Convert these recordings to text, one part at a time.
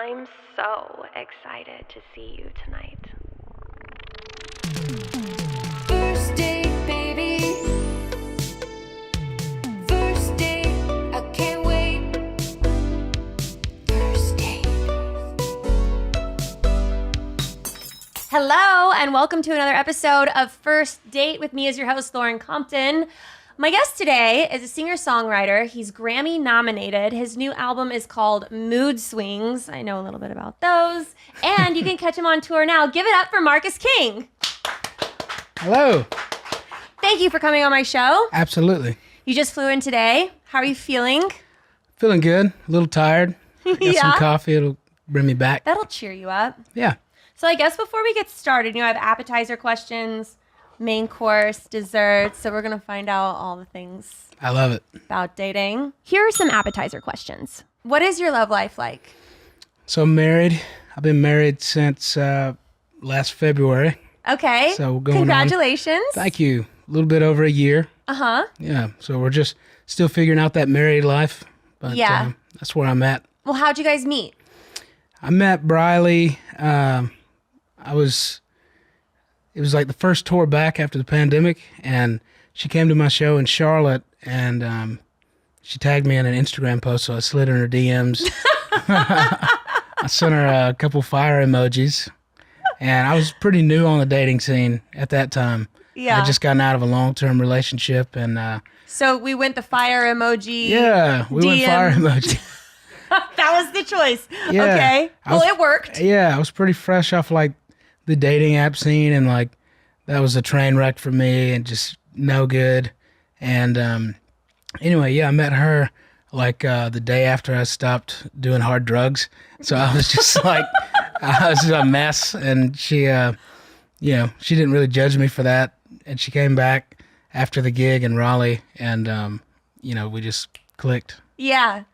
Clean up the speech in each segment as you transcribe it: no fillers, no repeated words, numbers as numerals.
I'm so excited to see you tonight. First date, baby. First date, I can't wait. First date. Hello, and welcome to another episode of First Date with me as your host, Lauren Compton. My guest today is a singer-songwriter. He's Grammy nominated. His new album is called Mood Swings. I know a little bit about those. And you can catch him on tour now. Give it up for Marcus King. Hello. Thank you for coming on my show. Absolutely. You just flew in today. How are you feeling? Feeling good. A little tired. Got Yeah? some coffee. It'll bring me back. That'll cheer you up. Yeah. So I guess before we get started, I have appetizer questions, main course, desserts. So we're going to find out all the things I love it. about dating. Here are some appetizer questions. What is your love life like? So I'm married. I've been married since last February. Okay. So going Congratulations. Thank you. A little bit over a year. Uh-huh. Yeah. So we're just still figuring out that married life. But Yeah. that's where I'm at. Well, how'd you guys meet? I met Briley. It was like the first tour back after the pandemic, and she came to my show in Charlotte, and she tagged me in an Instagram post, so I slid in her DMs. I sent her a couple fire emojis, and I was pretty new on the dating scene at that time. Yeah. I just gotten out of a long-term relationship, and So we went the fire emoji. yeah, we went fire DM. emoji. That was the choice. Yeah. Okay. Well, it worked. Yeah, I was pretty fresh off like the dating app scene, and like that was a train wreck for me and just no good. And anyway, yeah, I met her like the day after I stopped doing hard drugs. So I was just like, I was a mess, and she didn't really judge me for that. And she came back after the gig in Raleigh, and we just clicked. Yeah.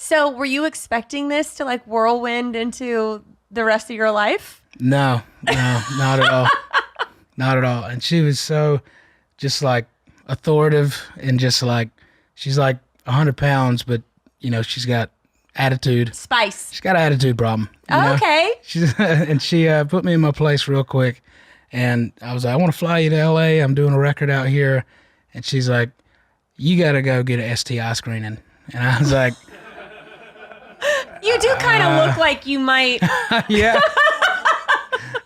So were you expecting this to like whirlwind into the rest of your life? No, not at all. Not at all. And she was so just like authoritative, and just like, she's like 100 pounds, but she's got attitude. Spice. She's got an attitude problem. you know? Okay. And she put me in my place real quick. And I was like, I want to fly you to LA. I'm doing a record out here. And she's like, you got to go get an STI screening. And I was like, You do kind of look like you might. yeah.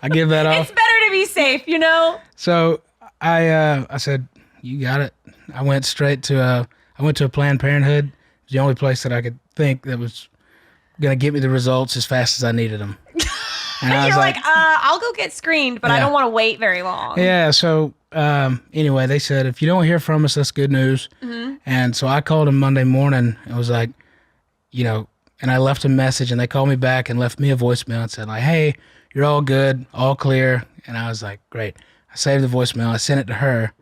I give that off. It's better to be safe, So I said, you got it. I went to a Planned Parenthood. It was the only place that I could think that was going to get me the results as fast as I needed them. And I was You're like, I'll go get screened, but I Yeah. don't want to wait very long. yeah. So anyway, they said, if you don't hear from us, that's good news. Mm-hmm. And so I called them Monday morning and was like, and I left a message, and they called me back and left me a voicemail and said like, hey, you're all good, all clear. And I was like, great. I saved the voicemail. I sent it to her,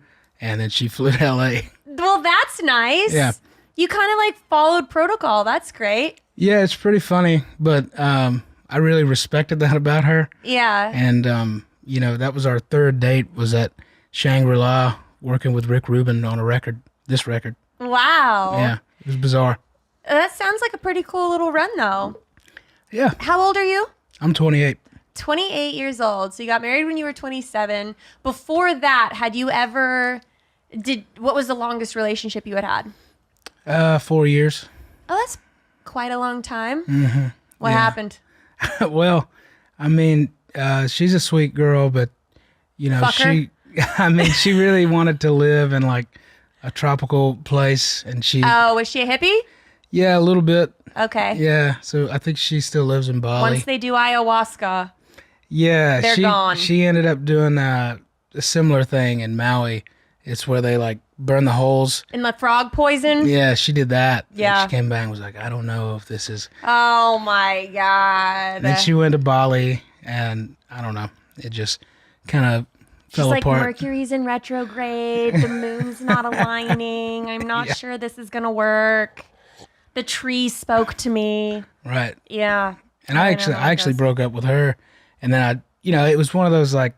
and then she flew to LA. Well, that's nice. Yeah. You kind of like followed protocol. That's great. Yeah, it's pretty funny, but I really respected that about her. Yeah. And, that was our third date, was at Shangri-La, working with Rick Rubin on this record. Wow. Yeah, it was bizarre. That sounds like a pretty cool little run, though. Yeah, How old are you? I'm 28. 28 years old. So you got married when you were 27. Before that, what was the longest relationship you had? 4 years. Oh, that's quite a long time. Mm-hmm. What happened? Well, I mean, she's a sweet girl, but, Fuck her? she really wanted to live in like a tropical place, and Oh, was she a hippie? yeah, a little bit. Okay. Yeah, so I think she still lives in Bali. Once they do ayahuasca. Yeah, They're gone. She ended up doing a similar thing in Maui. It's where they like burn the holes. And the frog poison? Yeah, she did that. Yeah. And she came back and was like, I don't know if this is. Oh my God. Then she went to Bali, and I don't know. It just kind of She's fell like, apart. Mercury's in retrograde. The moon's not aligning. I'm not sure this is going to work. The tree spoke to me. Right. Yeah. And I actually broke up with her, and then it was one of those like,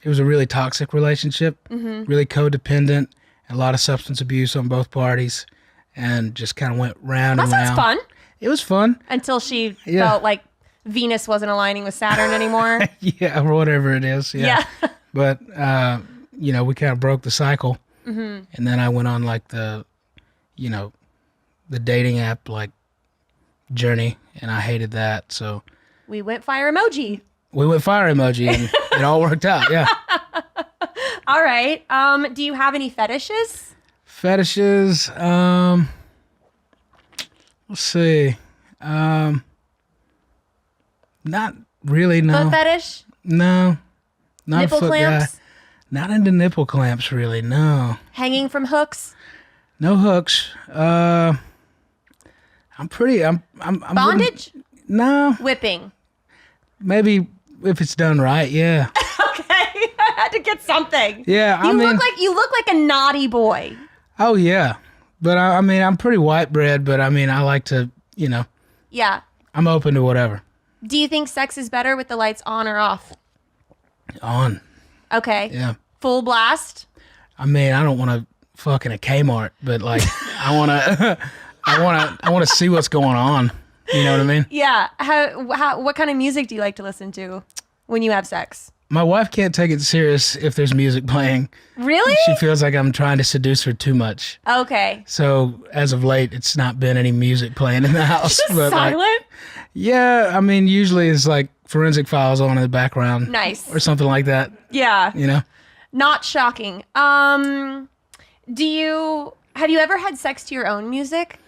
it was a really toxic relationship, really codependent, a lot of substance abuse on both parties, and just kind of went round That and sounds round. fun. It was fun. Until she Yeah. felt like Venus wasn't aligning with Saturn anymore. Yeah, or whatever it is. Yeah. Yeah. But, we kind of broke the cycle. Mm-hmm. And then I went on like the dating app like journey, and I hated that. So We went fire emoji. And it all worked out. Yeah. All right. Do you have any fetishes? Fetishes. Let's see. Not really. No. Foot fetish? No. Not Nipple a foot clamps? guy. Not into nipple clamps, really. No. Hanging from hooks? No hooks. I'm Bondage? No. Whipping. Maybe if it's done right. Yeah. Okay. I had to get something. Yeah. You look like a naughty boy. Oh yeah. But I'm pretty white bread. But I like to. Yeah. I'm open to whatever. Do you think sex is better with the lights on or off? On. Okay. Yeah. Full blast? I don't want to fuck in a Kmart, but like I want to see what's going on. You know what I mean? Yeah. What kind of music do you like to listen to when you have sex? My wife can't take it serious if there's music playing. Really? She feels like I'm trying to seduce her too much. Okay. So as of late, it's not been any music playing in the house. Just but silent? Like, yeah, usually it's like Forensic Files on in the background. Nice. Or something like that. Yeah. Not shocking. Have you ever had sex to your own music?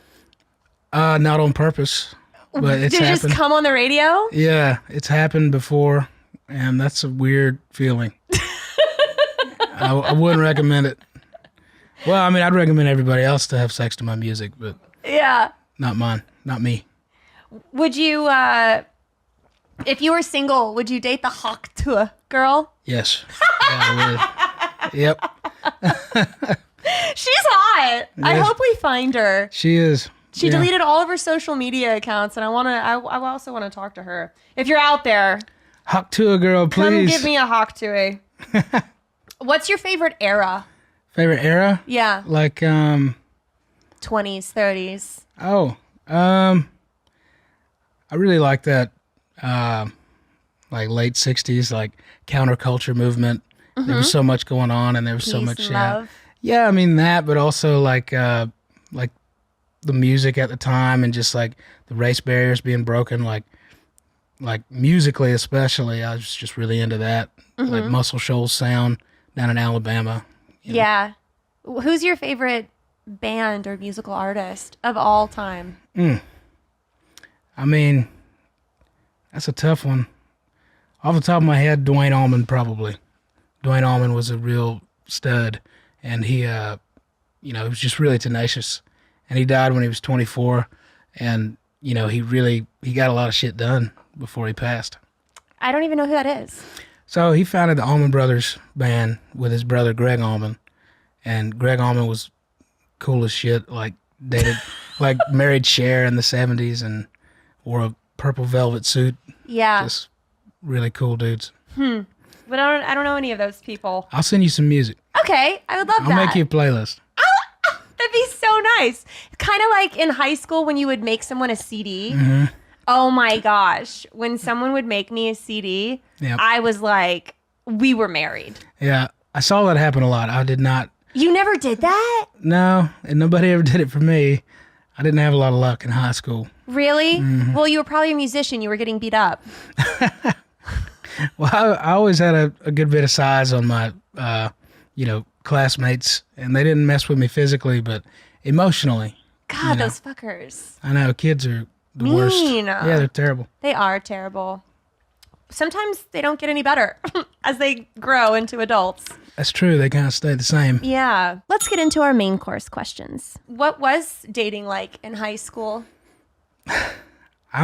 Not on purpose, but it's Did it happened. just come on the radio? Yeah, it's happened before, and that's a weird feeling. I wouldn't recommend it. Well, I'd recommend everybody else to have sex to my music, but Yeah. not mine, not me. Would you, if you were single, would you date the hawk to a girl? Yes. Yeah, I would. Yep. She's hot. I Yes. hope we find her. She is. She Yeah. deleted all of her social media accounts, and I also want to talk to her. If you're out there, Hawk to a girl, please. come give me a hawk to a. What's your favorite era? Favorite era? Yeah, Like, 20s, 30s. I really like that, like late 60s, like counterculture movement. There was so much going on, and there was so Peace much and love. Yeah, that, but also like the music at the time, and just like the race barriers being broken, like musically especially. I was just really into that, like Muscle Shoals sound down in Alabama. Yeah. Who's your favorite band or musical artist of all time? That's a tough one. Off the top of my head, Dwayne Allman probably. Dwayne Allman was a real stud, and he, he was just really tenacious. And he died when he was 24, and he got a lot of shit done before he passed. I don't even know who that is. So he founded the Allman Brothers band with his brother Greg Allman, and Greg Allman was cool as shit. Like dated, like married Cher in the 70s, and wore a purple velvet suit. Yeah. Just really cool dudes. But I don't know any of those people. I'll send you some music. Okay, I would love I'll that. make you a playlist. That'd be so nice. Kind of like in high school when you would make someone a CD. Oh my gosh. When someone would make me a CD, Yep. I was like, we were married. Yeah, I saw that happen a lot. I did not. You never did that? No, and nobody ever did it for me. I didn't have a lot of luck in high school. Really? Well, you were probably a musician. You were getting beat up. Well, I always had a good bit of size on my, classmates, and they didn't mess with me physically, but emotionally. God, those fuckers. I know, kids are the worst. Mean. Yeah, they're terrible. They are terrible. Sometimes they don't get any better as they grow into adults. That's true. They kind of stay the same. Yeah. Let's get into our main course questions. What was dating like in high school? I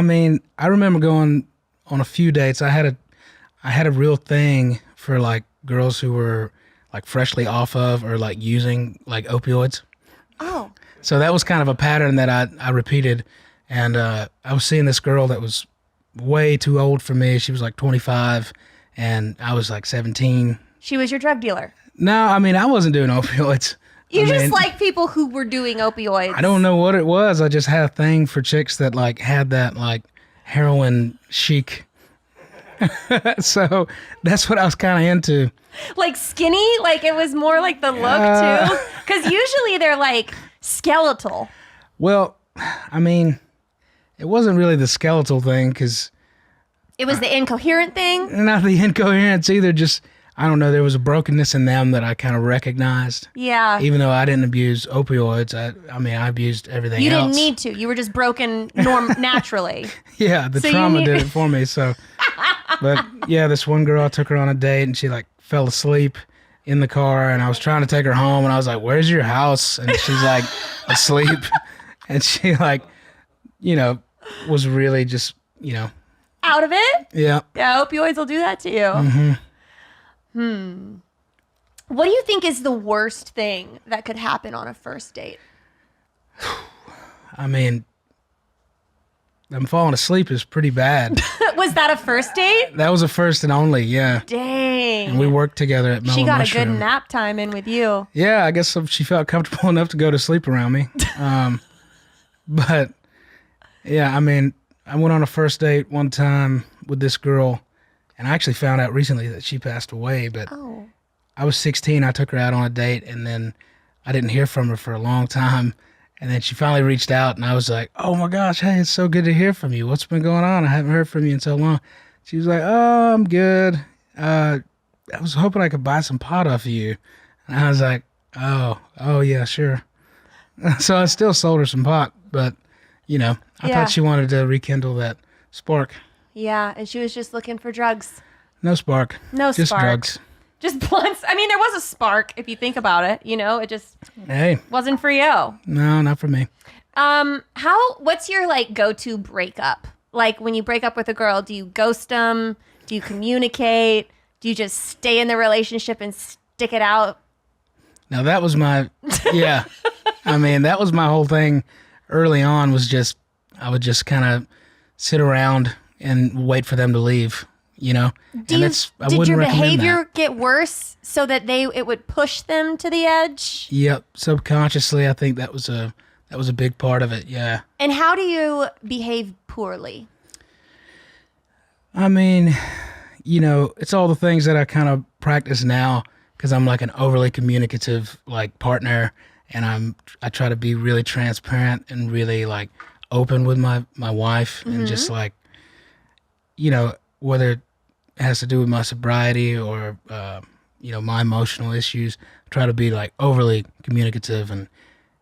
remember going on a few dates. I had a real thing for like girls who were like freshly off of or like using like opioids. Oh. So that was kind of a pattern that I repeated. And I was seeing this girl that was way too old for me. She was like 25 and I was like 17. She was your drug dealer. No, I wasn't doing opioids. You I just mean, like people who were doing opioids. I don't know what it was. I just had a thing for chicks that like had heroin chic. So that's what I was kind of into. Like skinny? Like it was more like the look too? Because usually they're like skeletal. Well, I mean, it wasn't really the skeletal thing because It was the incoherent thing? not the incoherence either. Just, I don't know, there was a brokenness in them that I kind of recognized. Yeah. Even though I didn't abuse opioids, I abused everything You else. didn't need to. You were just broken naturally. Yeah, the So you trauma need- did it for me. So, but yeah, this one girl, I took her on a date and she like fell asleep in the car, and I was trying to take her home, and I was like, "Where's your house?" And she's like asleep, and she like, was really just, Out of it? yeah. Yeah, opioids will do that to you. What do you think is the worst thing that could happen on a first date? I mean, them falling asleep is pretty bad. Was that a first date? That was a first and only, yeah. Dang. And we worked together at Mellow She got Mushroom. a good nap time in with you. Yeah, I guess she felt comfortable enough to go to sleep around me. But yeah, I mean, I went on a first date one time with this girl, and I actually found out recently that she passed away. But Oh. I was 16. I took her out on a date, and then I didn't hear from her for a long time. And then she finally reached out, and I was like, "Oh my gosh, hey, it's so good to hear from you. What's been going on? I haven't heard from you in so long." She was like, "Oh, I'm good. I was hoping I could buy some pot off of you." And I was like, "Oh yeah, sure." So I still sold her some pot, but I Yeah. thought she wanted to rekindle that spark. Yeah, and she was just looking for drugs. No spark. No just spark. drugs. Just blunts. I mean, there was a spark if you think about it. It just Hey, wasn't for you. no, not for me. What's your like go-to breakup? Like when you break up with a girl, do you ghost them? Do you communicate? Do you just stay in the relationship and stick it out? Now that was my, yeah. I mean, that was my whole thing early on, was just, I would just kind of sit around and wait for them to leave, I Did wouldn't your recommend behavior that. get worse so that it would push them to the edge? Yep. Subconsciously, I think that was a big part of it. Yeah. And how do you behave poorly? I mean, it's all the things that I kind of practice now because I'm like an overly communicative like partner, and I try to be really transparent and really like open with my wife, and just like, whether it has to do with my sobriety or my emotional issues, try to be like overly communicative. And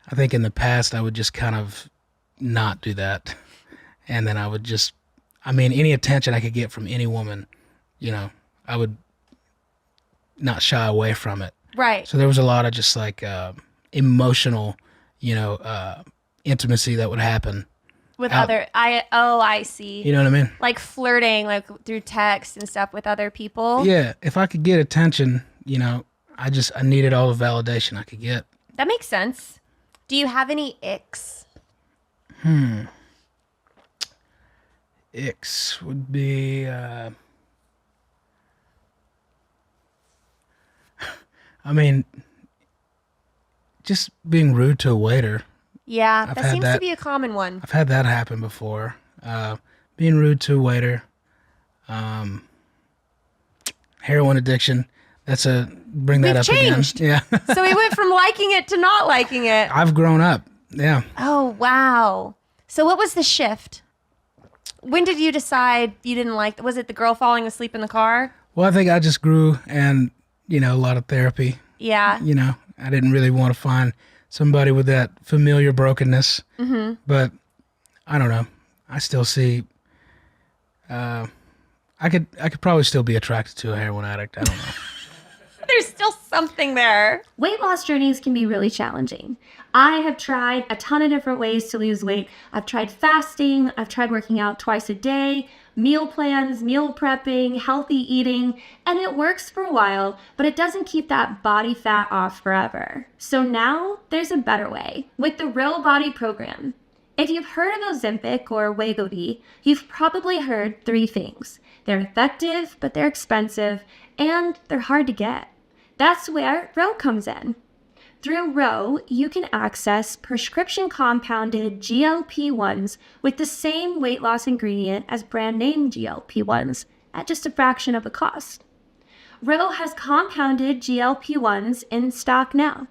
I think in the past I would just kind of not do that, and then I would just, any attention I could get from any woman, I would not shy away from it. Right. So there was a lot of just like emotional, intimacy that would happen. With out- I see. You know what I mean? Like flirting, like through text and stuff with other people. Yeah. If I could get attention, I needed all the validation I could get. That makes sense. Do you have any icks? Icks would be, just being rude to a waiter. Yeah, I've that had seems to that. be a common one. I've had that happen before. Being rude to a waiter. Heroin addiction. Bring that We've up changed. again. Yeah. So we went from liking it to not liking it. I've grown up. Yeah. Oh, wow. So what was the shift? When did you decide you didn't like, was it the girl falling asleep in the car? Well, I think I just grew, and, a lot of therapy. Yeah. I didn't really want to find somebody with that familiar brokenness. Mm-hmm. But I don't know. I still see, I could probably still be attracted to a heroin addict. I don't know. There's still something there. Weight loss journeys can be really challenging. I have tried a ton of different ways to lose weight. I've tried fasting, I've tried working out twice a day, meal plans, meal prepping, healthy eating, and it works for a while, but it doesn't keep that body fat off forever. So now there's a better way with the Real Body program. If you've heard of Ozempic or Wegovy, you've probably heard three things. They're effective, but they're expensive, and they're hard to get. That's where Ro comes in. Through Ro, you can access prescription compounded GLP-1s with the same weight loss ingredient as brand name GLP-1s at just a fraction of the cost. Ro has compounded GLP-1s in stock now.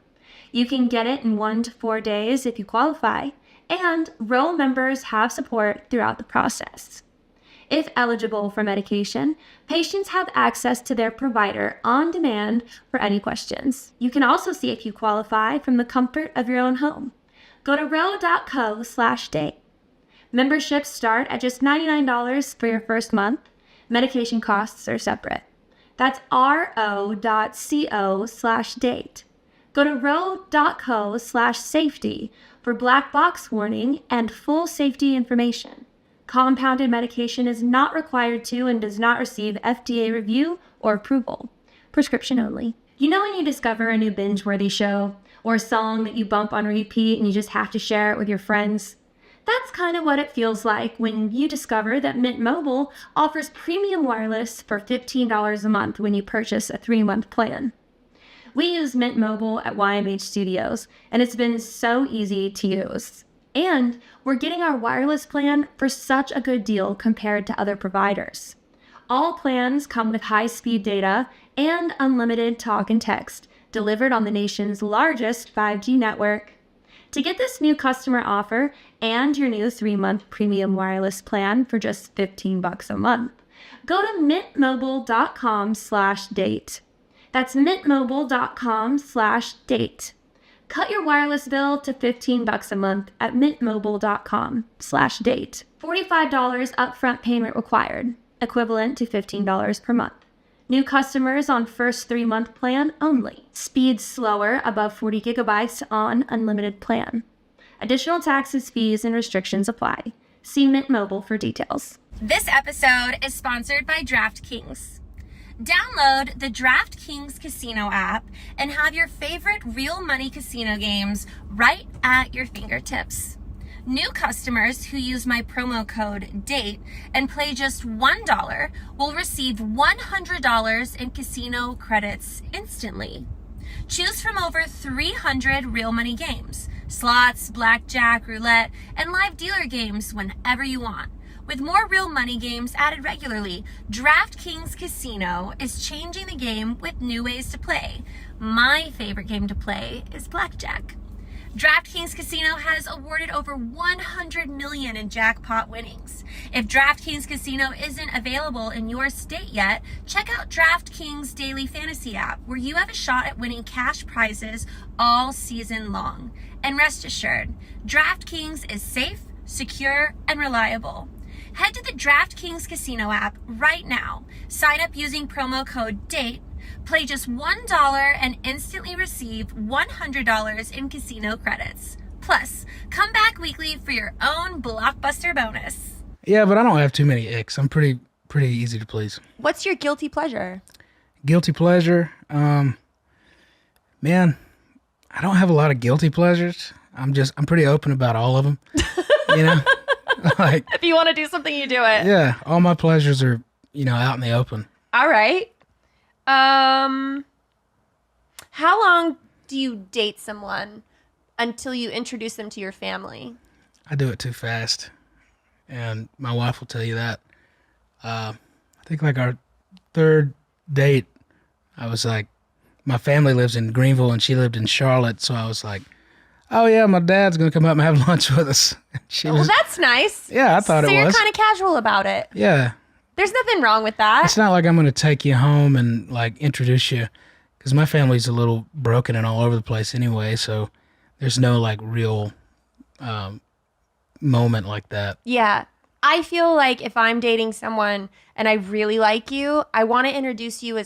You can get it in 1 to 4 days if you qualify, and Ro members have support throughout the process. If eligible for medication, patients have access to their provider on demand for any questions. You can also see if you qualify from the comfort of your own home. Go to ro.co/date. Memberships start at just $99 for your first month. Medication costs are separate. That's ro.co/date. Go to ro.co/safety for black box warning and full safety information. Compounded medication is not required to and does not receive FDA review or approval. Prescription only. You know when you discover a new binge-worthy show or a song that you bump on repeat and you just have to share it with your friends? That's kind of what it feels like when you discover that Mint Mobile offers premium wireless for $15 a month when you purchase a 3-month plan. We use Mint Mobile at YMH Studios, and it's been so easy to use. And we're getting our wireless plan for such a good deal compared to other providers. All plans come with high-speed data and unlimited talk and text delivered on the nation's largest 5G network. To get this new customer offer and your new 3-month premium wireless plan for just $15 a month, go to mintmobile.com/date. That's mintmobile.com/date. Cut your wireless bill to $15 a month at mintmobile.com/date. $45 upfront payment required, equivalent to $15 per month. New customers on first 3-month plan only. Speed slower above 40 gigabytes on unlimited plan. Additional taxes, fees, and restrictions apply. See Mint Mobile for details. This episode is sponsored by DraftKings. Download the DraftKings Casino app and have your favorite real money casino games right at your fingertips. New customers who use my promo code DATE and play just $1 will receive $100 in casino credits instantly. Choose from over 300 real money games, slots, blackjack, roulette, and live dealer games whenever you want. With more real money games added regularly, DraftKings Casino is changing the game with new ways to play. My favorite game to play is blackjack. DraftKings Casino has awarded over $100 million in jackpot winnings. If DraftKings Casino isn't available in your state yet, check out DraftKings Daily Fantasy app, where you have a shot at winning cash prizes all season long. And rest assured, DraftKings is safe, secure, and reliable. Head to the DraftKings Casino app right now. Sign up using promo code DATE. Play just $1 and instantly receive $100 in casino credits. Plus, come back weekly for your own blockbuster bonus. Yeah, but I don't have too many icks. I'm pretty easy to please. What's your guilty pleasure? Guilty pleasure? Man, I don't have a lot of guilty pleasures. I'm pretty open about all of them. You know? Like, If you want to do something, you do it. yeah, all my pleasures are, out in the open. All right. How long do you date someone until you introduce them to your family? I do it too fast, and my wife will tell you that. I think like our 3rd date, I was like, my family lives in Greenville and she lived in Charlotte, so I was like, oh yeah, my dad's gonna come up and have lunch with us. Well, that's nice. Yeah, I thought so it was. So you're kind of casual about it. Yeah. There's nothing wrong with that. It's not like I'm gonna take you home and like introduce you, because my family's a little broken and all over the place anyway. So there's no like real moment like that. Yeah. I feel like if I'm dating someone and I really like you, I want to introduce you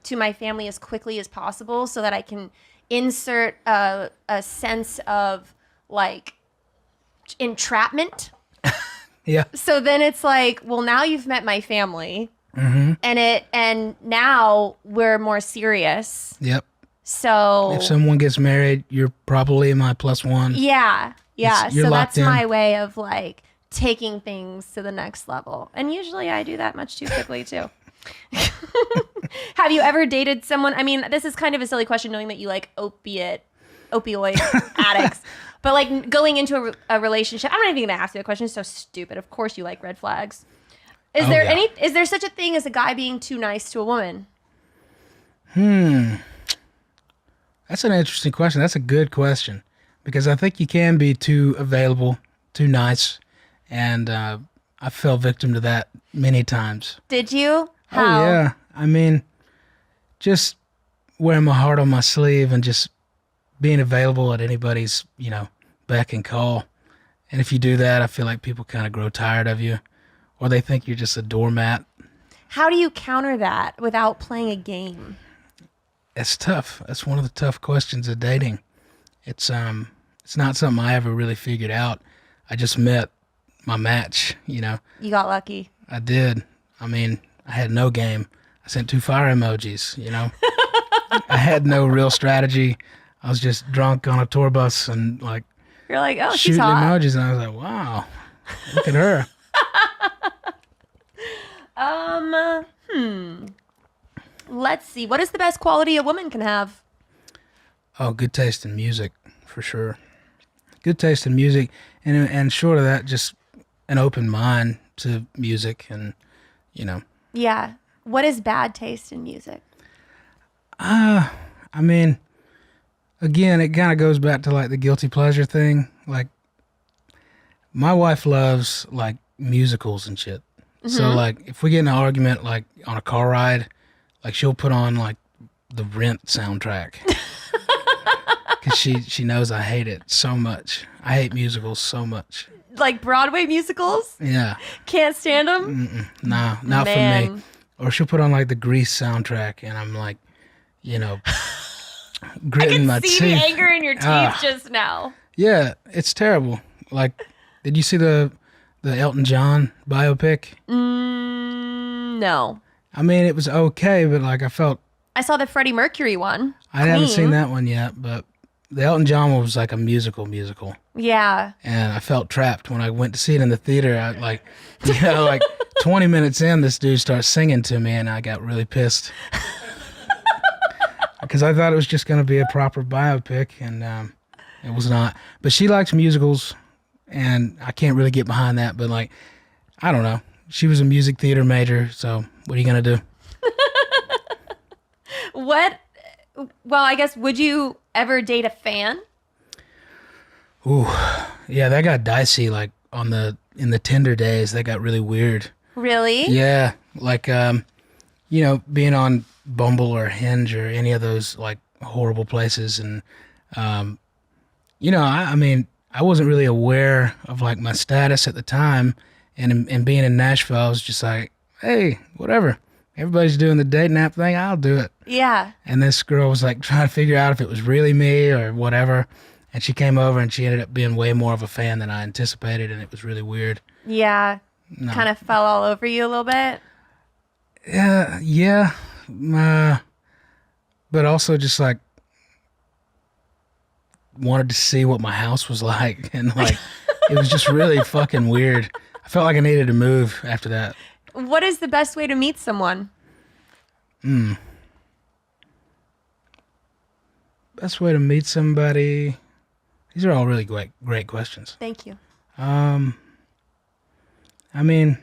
to my family as quickly as possible so that I can insert a sense of like entrapment. Yeah. So then it's like, well, now you've met my family, Mm-hmm. and now we're more serious. Yep. So If someone gets married, you're probably my +1. yeah. You're So locked that's in. my way of like taking things to the next level. And usually I do that much too quickly too. Have you ever dated someone? I mean, this is kind of a silly question knowing that you like opiate opioid addicts. But like going into a relationship, I'm not even gonna ask you the question. It's so stupid. Of course you like red flags. Is Oh, there yeah. is there such a thing as a guy being too nice to a woman? That's an interesting question. That's a good question because I think you can be too available, too nice, and I fell victim to that many times. Did you? How? Oh yeah, I mean, just wearing my heart on my sleeve and just being available at anybody's, beck and call. And if you do that, I feel like people kind of grow tired of you, or they think you're just a doormat. How do you counter that without playing a game? It's tough. That's one of the tough questions of dating. It's not something I ever really figured out. I just met my match, You got lucky. I did. I mean, I had no game. I sent 2 fire emojis, I had no real strategy. I was just drunk on a tour bus and like You're like, oh, she's shooting hot. emojis, and I was like, wow, look at her. Let's see. What is the best quality a woman can have? Oh, good taste in music, for sure. Good taste in music, and short of that, just an open mind to music, and Yeah. What is bad taste in music? I mean, again, it kind of goes back to like the guilty pleasure thing. Like, my wife loves like musicals and shit. So like, if we get in an argument like on a car ride, like she'll put on like the Rent soundtrack because she knows I hate it so much. I hate musicals so much. Like Broadway musicals? Yeah, Can't stand them? nah, not for Man. me. Or she'll put on like the Grease soundtrack, and I'm like, gritting my See teeth. the anger in your teeth just now. Yeah, it's terrible. Like, did you see the Elton John biopic? No. I mean, it was okay, but like I felt I saw the Freddie Mercury one. I haven't Queen. seen that one yet, but the Elton John one was like a musical, Yeah. and I felt trapped when I went to see it in the theater. I like, like 20 minutes in, this dude starts singing to me, and I got really pissed because I thought it was just going to be a proper biopic, and it was not. But she likes musicals, and I can't really get behind that. But like, I don't know. She was a music theater major, so what are you going to do? What? Well, I guess, would you ever date a fan? Ooh, yeah, that got dicey. Like in the Tinder days, that got really weird. Really? Yeah, like being on Bumble or Hinge or any of those like horrible places, and I mean, I wasn't really aware of like my status at the time, and being in Nashville, I was just like, hey, whatever. Everybody's doing the dating app thing, I'll do it. Yeah. And this girl was like trying to figure out if it was really me or whatever. And she came over and she ended up being way more of a fan than I anticipated, and it was really weird. Yeah. No. Kind of fell all over you a little bit. Yeah. But also just like wanted to see what my house was like, and like it was just really fucking weird. I felt like I needed to move after that. What is the best way to meet someone? Best way to meet somebody. These are all really great questions. Thank you. I mean,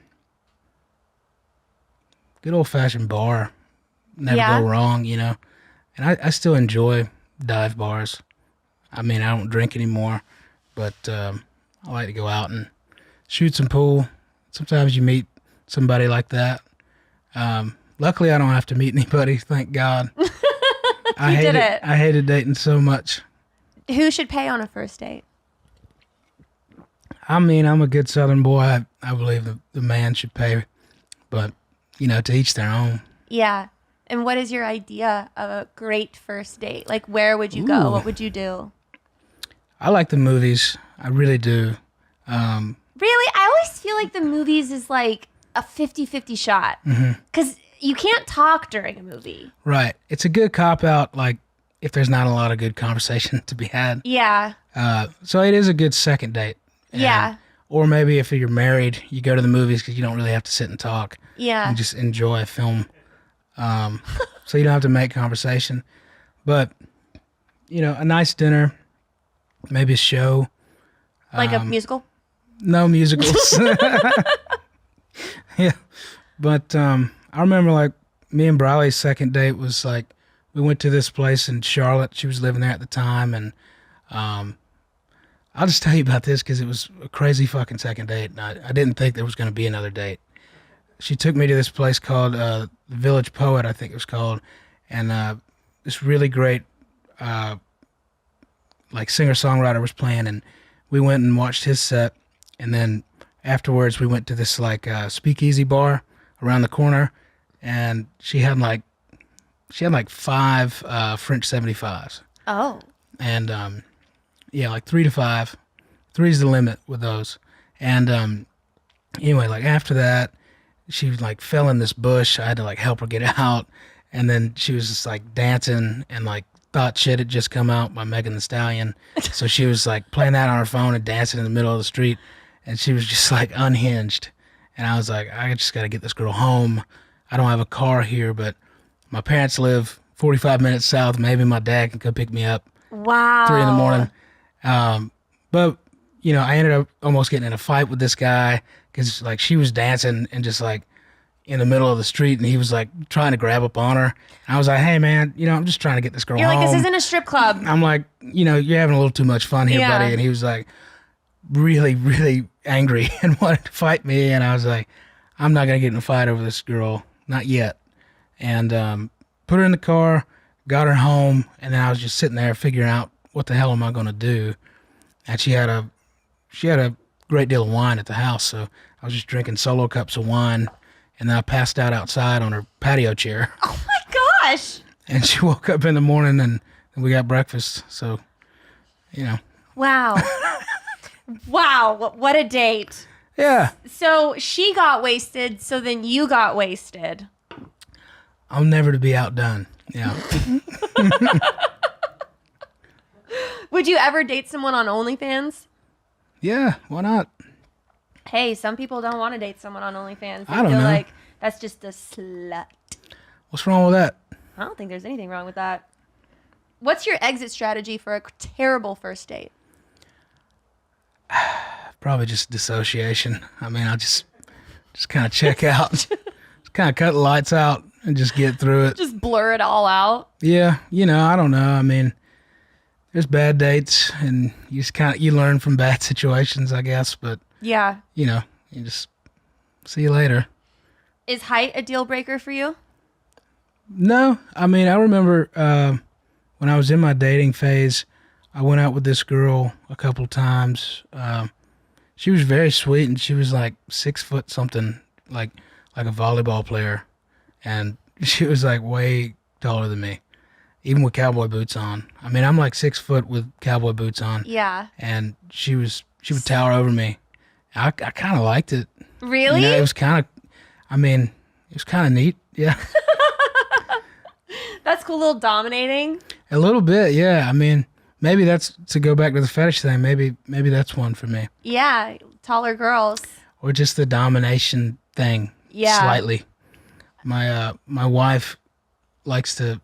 good old fashioned bar. Never Yeah. go wrong, And I still enjoy dive bars. I mean, I don't drink anymore, but I like to go out and shoot some pool. Sometimes you meet somebody like that. Luckily, I don't have to meet anybody, thank God. I did it. I hated dating so much. Who should pay on a first date? I mean, I'm a good Southern boy. I believe the man should pay, but to each their own. Yeah. And what is your idea of a great first date? Like, where would you go? Ooh. What would you do? I like the movies. I really do. Really? I always feel like the movies is like a 50-50 shot. Because you can't talk during a movie. Right. It's a good cop out, like, if there's not a lot of good conversation to be had. Yeah. So it is a good second date. Yeah. Or maybe if you're married, you go to the movies because you don't really have to sit and talk. Yeah. And just enjoy a film. So you don't have to make conversation. But a nice dinner, maybe a show. Like a musical? No musicals. Yeah, but I remember like me and Briley's second date was like we went to this place in Charlotte. She was living there at the time, and I'll just tell you about this because it was a crazy fucking second date, and I didn't think there was going to be another date. She took me to this place called the Village Poet, I think it was called, and this really great like singer-songwriter was playing, and we went and watched his set, and then afterwards we went to this like speakeasy bar around the corner, and she had like 5 French 75s. Oh. And yeah, like 3 to 5. 3 is the limit with those. And anyway, like after that, she like fell in this bush. I had to like help her get out, and then she was just like dancing and like thought shit had just come out by Megan Thee Stallion. So she was like playing that on her phone and dancing in the middle of the street, and she was just like unhinged. And I was like, I just got to get this girl home. I don't have a car here, but my parents live 45 minutes south. Maybe my dad can come pick me up. Wow. 3 a.m. But I ended up almost getting in a fight with this guy because like she was dancing and just like in the middle of the street, and he was like trying to grab up on her. And I was like, hey man, I'm just trying to get this girl You're home. like, this isn't a strip club. I'm like, you're having a little too much fun here, Yeah. buddy. And he was like really, really angry and wanted to fight me. And I was like, I'm not going to get in a fight over this girl. Not yet. And put her in the car, got her home, and then I was just sitting there figuring out what the hell am I going to do. And she had a great deal of wine at the house, so I was just drinking solo cups of wine, and then I passed out outside on her patio chair. Oh my gosh. And she woke up in the morning, and we got breakfast. So, Wow. Wow. What a date. yeah, So she got wasted, so then you got wasted. I'm never to be outdone. Yeah. Would you ever date someone on OnlyFans? Yeah, why not? Hey, some people don't want to date someone on OnlyFans. They I don't feel know. like that's just a slut. What's wrong with that? I don't think there's anything wrong with that. What's your exit strategy for a terrible first date? Probably just dissociation. I mean, I just kind of check out, just kind of cut the lights out and just get through it. Just blur it all out. Yeah, I don't know. I mean, there's bad dates, and you just you learn from bad situations, I guess. But Yeah. you just see you later. Is height a deal breaker for you? No, I mean, I remember when I was in my dating phase, I went out with this girl a couple times. She was very sweet, and she was like 6 foot something, like a volleyball player, and she was like way taller than me, even with cowboy boots on. I mean, I'm like 6 foot with cowboy boots on, Yeah. and she would tower over me. I kind of liked it. Really? It was kind of neat. Yeah. That's cool, little dominating. A little bit, yeah. I mean, maybe that's to go back to the fetish thing. Maybe that's one for me, Yeah, taller girls. or just the domination thing. Yeah. Slightly. My wife likes to.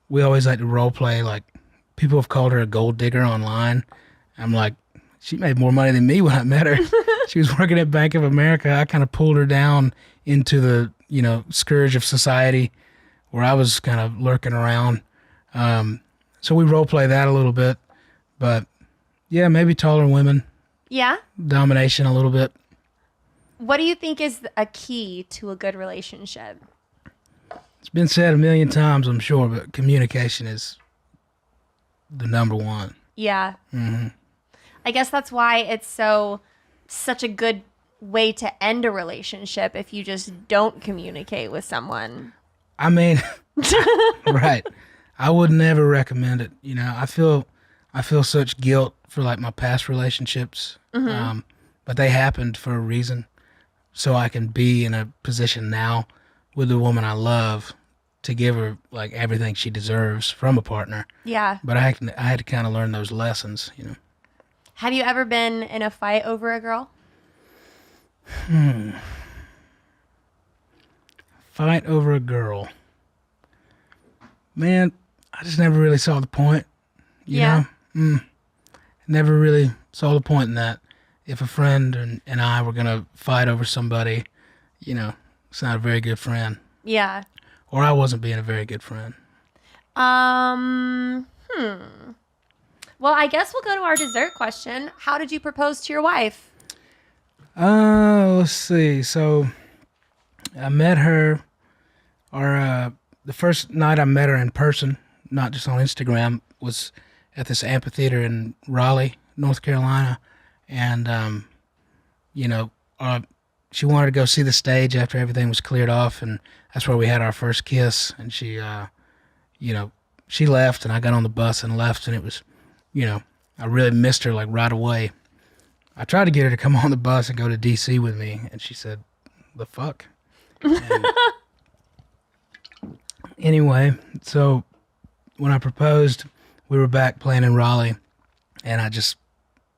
We always like to role play. Like people have called her a gold digger online. I'm like, she made more money than me when I met her. She was working at Bank of America. I kind of pulled her down into the scourge of society, where I was kind of lurking around. So we role play that a little bit, but yeah, maybe taller women, Yeah? domination a little bit. What do you think is a key to a good relationship? It's been said a million times, I'm sure, but communication is the number one. Yeah. Mm-hmm. I guess that's why it's such a good way to end a relationship if you just don't communicate with someone. I mean, right. I would never recommend it. I feel such guilt for like my past relationships, but they happened for a reason, so I can be in a position now with the woman I love to give her like everything she deserves from a partner. Yeah. But I had to kind of learn those lessons. Have you ever been in a fight over a girl? Fight over a girl. Man, I just never really saw the point. You Yeah. know? Never really saw the point in that. If a friend and I were going to fight over somebody, you know, it's not a very good friend. Yeah. Or I wasn't being a very good friend. Well, I guess we'll go to our dessert question. How did you propose to your wife? Let's see. So I met her, or the first night I met her in person, not just on Instagram, was at this amphitheater in Raleigh, North Carolina. And, you know, she wanted to go see the stage after everything was cleared off. And that's where we had our first kiss. And she, you know, she left and I got on the bus and left. And it was, you know, I really missed her like right away. I tried to get her to come on the bus and go to DC with me. And she said, the fuck? And anyway, so when I proposed, we were back playing in Raleigh. And I just,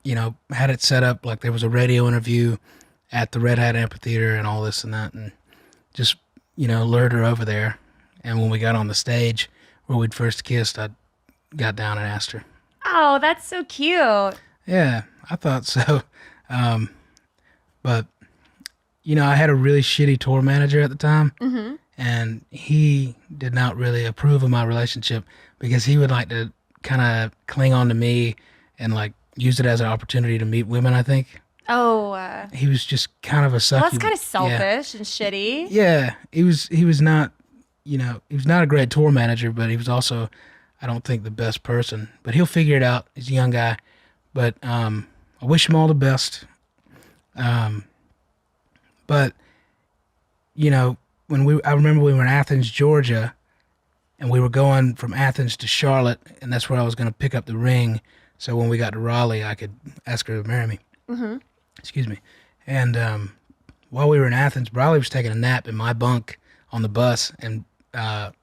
you know, had it set up like there was a radio interview at the Red Hat Amphitheater and all this and that, and just, you know, lured her over there. And when we got on the stage where we'd first kissed, I got down and asked her. Oh, that's so cute. Yeah, I thought so. But, you know, I had a really shitty tour manager at the time, and he did not really approve of my relationship because he would like to kind of cling on to me and like use it as an opportunity to meet women, I think. Oh, He was just kind of a sucky. well, that's kind of selfish and shitty. Yeah, he was not, you know, he was not a great tour manager, but he was also, I don't think, the best person. But he'll figure it out. He's a young guy. But I wish him all the best. But, you know, I remember we were in Athens, Georgia, and we were going from Athens to Charlotte, and that's where I was going to pick up the ring. So when we got to Raleigh, I could ask her to marry me. Excuse me. And while we were in Athens, Briley was taking a nap in my bunk on the bus, and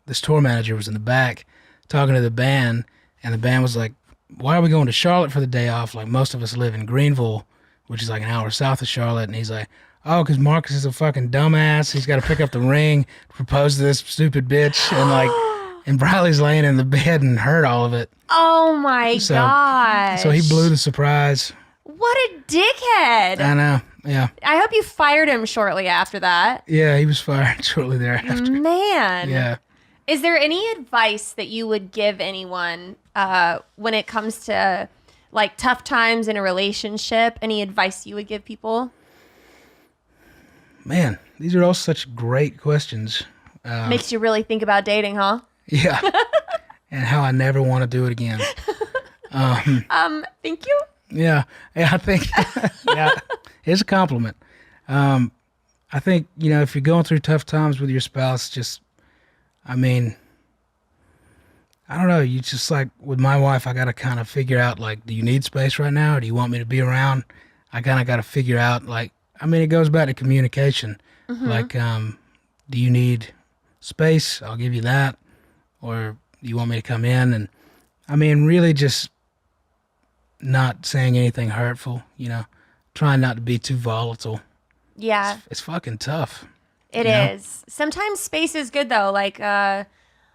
this tour manager was in the back talking to the band, and the band was like, why are we going to Charlotte for the day off? Like, most of us live in Greenville, which is like an hour south of Charlotte. And he's like, oh, because Marcus is a fucking dumbass. He's got to pick up the ring, propose to this stupid bitch, and like, and Briley's laying in the bed and heard all of it. Oh my gosh. So he blew the surprise. What a dickhead. I know. Yeah. I hope you fired him shortly after that. Yeah, he was fired shortly thereafter. Man. Yeah. Is there any advice that you would give anyone when it comes to like tough times in a relationship? Any advice you would give people? Man, these are all such great questions. Makes you really think about dating, huh? Yeah. And how I never want to do it again. Thank you. Yeah, I think, yeah, it's a compliment. I think, you know, if you're going through tough times with your spouse, just, I mean, I don't know, you just like, with my wife, I got to kind of figure out, like, do you need space right now, or do you want me to be around? I kind of got to figure out, like, I mean, it goes back to communication. Like, do you need space? I'll give you that. Or do you want me to come in? And, I mean, really just not saying anything hurtful, you know, trying not to be too volatile. Yeah, It's fucking tough. it you know? is. Sometimes space is good though. Like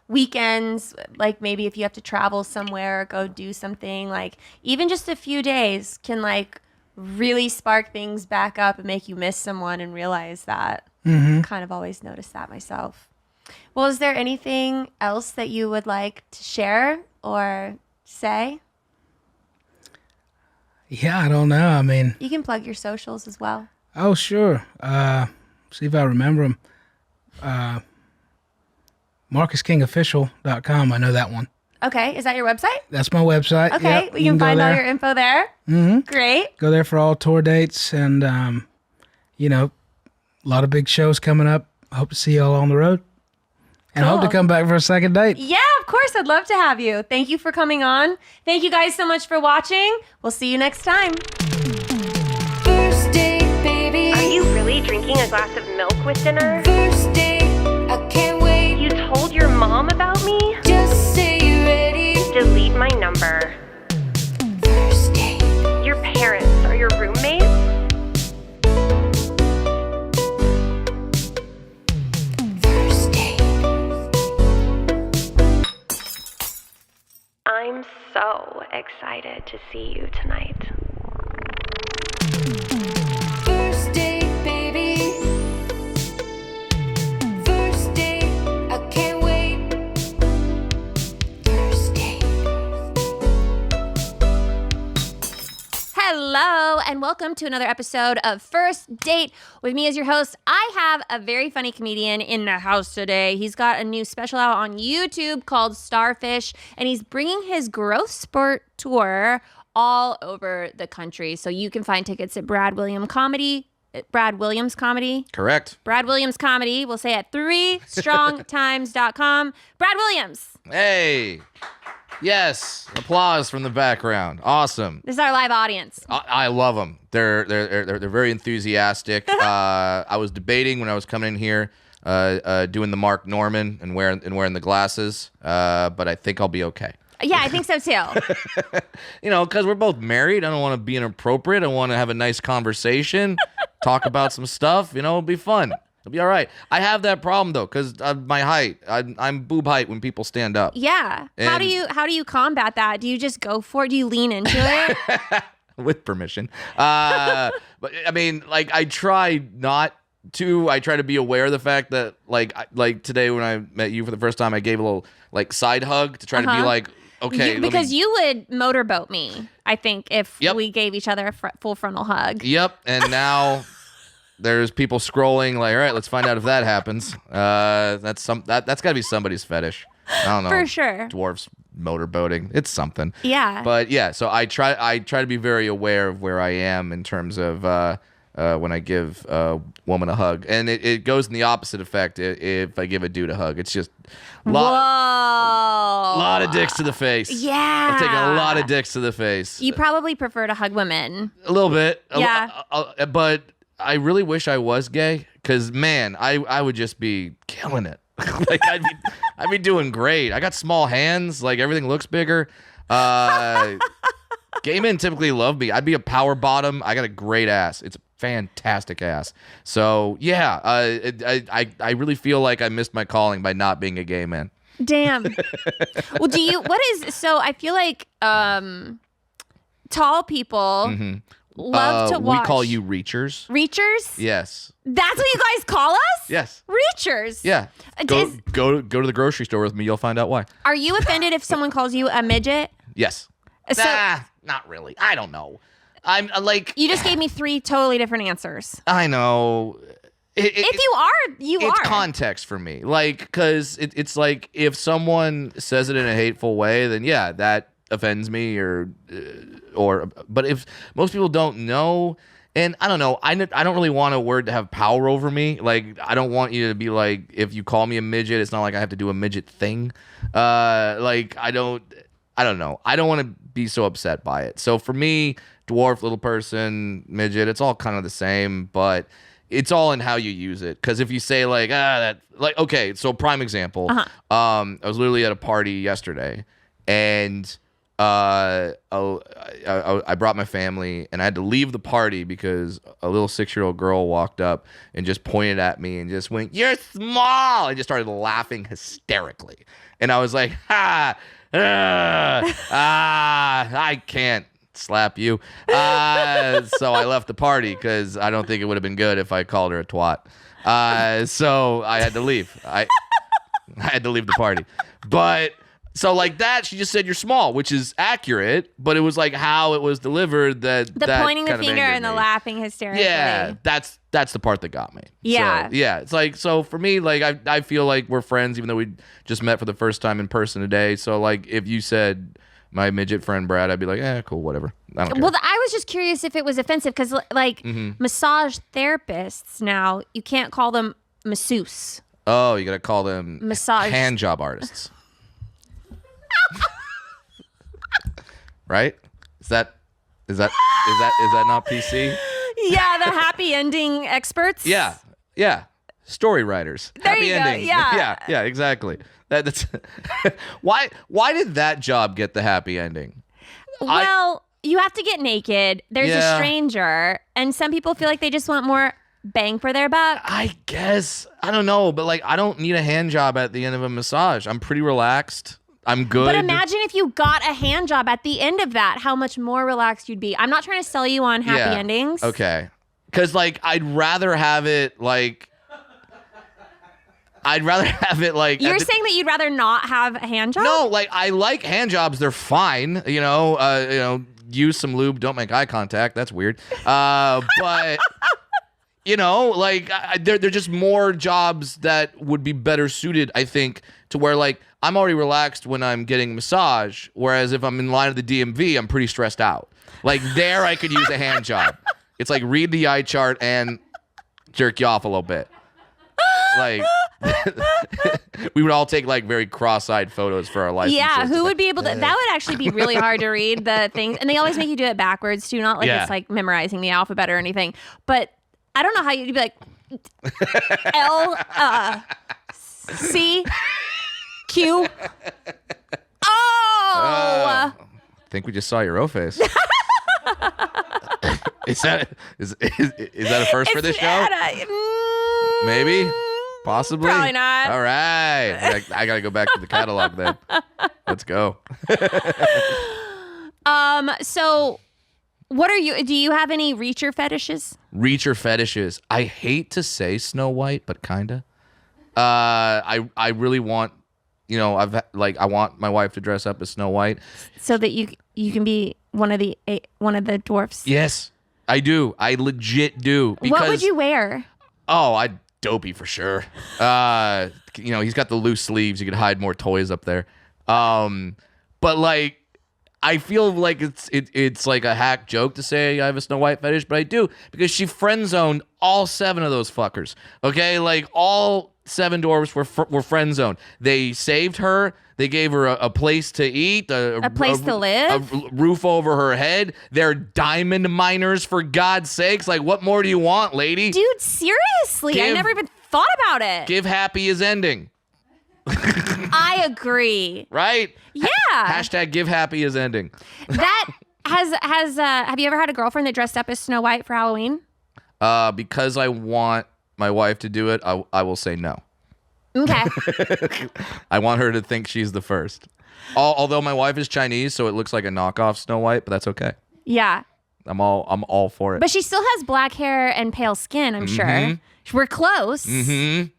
weekends, like maybe if you have to travel somewhere or go do something, like even just a few days can like really spark things back up and make you miss someone and realize that. Kind of always noticed that myself. Well, is there anything else that you would like to share or say? Yeah, I don't know. I mean, You can plug your socials as well. oh, sure. See if I remember them. MarcusKingOfficial.com. I know that one. Okay, is that your website? That's my website. Okay, Yep, we can go find all there. your info there. Great. Go there for all tour dates, and you know, a lot of big shows coming up. Hope to see you all on the road, and hope to Cool. come back for a second date. Yeah, of course. I'd love to have you. Thank you for coming on. Thank you guys so much for watching. We'll see you next time. First date, baby. Are you really drinking a glass of milk with dinner? First date, I can't wait. You told your mom about me? Just say you're ready. Delete my number. First date. Your parents are your roommates? First date. I'm so excited to see you tonight. First date, baby. First date, I can't wait. First date. Hello, and welcome to another episode of First Date with me as your host. I have a very funny comedian in the house today. He's got a new special out on YouTube called Starfish, and he's bringing his growth spurt tour all over the country. So you can find tickets at Brad Williams Comedy. Correct. Brad Williams Comedy. We'll say at 3strongtimes.com. Brad Williams. Hey. Yes. Applause from the background. Awesome. This is our live audience. I love them. They're very enthusiastic. I was debating when I was coming in here, doing the Mark Norman and wearing the glasses. But I think I'll be okay. Yeah, I think so too. Because we're both married. I don't want to be inappropriate. I want to have a nice conversation, talk about some stuff. It'll be fun. It'll be all right. I have that problem though, because my height. I'm boob height when people stand up. Yeah. How do you combat that? Do you just go for it? Do you lean into it? With permission. But I mean, like, I try not to. I try to be aware of the fact that, like today when I met you for the first time, I gave a little like side hug to try to be like, okay, because you would motorboat me, I think, if Yep. we gave each other a full frontal hug. Yep. And now there's people scrolling like, all right, let's find out if that happens. That's got to be somebody's fetish. I don't know. For sure. Dwarfs motorboating. It's something. Yeah. But yeah, so I try to be very aware of where I am in terms of when I give a woman a hug, and it goes in the opposite effect if I give a dude a hug. It's just lot of dicks to the face. Yeah. I'm taking a lot of dicks to the face. You probably prefer to hug women. A little bit. Yeah. But I really wish I was gay, because man, I would just be killing it. Like I'd be doing great. I got small hands. Like everything looks bigger. Gay men typically love me. I'd be a power bottom. I got a great ass. It's a fantastic ass. So yeah, I really feel like I missed my calling by not being a gay man. Damn. Well, so I feel like tall people love to watch. We call you reachers. Reachers? Yes. That's what you guys call us? Yes. Reachers. Yeah. Go to the grocery store with me. You'll find out why. Are you offended if someone calls you a midget? Yes. So Not really. I don't know. I'm like. you just gave me 3 totally different answers. I know. If you are. It's context for me. Like, because it's like if someone says it in a hateful way, then yeah, that offends me or but if most people don't know, and I don't know, I don't really want a word to have power over me. Like, I don't want you to be like, if you call me a midget, it's not like I have to do a midget thing. Like, I don't know. I don't want to be so upset by it. So for me, dwarf, little person, midget, it's all kind of the same, but it's all in how you use it. Because if you say like, okay, so prime example, I was literally at a party yesterday, and I brought my family, and I had to leave the party because a little 6-year-old girl walked up and just pointed at me and just went, "You're small," and just started laughing hysterically. And I was like, I can't slap you. So I left the party because I don't think it would have been good if I called her a twat. So I had to leave. I had to leave the party. But so like that, she just said you're small, which is accurate, but it was like how it was delivered that pointing the kind of finger angered and the me. laughing hysterically. Yeah, that's the part that got me. Yeah. So, yeah, it's like, so for me, like I feel like we're friends even though we just met for the first time in person today. So like if you said my midget friend Brad, I'd be like, cool, whatever. I don't care. Well, I was just curious if it was offensive because like massage therapists now, you can't call them masseuse. Oh, you gotta call them Massage. hand job artists. Right? Is that not PC? Yeah, the happy ending experts. Yeah. Story writers. There Happy you go, ending. yeah. Yeah, exactly. That's why did that job get the happy ending? Well, you have to get naked. There's a stranger, and some people feel like they just want more bang for their buck. I guess. I don't know, but like I don't need a hand job at the end of a massage. I'm pretty relaxed. I'm good. But imagine if you got a hand job at the end of that, how much more relaxed you'd be. I'm not trying to sell you on happy endings. Okay. Because, like, I'd rather have it, like... You're saying that you'd rather not have a hand job? No, like, I like hand jobs. They're fine. Use some lube. Don't make eye contact. That's weird. But... they're just more jobs that would be better suited, I think, to where, like, I'm already relaxed when I'm getting massage, whereas if I'm in line at the DMV, I'm pretty stressed out. Like, there I could use a hand job. It's like read the eye chart and jerk you off a little bit. Like, we would all take, like, very cross-eyed photos for our license. Yeah, who would be able to? That would actually be really hard to read the things. And they always make you do it backwards, too. Not like it's, like, memorizing the alphabet or anything. But I don't know how you'd be like, L, C, Q. Oh! I think we just saw your O face. Is that a first for this show? Maybe? Possibly? Probably not. All right. I got to go back to the catalog then. Let's go. So do you have any reacher fetishes? Reacher fetishes. I hate to say Snow White, but kinda. I really want, I want my wife to dress up as Snow White, so that you can be one of the dwarfs. Yes, I do. I legit do. Because, what would you wear? Oh, I'd dopey for sure. He's got the loose sleeves. You could hide more toys up there. But like, I feel like it's like a hack joke to say I have a Snow White fetish, but I do, because she friend zoned all 7 of those fuckers. Okay, like all 7 dwarves were friend zoned. They saved her. They gave her a place to eat, a place to live, a roof over her head. They're diamond miners, for God's sakes. Like, what more do you want, lady? Dude, seriously, I never even thought about it. Give happy his ending. I agree. Right? Yeah. Hashtag give happy his ending. That have you ever had a girlfriend that dressed up as Snow White for Halloween? Because I want my wife to do it, I will say no. Okay. I want her to think she's the first. Although my wife is Chinese, so it looks like a knockoff Snow White, but that's okay. Yeah. I'm all for it. But she still has black hair and pale skin, I'm sure. We're close. Mm-hmm.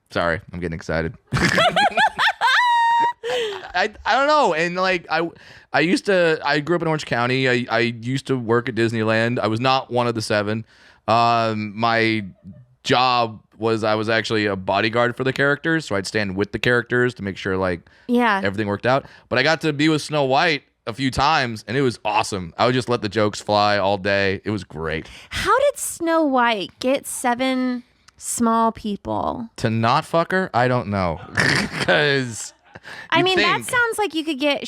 Sorry, I'm getting excited. I don't know. And like I grew up in Orange County. I used to work at Disneyland. I was not one of the 7. My job was I was actually a bodyguard for the characters, so I'd stand with the characters to make sure like everything worked out. But I got to be with Snow White a few times, and it was awesome. I would just let the jokes fly all day. It was great. How did Snow White get 7 small people to not fuck her? I don't know. Because that sounds like she could get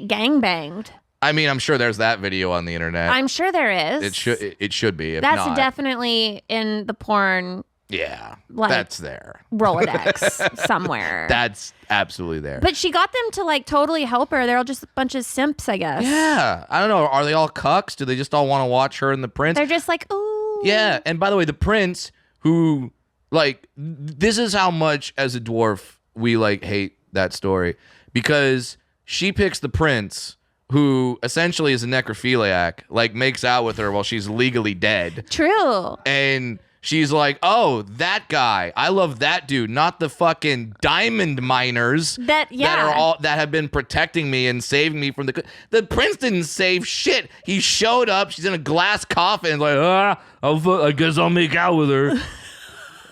gangbanged. I mean, I'm sure there's that video on the internet. I'm sure there is. It should be. If That's not, definitely in the porn. Yeah, like, that's there. Rolodex somewhere. That's absolutely there. But she got them to like totally help her. They're all just a bunch of simps, I guess. Yeah, I don't know. Are they all cucks? Do they just all want to watch her and the prince? They're just like, ooh. Yeah, and by the way, the prince, who like, this is how much as a dwarf we like hate that story, because she picks the prince, who essentially is a necrophiliac, like makes out with her while she's legally dead. True. And she's like, oh, that guy. I love that dude, not the fucking diamond miners that have been protecting me and saving me from the prince didn't save shit. He showed up. She's in a glass coffin. Like, I guess I'll make out with her,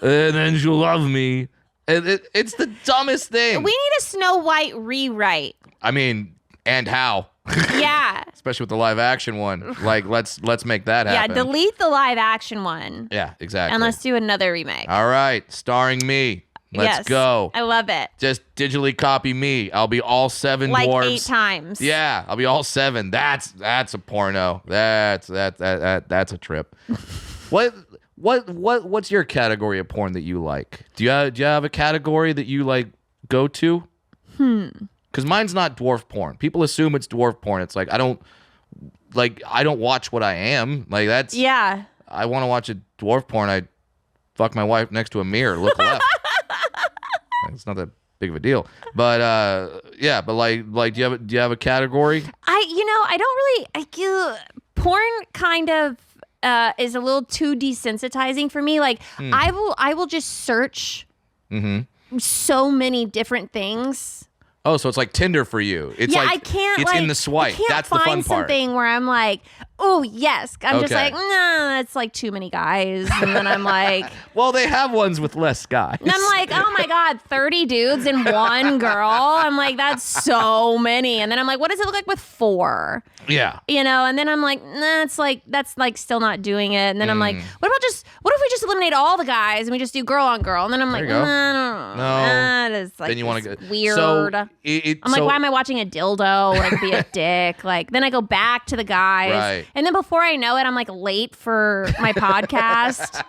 and then she'll love me. It's the dumbest thing. We need a Snow White rewrite. I mean, and how? Yeah. Especially with the live action one. Like, let's make that happen. Yeah, delete the live action one. Yeah, exactly. And let's do another remake. All right, starring me. Let's go. I love it. Just digitally copy me. I'll be all 7 like dwarves. 8 times. Yeah, I'll be all 7. That's a porno. That's a trip. What's your category of porn that you like? Do you have a category that you like go to? Because mine's not dwarf porn. People assume it's dwarf porn. It's like I don't watch what I am. Like that's I want to watch a dwarf porn. I fuck my wife next to a mirror. Look left. It's not that big of a deal. But yeah, but like do you have a category? I don't really porn kind of is a little too desensitizing for me. Like I will just search so many different things. Oh, so it's like Tinder for you. It's yeah, like I can't. It's like, in the swipe. I can't That's the find fun part. something where I'm like, oh yes. I'm just Okay. like, nah, that's like too many guys. And then I'm like, Well, they have ones with less guys. and I'm like, oh my god, 30 dudes and one girl. I'm like, that's so many. And then I'm like, what does it look like with 4? Yeah. And then I'm like, nah, that's like still not doing it. And then I'm like, what if we just eliminate all the guys and we just do girl on girl? And then I'm like, There you go. No, No. that is like Then you want to go weird. So I'm like, why am I watching a dildo when I could be a dick? Like, then I go back to the guys. Right. And then before I know it, I'm like late for my podcast.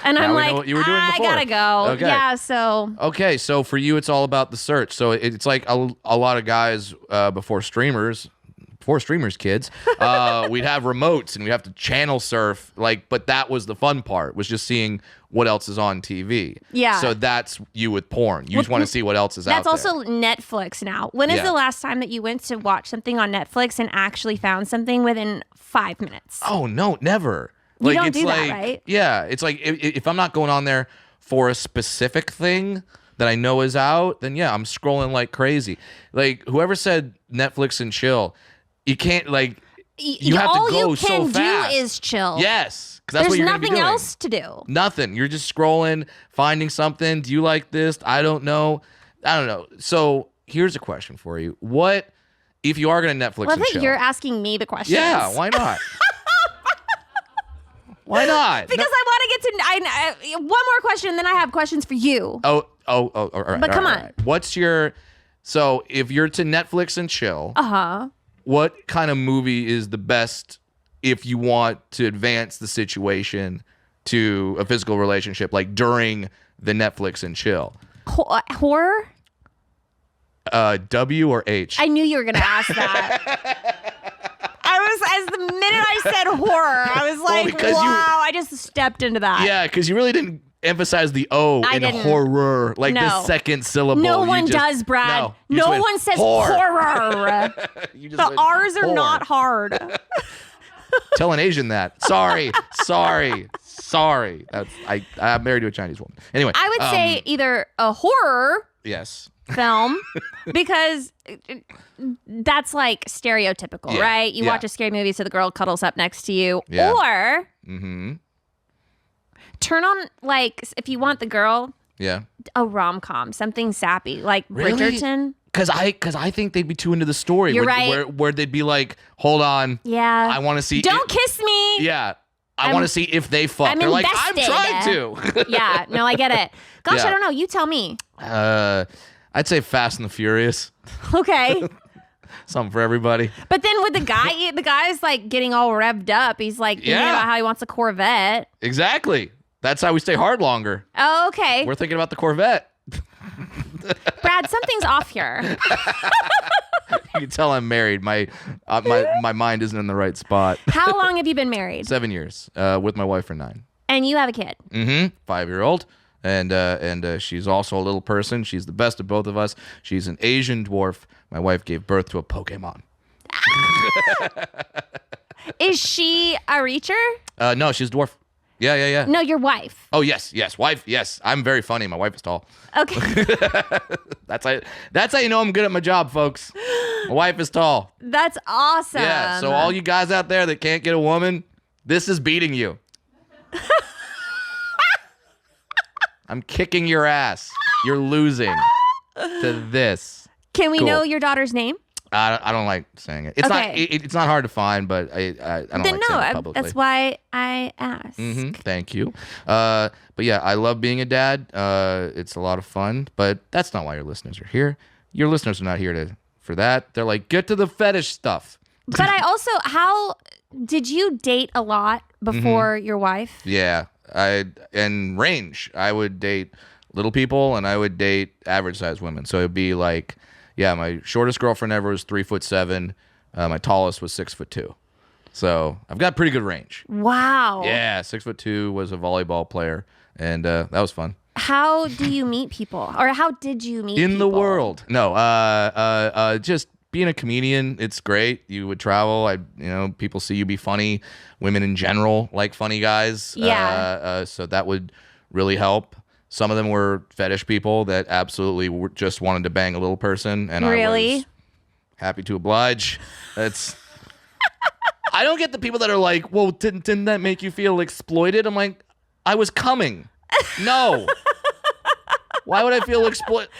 And Now I'm we know like, what you were doing I before. gotta go. Okay. Yeah, so. Okay, so for you, it's all about the search. So it's like a lot of guys before streamers, kids, we'd have remotes and we'd have to channel surf. But that was the fun part, was just seeing what else is on TV. Yeah. So that's you with porn. You just want to see what else is out That's there. also Netflix now. When is Yeah. the last time that you went to watch something on Netflix and actually found something within 5 minutes? Oh no, never. You don't it's do that, like, right? Yeah, it's like if I'm not going on there for a specific thing that I know is out, then yeah, I'm scrolling like crazy. Like whoever said Netflix and chill, you can't you have all to go you so can fast. do is chill. Yes, because that's what There's you're gonna be nothing doing. else to do. Nothing. You're just scrolling, finding something. Do you like this? I don't know. So here's a question for you: what if you are gonna Netflix Well, I and think chill? you're asking me the questions. Yeah, why not? Why not? Because I want to get to one more question, and then I have questions for you. Oh, all right. But come all on. right. What's your? So if you're to Netflix and chill, what kind of movie is the best if you want to advance the situation to a physical relationship, like during the Netflix and chill? Horror? W or H? I knew you were going to ask that. As the minute I said horror, I was like, because wow, I just stepped into that. Yeah, because you really didn't emphasize the O I in didn't. horror, like No. the second syllable. No You one just- does, Brad. No, you No just went, one says "Whore." horror. You just The went, R's are "Whore." not hard. Tell an Asian that. Sorry. That's I'm married to a Chinese woman. Anyway, I would say either a horror yes. film because that's like stereotypical, Yeah, right? You yeah. watch a scary movie so the girl cuddles up next to you. Yeah. Or Mm-hmm. turn on, like, if you want the girl, Yeah. a rom-com, something sappy, like Really? Bridgerton. Because I think they'd be too into the story. You're where, right. Where they'd be like, hold on, Yeah. I want to see. Don't kiss me. Yeah. I I'm- want to see if they fuck. I'm They're like, invested. I'm trying to. Yeah, no, I get it. Gosh, Yeah. I don't know. You tell me. I'd say Fast and the Furious. Okay. Something for everybody. But then with the guy's like getting all revved up. He's like thinking Yeah. about how he wants a Corvette. Exactly. That's how we stay hard longer. Oh, okay. We're thinking about the Corvette. Brad, something's off here. You can tell I'm married. My mind isn't in the right spot. How long have you been married? 7 years with my wife for 9. And you have a kid. 5-year-old. And she's also a little person. She's the best of both of us. She's an Asian dwarf. My wife gave birth to a Pokemon. Is she a reacher? No, she's a dwarf. Yeah. No, your wife. Oh, yes. Wife, yes. I'm very funny. My wife is tall. Okay. That's how you know I'm good at my job, folks. My wife is tall. That's awesome. Yeah, so all you guys out there that can't get a woman, this is beating you. I'm kicking your ass. You're losing to this. Can we Cool. know your daughter's name? I don't like saying it. It's not. Okay. It's not hard to find, but I don't Then like saying it no, publicly. that's why I asked. Thank you. But yeah, I love being a dad. It's a lot of fun, but that's not why your listeners are here. Your listeners are not here for that. They're like, get to the fetish stuff. But I also, how did you date a lot before your wife? Yeah, and range. I would date little people, and I would date average sized women. So it'd be like, yeah, my shortest girlfriend ever was 3'7". My tallest was 6'2". So I've got pretty good range. Wow. Yeah, 6'2" was a volleyball player, and that was fun. How do you meet people, or how did you meet In the people? world. No, just being a comedian, it's great. You would travel. People see you be funny. Women in general like funny guys. Yeah. So that would really help. Some of them were fetish people that absolutely just wanted to bang a little person, and I Really? was happy to oblige. That's. I don't get the people that are like, well, didn't that make you feel exploited? I'm like, I was coming. No. Why would I feel exploited?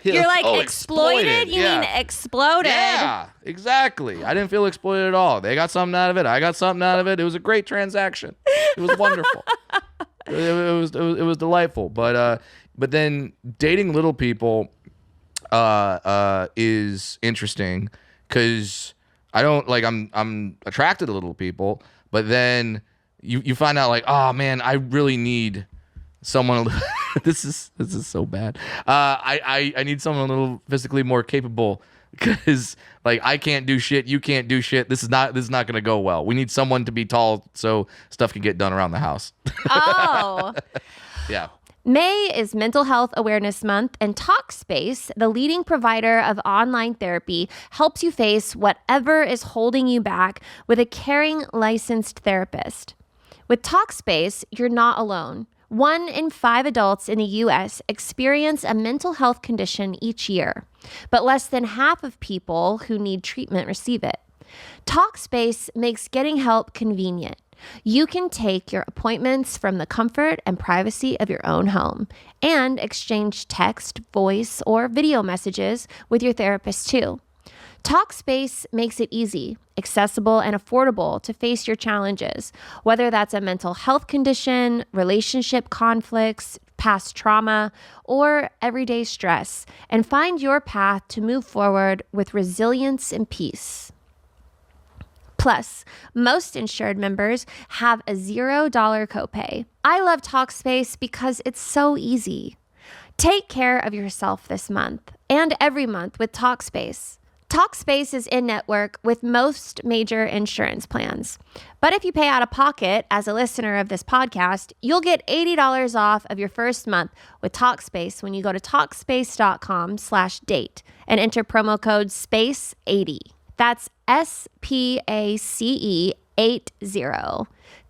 You're like exploited? You Yeah. mean exploded? Yeah, exactly. I didn't feel exploited at all. They got something out of it. I got something out of it. It was a great transaction. It was wonderful. It was delightful. But then dating little people is interesting because I don't like I'm attracted to little people, but then you find out like, oh man, I really need someone. This is so bad. I need someone a little physically more capable because like I can't do shit, you can't do shit. This is not gonna go well. We need someone to be tall so stuff can get done around the house. Oh. Yeah. May is Mental Health Awareness Month, and Talkspace, the leading provider of online therapy, helps you face whatever is holding you back with a caring, licensed therapist. With Talkspace, you're not alone. 1 in 5 adults in the U.S. experience a mental health condition each year, but less than half of people who need treatment receive it. Talkspace makes getting help convenient. You can take your appointments from the comfort and privacy of your own home and exchange text, voice, or video messages with your therapist too. Talkspace makes it easy, accessible, and affordable to face your challenges, whether that's a mental health condition, relationship conflicts, past trauma, or everyday stress, and find your path to move forward with resilience and peace. Plus, most insured members have a $0 copay. I love Talkspace because it's so easy. Take care of yourself this month and every month with Talkspace. Talkspace is in-network with most major insurance plans. But if you pay out of pocket as a listener of this podcast, you'll get $80 off of your first month with Talkspace when you go to Talkspace.com/date and enter promo code SPACE80. That's SPACE 80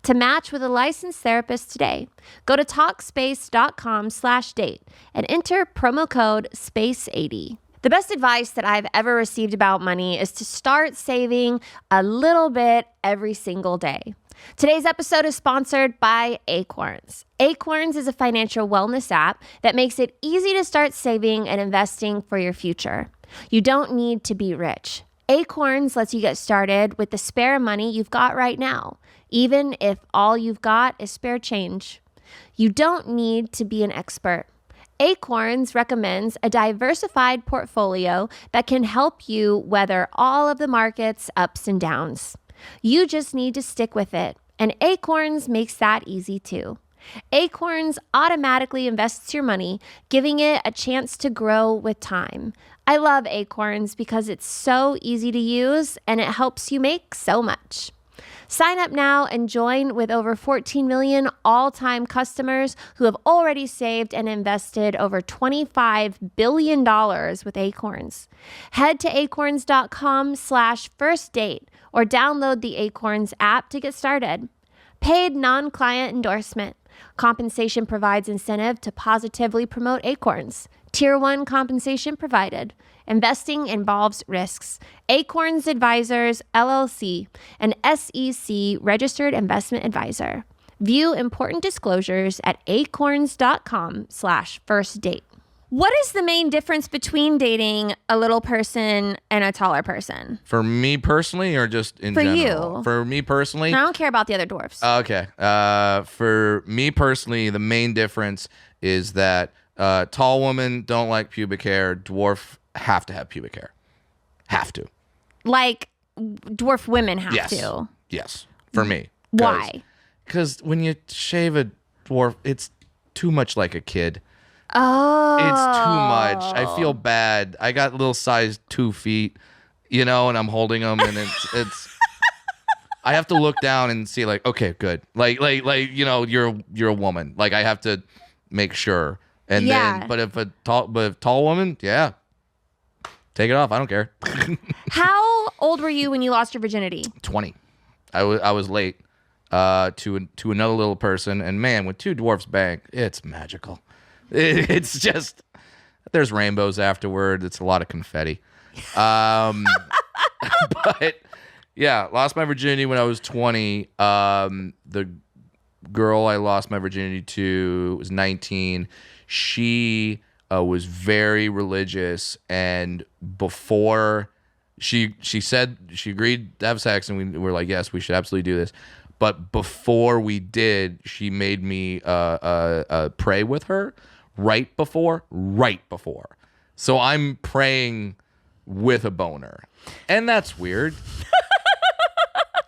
to match with a licensed therapist today. Go to Talkspace.com/date and enter promo code SPACE80. The best advice that I've ever received about money is to start saving a little bit every single day. Today's episode is sponsored by Acorns. Acorns is a financial wellness app that makes it easy to start saving and investing for your future. You don't need to be rich. Acorns lets you get started with the spare money you've got right now, even if all you've got is spare change. You don't need to be an expert. Acorns recommends a diversified portfolio that can help you weather all of the market's ups and downs. You just need to stick with it, and Acorns makes that easy too. Acorns automatically invests your money, giving it a chance to grow with time. I love Acorns because it's so easy to use and it helps you make so much. Sign up now and join with over 14 million all-time customers who have already saved and invested over $25 billion with Acorns. Head to acorns.com/firstdate or download the Acorns app to get started. Paid non-client endorsement. Compensation provides incentive to positively promote Acorns. Tier 1 compensation provided. Investing involves risks. Acorns Advisors, LLC, an SEC registered investment advisor. View important disclosures at acorns.com/firstdate. What is the main difference between dating a little person and a taller person? For me personally, or just in For general? you. For me personally. I don't care about the other dwarfs. Okay. For me personally, the main difference is that tall women don't like pubic hair. Dwarf have to have pubic hair. Have to. Like dwarf women have Yes. to. Yes. For me. Why? Because when you shave a dwarf, it's too much like a kid. Oh. It's too much. I feel bad. I got little size 2 feet, and I'm holding them, and it's. I have to look down and see, like, okay, good. Like, you're a woman. Like, I have to make sure And Yeah. then, but if a tall woman, yeah, take it off. I don't care. How old were you when you lost your virginity? 20. I was late to another little person, and man, when two dwarfs bang, it's magical. It's just there's rainbows afterward. It's a lot of confetti. But yeah, lost my virginity when I was 20. The girl I lost my virginity to was 19. She was very religious, and before she said she agreed to have sex, and we were like, yes, we should absolutely do this. But before we did, she made me pray with her right before. So I'm praying with a boner, and that's weird.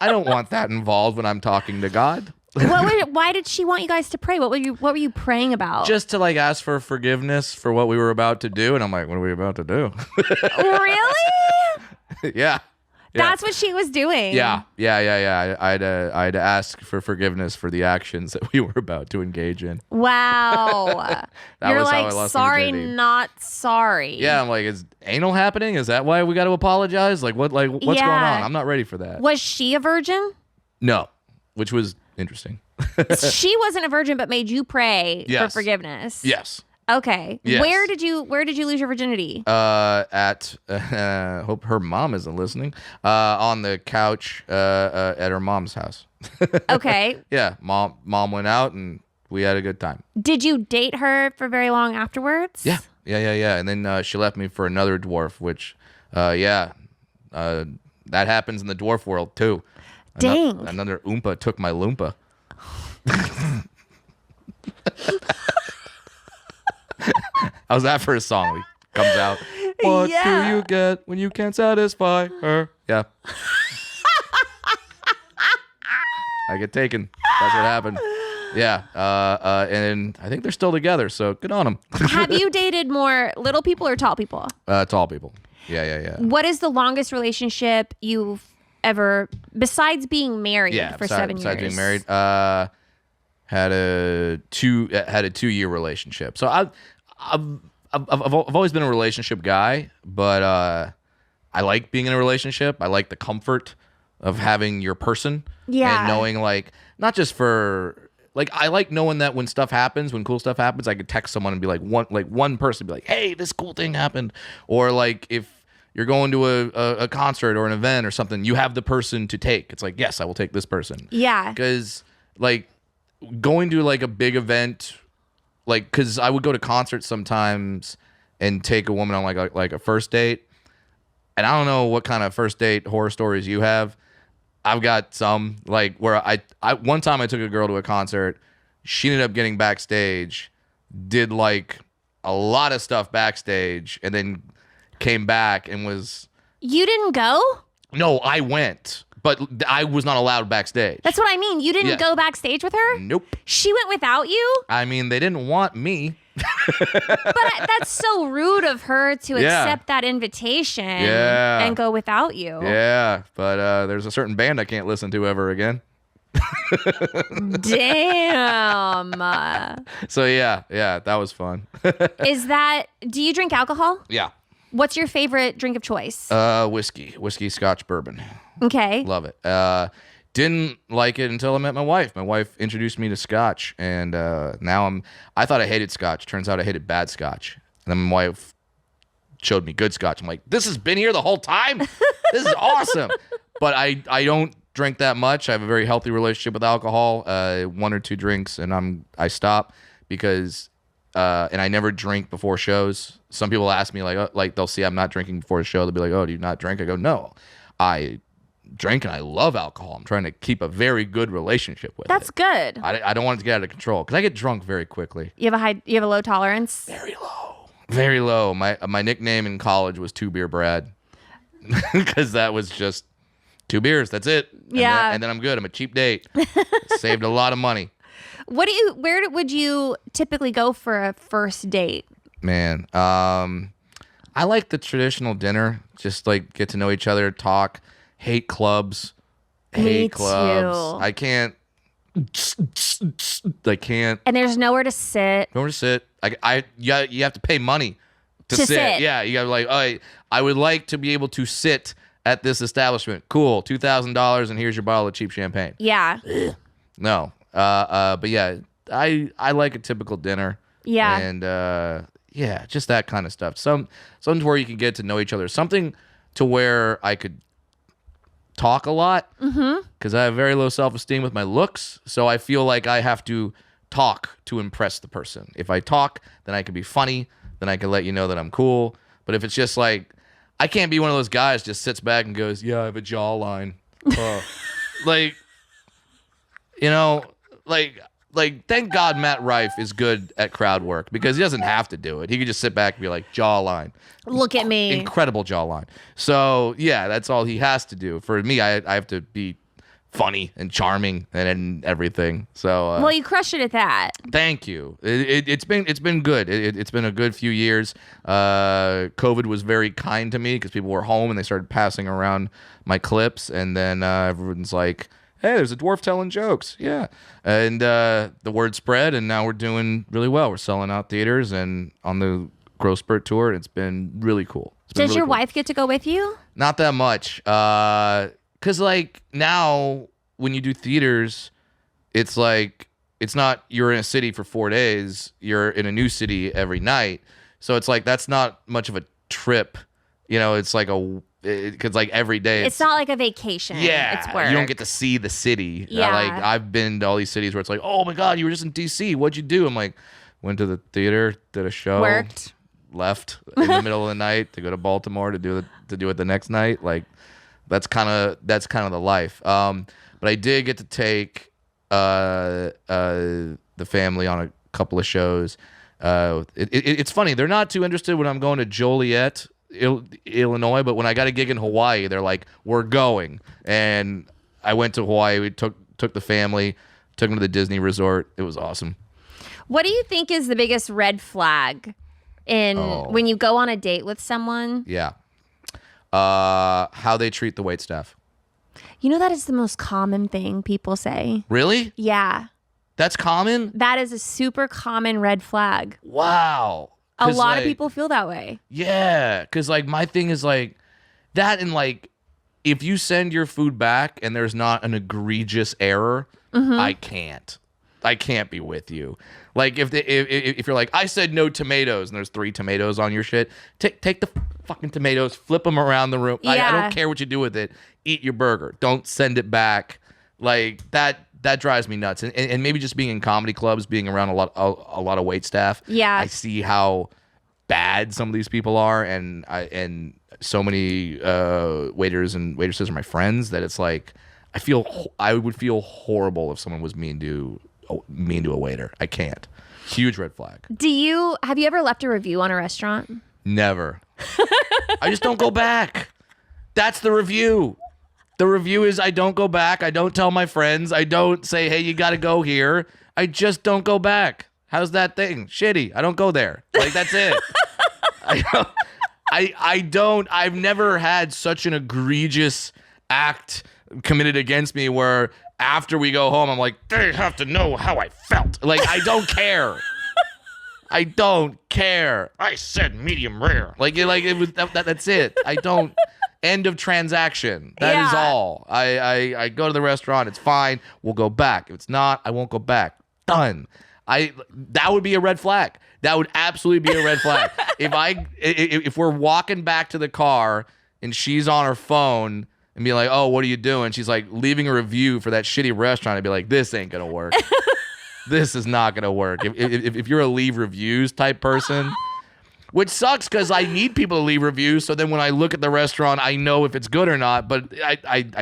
I don't want that involved when I'm talking to God. Why did she want you guys to pray? What were you praying about? Just to like ask for forgiveness for what we were about to do, and I'm like, what are we about to do? Really? Yeah. That's what she was doing. Yeah. I had to ask for forgiveness for the actions that we were about to engage in. Wow. You're was how like, I lost my sorry, virginity. not sorry. Yeah, I'm like, is anal happening? Is that why we got to apologize? Like, what's going on? I'm not ready for that. Was she a virgin? No, which was interesting. She wasn't a virgin, but made you pray for Yes. forgiveness. Yes. Okay. Yes. Where did you lose your virginity? At hope her mom isn't listening. On the couch at her mom's house. Okay. Yeah, mom went out and we had a good time. Did you date her for very long afterwards? Yeah. And then she left me for another dwarf, which that happens in the dwarf world too. Dang. Another Oompa took my Loompa. How's that for a song? Comes out. What do you get when you can't satisfy her? Yeah. I get taken. That's what happened. Yeah. And I think they're still together, so good on them. Have you dated more little people or tall people? Tall people. Yeah. What is the longest relationship you've ever, besides being married for 7 years? Besides being married, had a 2-year relationship. So I've always been a relationship guy, but I like being in a relationship. I like the comfort of having your person. Yeah. And knowing, like, not just for, like, I like knowing that when stuff happens, when cool stuff happens, I could text someone and be like, one person be like, hey, this cool thing happened. Or like if you're going to a concert or an event or something, you have the person to take. It's like, yes, I will take this person. Yeah. Because like going to like a big event, like, because I would go to concerts sometimes and take a woman on like a first date. And I don't know what kind of first date horror stories you have. I've got some, like, where I one time I took a girl to a concert. She ended up getting backstage, did like a lot of stuff backstage, and then came back and was... You didn't go? No, I went, but I was not allowed backstage. That's what I mean. You didn't go backstage with her? Nope. She went without you? I mean, they didn't want me. But that's so rude of her to accept that invitation and go without you. Yeah, but there's a certain band I can't listen to ever again. Damn. So yeah, that was fun. Do you drink alcohol? Yeah. What's your favorite drink of choice? Whiskey, Scotch, bourbon. Okay. Love it. Didn't like it until I met my wife. My wife introduced me to Scotch, and now I thought I hated Scotch. Turns out I hated bad Scotch. And then my wife showed me good Scotch. I'm like, this has been here the whole time? This is awesome. But I don't drink that much. I have a very healthy relationship with alcohol. 1 or 2 drinks, and I stop because and I never drink before shows. Some people ask me like they'll see I'm not drinking before a show. They'll be like, oh, do you not drink? I go, no, I drink and I love alcohol. I'm trying to keep a very good relationship with it. That's good. I don't want it to get out of control because I get drunk very quickly. You have a low tolerance? Very low. My nickname in college was 2 Beer Brad because that was just 2 beers. That's it. And then I'm good. I'm a cheap date. Saved a lot of money. Where would you typically go for a first date? Man, I like the traditional dinner. Just like get to know each other, talk. Hate clubs. Me Hate clubs. too. I can't. I can't. And there's nowhere to sit. Nowhere to sit. Yeah, you have to pay money to sit. Yeah, you gotta like, oh, I would like to be able to sit at this establishment. Cool, $2,000, and here's your bottle of cheap champagne. Yeah. No, but yeah, I like a typical dinner. Yeah. And yeah, just that kind of stuff. Something where you can get to know each other. Something to where I could talk a lot because I have very low self-esteem with my looks. So I feel like I have to talk to impress the person. If I talk, then I can be funny. Then I can let you know that I'm cool. But if it's just like, I can't be one of those guys just sits back and goes, yeah, I have a jawline. Like, you know, like thank God Matt Rife is good at crowd work because he doesn't have to do it. He could just sit back and be like, jawline. Look at me. Incredible jawline. So, yeah, that's all he has to do. For me, I have to be funny and charming and everything. So, well, you crushed it at that. thank you. It's been good. It's been a good few years. COVID was very kind to me because people were home and they started passing around my clips, and then everyone's like, hey, there's a dwarf telling jokes. Yeah. And the word spread, and now we're doing really well. We're selling out theaters and on the Growth Spurt tour. It's been really cool. Does your wife get to go with you? Not that much. Because, like, now when you do theaters, it's like, it's not you're in a city for 4 days. You're in a new city every night. So it's like, that's not much of a trip. You know, it's like because like every day it's not like a vacation. Yeah, it's work. you don't get to see the city. Yeah. Like I've been to all these cities where it's like, oh my God, you were just in DC. What'd you do? I'm like, went to the theater, did a show, worked, left in the middle of the night to go to Baltimore to do it the next night. Like that's kind of the life. But I did get to take the family on a couple of shows. It's funny, they're not too interested when I'm going to Joliet, Illinois, but when I got a gig in Hawaii, they're like, we're going. And I went to Hawaii. We took the family, took them to the Disney resort. It was awesome. What do you think is the biggest red flag when you go on a date with someone? Yeah. How they treat the waitstaff. You know, that is the most common thing people say. Really? Yeah. That's common? That is a super common red flag. Wow. A lot like, of people feel that way. Yeah, because like my thing is like that, and like if you send your food back and there's not an egregious error, I can't be with you. Like if you're like, I said no tomatoes and there's 3 tomatoes on your shit, take the fucking tomatoes, flip them around the room. Yeah. I don't care what you do with it. Eat your burger. Don't send it back. Like that drives me nuts. And maybe just being in comedy clubs, being around a lot of wait staff. Yeah. I see how bad some of these people are, and so many waiters and waitresses are my friends that it's like I would feel horrible if someone was mean to a waiter. I can't. Huge red flag. Have you ever left a review on a restaurant? Never. I just don't go back. That's the review. The review is I don't go back. I don't tell my friends. I don't say, hey, you got to go here. I just don't go back. How's that thing? Shitty. I don't go there. Like, that's it. I've never had such an egregious act committed against me where after we go home, I'm like, they have to know how I felt. Like, I don't care. I don't care. I said medium rare. Like it was that's it. I don't. End of transaction. That is all. I go to the restaurant. It's fine. We'll go back. If it's not, I won't go back. Done. That would be a red flag. That would absolutely be a red flag. If we're walking back to the car and she's on her phone and be like, oh, what are you doing? She's like leaving a review for that shitty restaurant. I'd be like, this ain't gonna work. This is not gonna work. If you're a leave reviews type person. Which sucks because I need people to leave reviews. So then when I look at the restaurant, I know if it's good or not. But I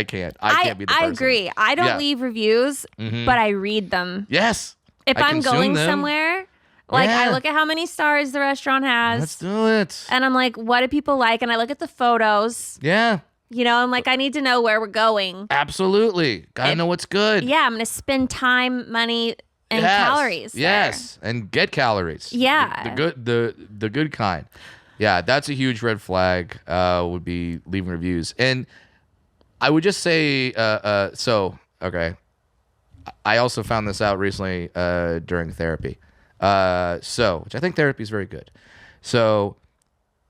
can't. I can't be the person. I agree. I don't leave reviews, but I read them. Yes. If I'm going somewhere, like I look at how many stars the restaurant has. Let's do it. And I'm like, what do people like? And I look at the photos. Yeah. You know, I'm like, I need to know where we're going. Absolutely. Gotta know what's good. Yeah, I'm going to spend time, money, and calories. Yes, and get calories. Yeah. The good kind. Yeah, that's a huge red flag. Would be leaving reviews. And I would just say okay. I also found this out recently during therapy. Which I think therapy is very good. So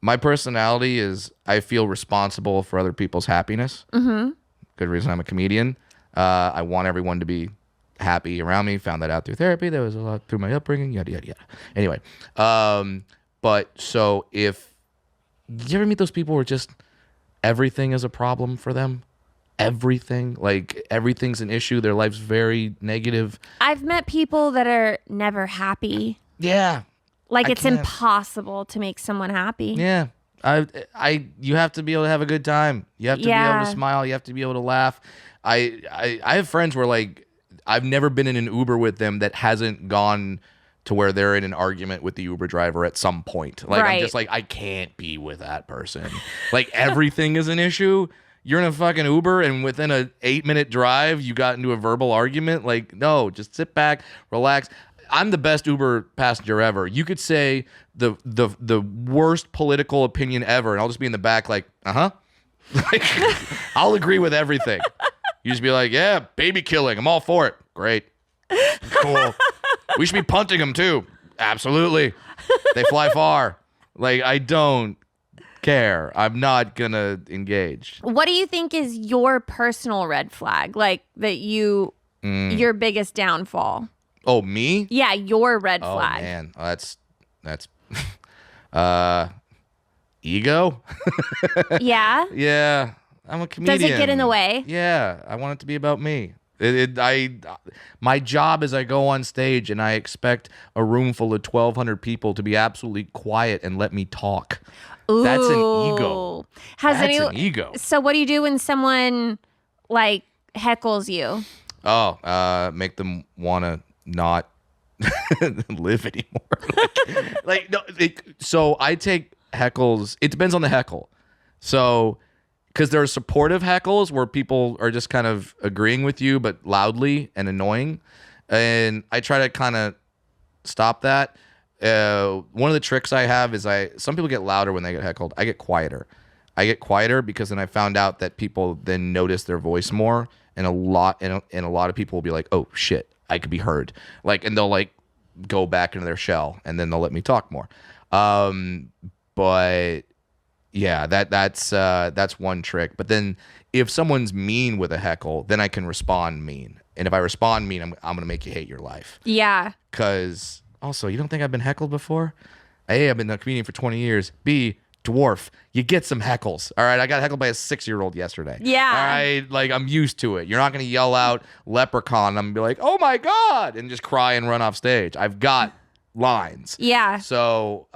my personality is I feel responsible for other people's happiness. Mm-hmm. Good reason I'm a comedian. I want everyone to be happy around me. Found that out through therapy. There was a lot through my upbringing. Yada yada yada. Anyway, but so if you ever meet those people where just everything is a problem for them, everything, like everything's an issue. Their life's very negative. I've met people that are never happy. Yeah. Like I it's can't. impossible to make someone happy. Yeah. You have to be able to have a good time. You have to be able to smile. You have to be able to laugh. I have friends where like I've never been in an Uber with them that hasn't gone to where they're in an argument with the Uber driver at some point. Like I'm just like, I can't be with that person. Like everything is an issue. You're in a fucking Uber and within a 8-minute drive, you got into a verbal argument. Like, no, just sit back, relax. I'm the best Uber passenger ever. You could say the worst political opinion ever, and I'll just be in the back like, like, I'll agree with everything. You just be like, yeah, baby killing. I'm all for it. Great. Cool. We should be punting them too. Absolutely. They fly far. Like, I don't care. I'm not gonna engage. What do you think is your personal red flag? Like that your biggest downfall? Oh, me? Yeah, your red Oh flag. man, that's ego. Yeah. Yeah, I'm a comedian. Does it get in the way? Yeah, I want it to be about me. My job is I go on stage and I expect a room full of 1,200 people to be absolutely quiet and let me talk. Ooh. That's an ego. That's an ego. So what do you do when someone like heckles you? Oh, make them want to not live anymore. So I take heckles. It depends on the heckle. So, because there are supportive heckles where people are just kind of agreeing with you, but loudly and annoying. And I try to kind of stop that. One of the tricks I have is some people get louder when they get heckled. I get quieter. Because then I found out that people then notice their voice more. And a lot of people will be like, "Oh shit, I could be heard." Like, and they'll like go back into their shell, and then they'll let me talk more. But yeah, that's one trick. But then if someone's mean with a heckle, then I can respond mean. And if I respond mean, I'm gonna make you hate your life. Yeah. Because also, you don't think I've been heckled before? A, I've been a comedian for 20 years. B, dwarf, you get some heckles. All right, I got heckled by a 6-year-old yesterday. Yeah. All right, like I'm used to it. You're not gonna yell out leprechaun. I'm gonna be like, oh my god, and just cry and run off stage. I've got lines. Yeah. So,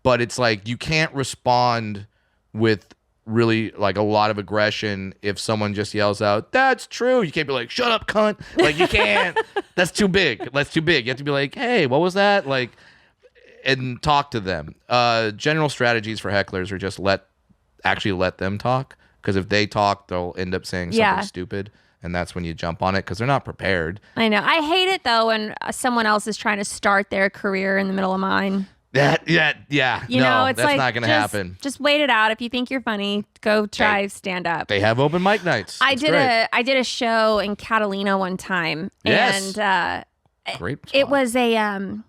but it's like you can't respond with really like a lot of aggression if someone just yells out, "That's true." You can't be like, "Shut up, cunt." Like you can't. That's too big. You have to be like, "Hey, what was that?" Like. And talk to them. General strategies for hecklers are just let them talk. Because if they talk, they'll end up saying something stupid. And that's when you jump on it because they're not prepared. I know. I hate it though when someone else is trying to start their career in the middle of mine. Yeah. You know, it's that's like, not going to happen. Just wait it out. If you think you're funny, go try stand up. They have open mic nights. I did a show in Catalina one time. Yes. And Great spot. it was a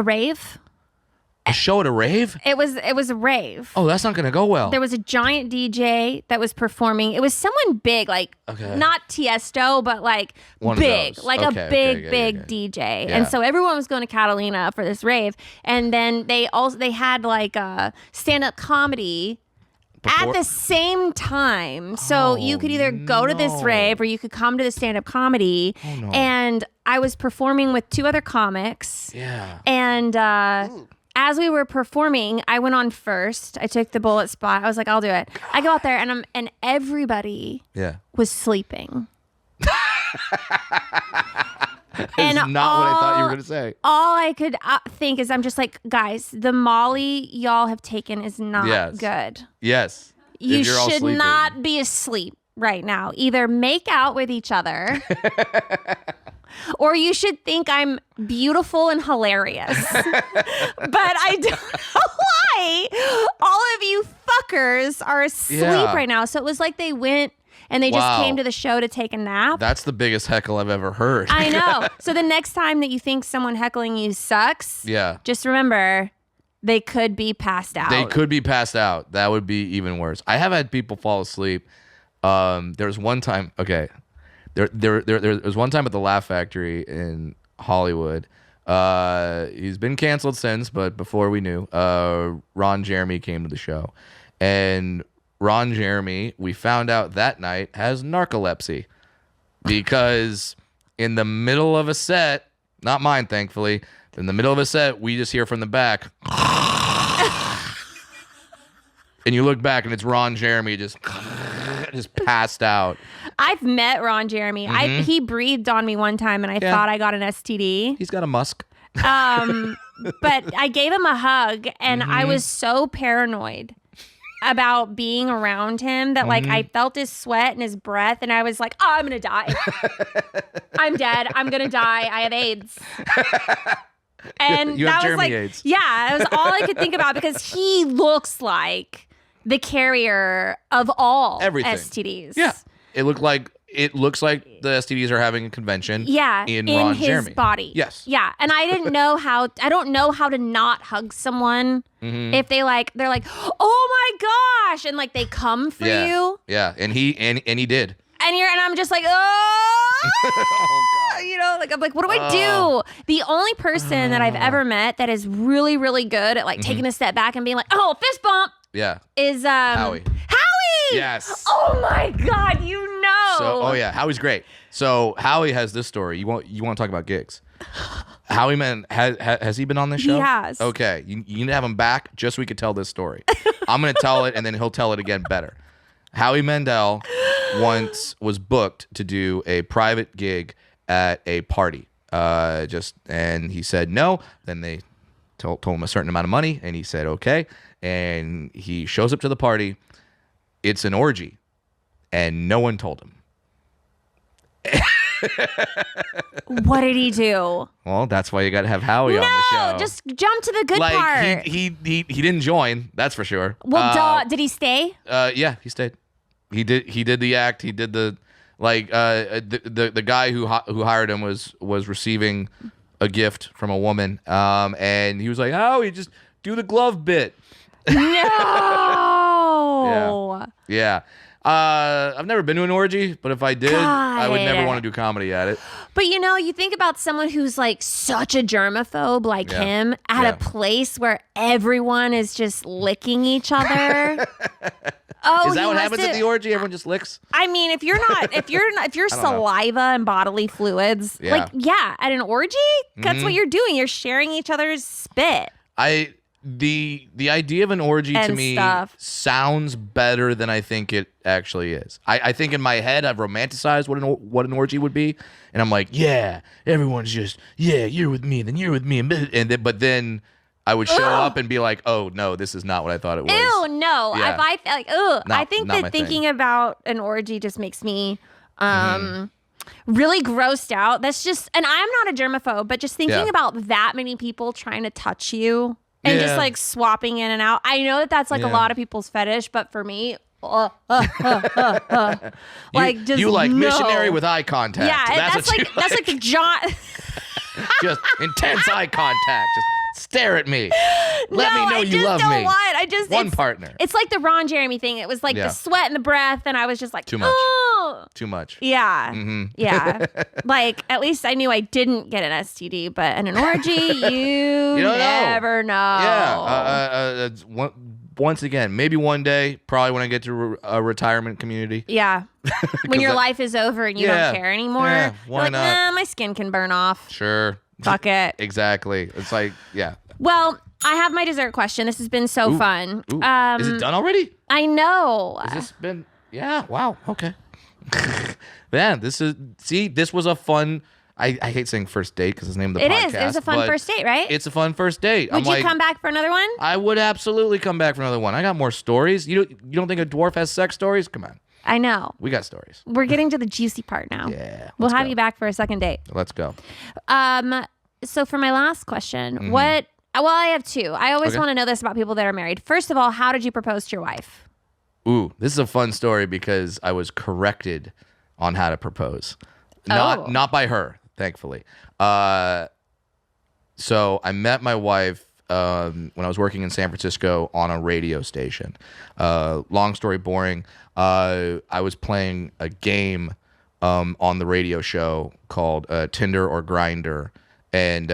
rave. A show at a rave? It was a rave. Oh, that's not going to go well. There was a giant DJ that was performing. It was someone big, like not Tiesto, but like One big, of those. like Okay, a big, okay. DJ. Yeah. And so everyone was going to Catalina for this rave, and then they had like a stand-up comedy. At the same time. So you could either go to this rave or you could come to the stand-up comedy. Oh, no. And I was performing with 2 other comics. Yeah. And as we were performing, I went on first. I took the bullet spot. I was like, I'll do it. I go out there and everybody was sleeping. That's not what I thought you were going to say. All I could think is I'm just like, guys, the Molly y'all have taken is not good. Yes. You should not be asleep right now. Either make out with each other or you should think I'm beautiful and hilarious. But I don't know why all of you fuckers are asleep right now. So it was like they went and they just Wow. came to the show to take a nap. That's the biggest heckle I've ever heard. I know. So the next time that you think someone heckling you sucks, Yeah. just remember they could be passed out. They could be passed out. That would be even worse. I have had people fall asleep. There was one time. Okay, there was one time at the Laugh Factory in Hollywood. He's been canceled since, but before we knew, Ron Jeremy came to the show, and Ron Jeremy, we found out that night, has narcolepsy because in the middle of a set, not mine, thankfully, in the middle of a set, we just hear from the back. And you look back and it's Ron Jeremy just passed out. I've met Ron Jeremy. He breathed on me one time, and I thought I got an STD. He's got a musk. But I gave him a hug, and I was so paranoid about being around him that like I felt his sweat and his breath, and I was like, oh, I'm gonna die. I'm dead. I'm gonna die. I have AIDS. And You that have was Jeremy like, AIDS. yeah, it was all I could think about because he looks like the carrier of all Everything. STDs. Yeah. It looks like the STDs are having a convention. Yeah, in in Ron his Jeremy. body. Yes. Yeah, and I don't know how to not hug someone if they're like, oh my gosh, and like they come for Yeah. you, Yeah, and he did. and I'm just like, oh, Oh, you know, like I'm like, what do I do? The only person that I've ever met that is really, really good at like taking a step back and being like, oh, fist bump Yeah. is Howie. Howie. Yes. Oh my God, you know. So, yeah, Howie's great. So Howie has this story. You want to talk about gigs? Howie man has he been on this show? He has. Okay, you need to have him back just so we could tell this story. I'm gonna tell it and then he'll tell it again better. Howie Mandel once was booked to do a private gig at a party. And he said no. Then they told him a certain amount of money, and he said okay. And he shows up to the party. It's an orgy, and no one told him. What did he do? Well, that's why you got to have Howie on the show. No, just jump to the good part. He didn't join. That's for sure. Well, duh, did he stay? Yeah, he stayed. He did the act. He did the the guy who hired him was receiving a gift from a woman. And he was like, Howie, just do the glove bit. No. Yeah. I've never been to an orgy, but if I did, I would never God. want to do comedy at it. But you know, you think about someone who's like such a germaphobe like Yeah. him at Yeah. a place where everyone is just licking each other. Oh, Is that he what must happens have- at the orgy? Everyone just licks? I mean, if you're don't know. saliva and bodily fluids, Yeah. like at an orgy, that's what you're doing. You're sharing each other's spit. The idea of an orgy to And me stuff. sounds better than I think it actually is. I think in my head I've romanticized what an orgy would be, and I'm like, yeah, everyone's just you're with me, then you're with me, but then I would show up and be like, oh no, this is not what I thought it was. Ew, no. Yeah. If I feel like, ugh. Not- I think not my that thing. thinking about an orgy just makes me really grossed out. That's just, and I'm not a germaphobe, but just thinking Yeah. about that many people trying to touch you and just Yeah. like swapping in and out. I know that that's like a Yeah. lot of people's fetish, but for me, like just you like no. missionary with eye contact. Yeah, that's what like you that's like the John. just intense eye contact. Just stare at me. Let No, me know I you just love don't me. want. I just One it's- partner. It's like the Ron Jeremy thing. It was like Yeah. the sweat and the breath, and I was just like, Too much. "Oh." Too much. Yeah. Mm-hmm. Yeah. Like, at least I knew I didn't get an STD, but in an orgy, you don't know. never know. Yeah. Once again, maybe one day, probably when I get to a retirement community. Yeah. When your I- life is over and you Yeah. don't care anymore. Yeah, You're why like, not? nah, my skin can burn off. Sure. Fuck it. Exactly. It's like, yeah. Well, I have my dessert question. This has been so fun. Ooh. Is it done already? I know. Has this been? Yeah. Wow. Okay. Man, this was a fun. I hate saying first date because it's the name of the It podcast. is. It was a fun but first date, right? It's a fun first date. Would you come back for another one? I would absolutely come back for another one. I got more stories. You don't think a dwarf has sex stories? Come on, I know. we got stories. We're getting to the juicy part now. Yeah, We'll let's have go. you back for a second date. Let's go. So for my last question, well, I have two. I always Okay. want to know this about people that are married. First of all, how did you propose to your wife? Ooh, this is a fun story because I was corrected on how to propose. Not by her, thankfully. So I met my wife when I was working in San Francisco on a radio station. Long story boring. I was playing a game on the radio show called Tinder or Grinder, and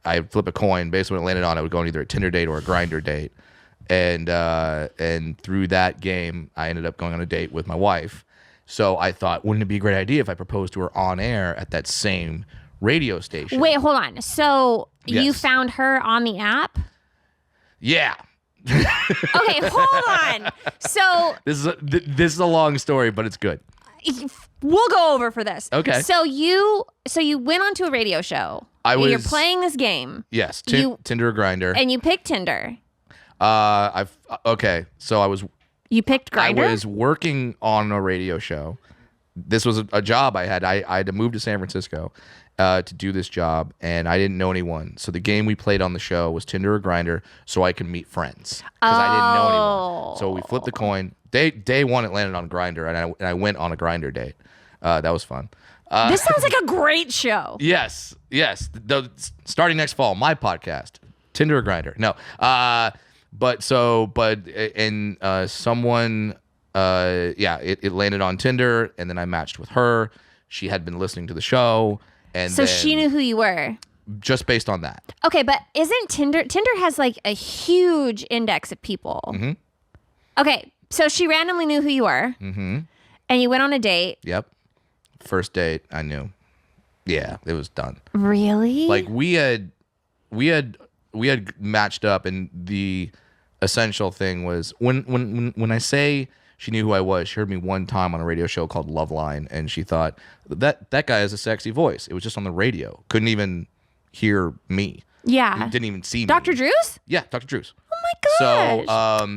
I'd flip a coin. Basically, when it landed on, I would go on either a Tinder date or a Grinder date. And through that game, I ended up going on a date with my wife. So I thought, wouldn't it be a great idea if I proposed to her on air at that same radio station? Wait, hold on. So you Yes. found her on the app? Yeah. Okay, hold on. So This is a long story, but it's good. we'll go over for this. Okay. So you went onto a radio show. You're was- playing this game. Yes, You- Tinder or Grinder. And you picked Tinder. So You picked Grindr? I was working on a radio show. This was a job I had. I had to move to San Francisco to do this job, and I didn't know anyone. So the game we played on the show was Tinder or Grinder, so I could meet friends because I didn't know anyone. So we flipped the coin. Day one, it landed on Grinder, and I went on a Grinder date. That was fun. This sounds like a great show. Yes. Starting next fall, my podcast, Tinder or Grinder. No. Someone, it landed on Tinder, and then I matched with her. She had been listening to the show, and So then she knew who you were. just based on that. Okay, but isn't Tinder has like a huge index of people. Mm-hmm. Okay, so she randomly knew who you were. Mm-hmm. And you went on a date. Yep. First date, I knew. Yeah, it was done. Really? Like we had matched up, and the essential thing was when I say she knew who I was, she heard me one time on a radio show called Loveline, and she thought that guy has a sexy voice. It was just on the radio. Couldn't even hear me. yeah. Didn't even see me. Dr. Drews? Yeah, Dr. Drews. Oh my gosh.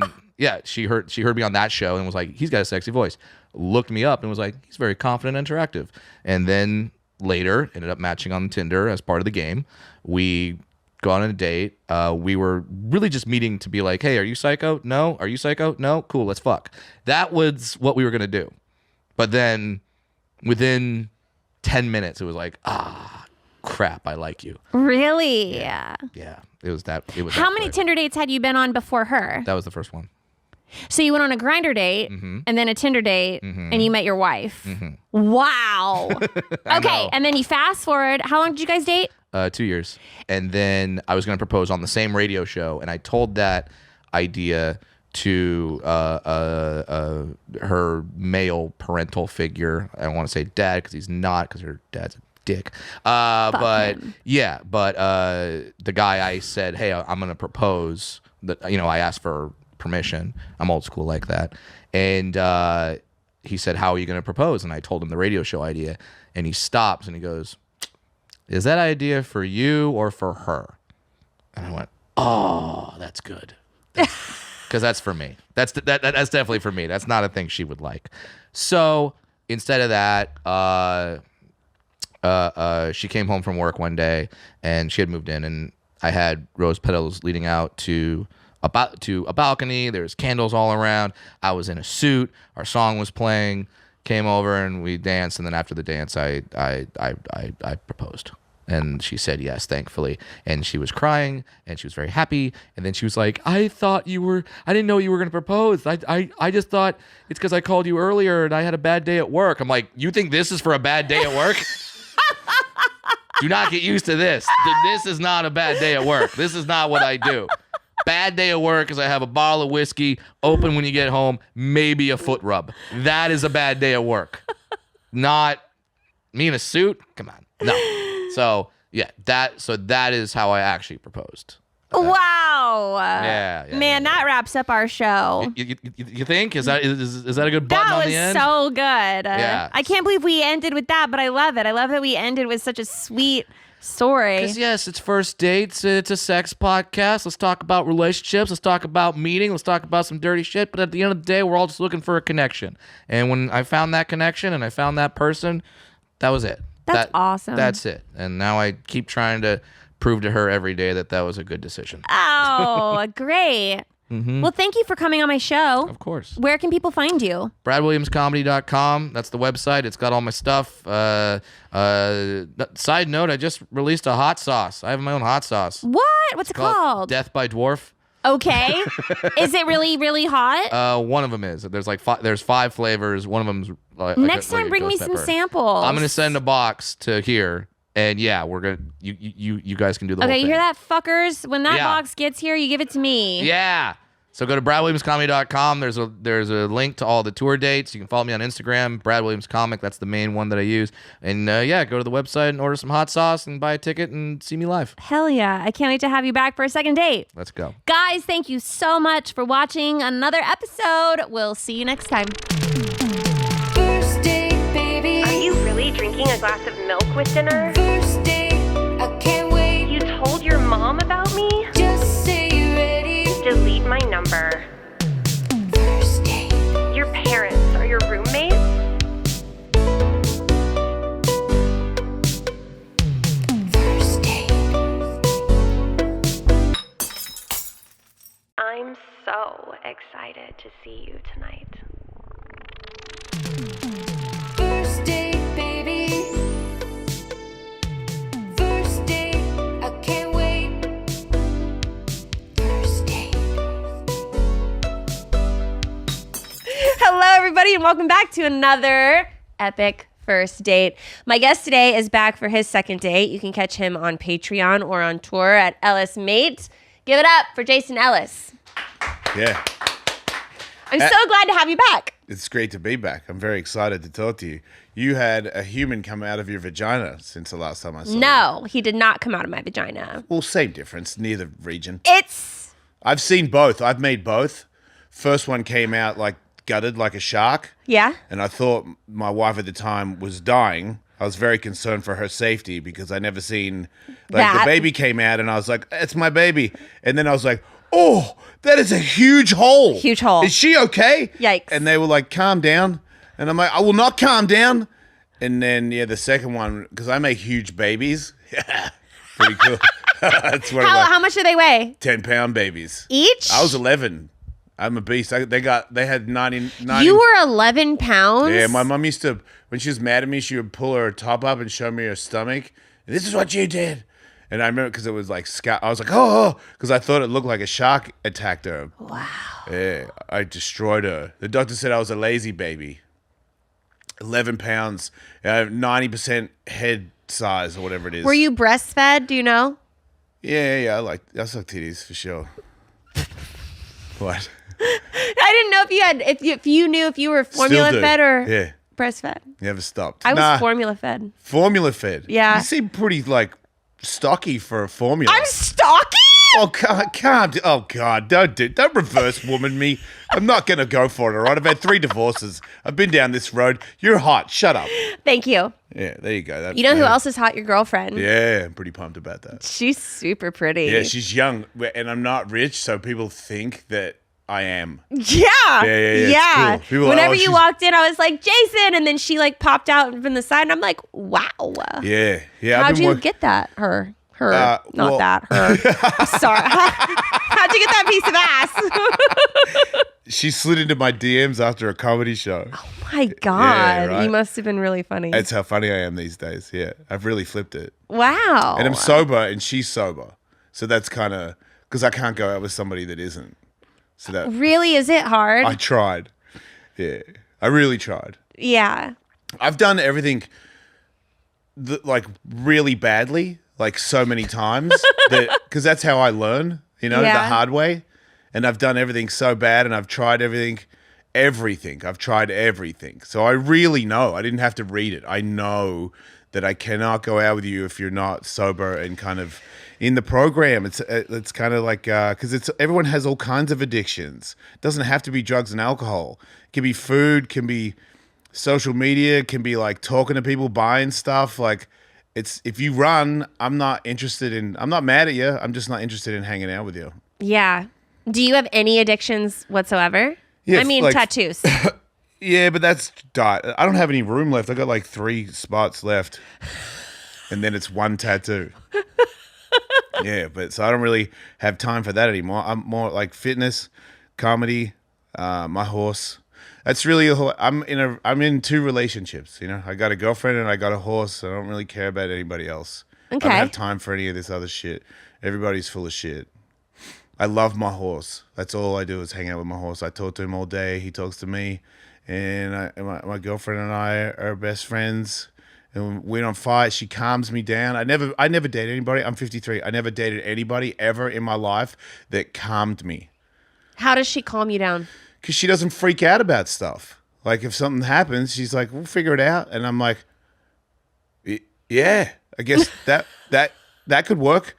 So yeah, she heard me on that show and was like, he's got a sexy voice. Looked me up and was like, he's very confident and interactive. And then later ended up matching on Tinder as part of the game. We go on a date. We were really just meeting to be like, hey, are you psycho? No. Are you psycho? No. Cool, let's fuck. That was what we were gonna do. But then within 10 minutes, it was like, crap, I like you. Really? Yeah. It was that. It was How that many quick. Tinder dates had you been on before her? That was the first one. So you went on a Grindr date and then a Tinder date and you met your wife. Wow. Okay, know. and then you fast forward. How long did you guys date? 2 years. And then I was going to propose on the same radio show. And I told that idea to her male parental figure. I don't want to say dad because he's not, because her dad's a dick. But him. yeah, but the guy, I said, hey, I'm going to propose. That, I asked for permission. I'm old school like that. And he said, how are you going to propose? And I told him the radio show idea. And he stops and he goes, is that idea for you or for her? And I went, oh, that's good. Because that's for me. That's definitely for me. That's not a thing she would like. So instead of that, she came home from work one day and she had moved in, and I had rose petals leading out to a balcony. There's candles all around. I was in a suit. Our song was playing. Came over and we danced, and then after the dance, I proposed. And she said yes, thankfully. And she was crying, and she was very happy. And then she was like, I didn't know you were going to propose. I just thought it's because I called you earlier and I had a bad day at work. I'm like, you think this is for a bad day at work? Do not get used to this. This is not a bad day at work. This is not what I do. Bad day at work is I have a bottle of whiskey, open when you get home, maybe a foot rub. That is a bad day at work. Not me in a suit. Come on. No. So yeah, that is how I actually proposed. Wow. Yeah, Man, that wraps up our show. You think? Is that a good button That on was the end? so good. Yeah. I can't believe we ended with that, but I love it. I love that we ended with such a sweet story. Because yes, it's first dates. It's a sex podcast. Let's talk about relationships. Let's talk about meeting. Let's talk about some dirty shit. But at the end of the day, we're all just looking for a connection. And when I found that connection and I found that person, that was it. That's awesome. That's it. And now I keep trying to prove to her every day that was a good decision. Oh, great. Well, thank you for coming on my show. Of course. Where can people find you? BradWilliamsComedy.com. That's the website. It's got all my stuff. Side note, I just released a hot sauce. I have my own hot sauce. What? What's it called? Death by Dwarf. Okay. Is it really, really hot? One of them is. There's like there's 5 flavors. One of them's like Next like time, a bring me ghost some pepper. samples. I'm gonna send a box to here, and yeah, we're gonna you guys can do the whole Okay, thing. you hear that, fuckers? When that Yeah. box gets here, you give it to me. Yeah. So go to BradWilliamsComedy.com. There's a link to all the tour dates. You can follow me on Instagram, Brad Williams Comic. That's the main one that I use. And yeah, go to the website and order some hot sauce and buy a ticket and see me live. Hell yeah. I can't wait to have you back for a second date. Let's go. Guys, thank you so much for watching another episode. We'll see you next time. First date, baby. Are you really drinking a glass of milk with dinner? First date, I can't wait. You told your mom about me? Just say you're ready. Delete my number. First date. Your parents are your roommates? First date. I'm so excited to see you tonight. First date, baby. First date, I can't wait. First date. Hello, everybody, and welcome back to another epic first date. My guest today is back for his second date. You can catch him on Patreon or on tour at Ellis Mate. Give it up for Jason Ellis. Yeah, I'm so glad to have you back. it's great to be back. I'm very excited to talk to you. You had a human come out of your vagina since the last time I saw you. No, he did not come out of my vagina. Well, same difference, near the region. It's I've seen both. I've made both. First one came out like gutted like a shark. yeah. And I thought my wife at the time was dying. I was very concerned for her safety because I never seen like That. the baby came out and I was like, it's my baby. And then I was like, oh, that is a huge hole. Huge hole. Is she okay? Yikes. And they were like, calm down. And I'm like, I will not calm down. And then yeah, the second one, because I make huge babies. Yeah. Pretty cool. That's what How much do they weigh? 10-pound babies. Each? I was 11. I'm a beast. They had 90. You were 11 pounds? Yeah, my mom used to, when she was mad at me, she would pull her top up and show me her stomach. This is what you did. And I remember because it was like, I was like, oh, because I thought it looked like a shark attacked her. Wow. Yeah, I destroyed her. The doctor said I was a lazy baby. 11 pounds, 90% head size or whatever it is. Were you breastfed? Do you know? Yeah, I suck titties for sure. What? I didn't know if you had, if you knew if you were formula Still do. fed or Yeah, breastfed. never stopped. I was Nah, formula fed. formula fed. Yeah. You seem pretty like stocky for a formula. I'm stocky? Oh, can't. Oh, God. Don't reverse woman me. I'm not going to go for it, all right? I've had 3 divorces. I've been down this road. You're hot. Shut up. Thank you. Yeah, there you go. You know who else is hot? Your girlfriend. Yeah, I'm pretty pumped about that. She's super pretty. Yeah, she's young, and I'm not rich, so people think that I am. Yeah. Yeah, it's cool. People are, Whenever "Oh, you she's-" walked in, I was like, Jason. And then she like popped out from the side. And I'm like, wow. Yeah. I've How'd been you work- get that? Her. well- Not that. Her. Sorry. How'd you get that piece of ass? She slid into my DMs after a comedy show. My God. right. You must have been really funny. That's how funny I am these days. Yeah, I've really flipped it. Wow. And I'm sober, and she's sober. So that's kind of, because I can't go out with somebody that isn't. So that Really? Is it hard? I tried. Yeah, I really tried. Yeah. I've done everything like really badly, like so many times, because that's how I learn, the Yeah. hard way. And I've done everything so bad, and I've tried everything. I've tried everything. So I really know. I didn't have to read it. I know that I cannot go out with you if you're not sober and kind of in the program. It's kind of like because everyone has all kinds of addictions. It doesn't have to be drugs and alcohol. It can be food, can be social media, can be like talking to people, buying stuff. Like it's if you run, I'm not mad at you. I'm just not interested in hanging out with you. Yeah. Do you have any addictions whatsoever? Yeah, I mean, like- tattoos. Yeah, but that's diet. I don't have any room left. I got like 3 spots left, and then it's 1 tattoo. Yeah, but so I don't really have time for that anymore. I'm more like fitness, comedy, my horse. That's really I'm in two relationships. You know, I got a girlfriend and I got a horse. I don't really care about anybody else. I Okay. don't have time for any of this other shit. Everybody's full of shit. I love my horse. That's all I do is hang out with my horse. I talk to him all day. He talks to me, and my girlfriend and I are best friends. And we don't fight. She calms me down. I never dated anybody. I'm 53. I never dated anybody ever in my life that calmed me. How does she calm you down? Because she doesn't freak out about stuff. Like if something happens, she's like, "We'll figure it out," and I'm like, "Yeah, I guess that could work."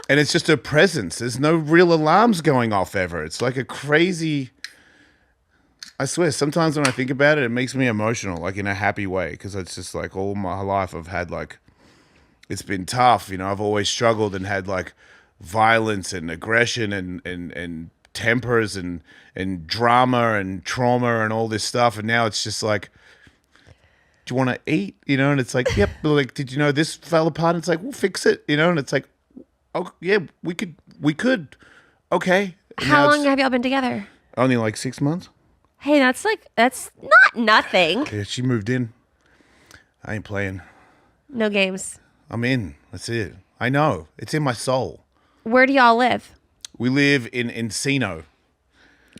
And it's just her presence. There's no real alarms going off ever. It's like a crazy. I swear, sometimes when I think about it, it makes me emotional, like in a happy way, because it's just like all my life I've had like, it's been tough. You know, I've always struggled and had like violence and aggression and tempers and drama and trauma and all this stuff. And now it's just like, do you want to eat? You know, and it's like, yep. Like, did you know this fell apart? And it's like, we'll fix it. You know, and it's like, oh yeah, we could. Okay. And How now long it's have y'all been together? only like 6 months. Hey, that's not nothing. Yeah, she moved in. I ain't playing. No games. I'm in. That's it. I know. It's in my soul. Where do y'all live? We live in Encino.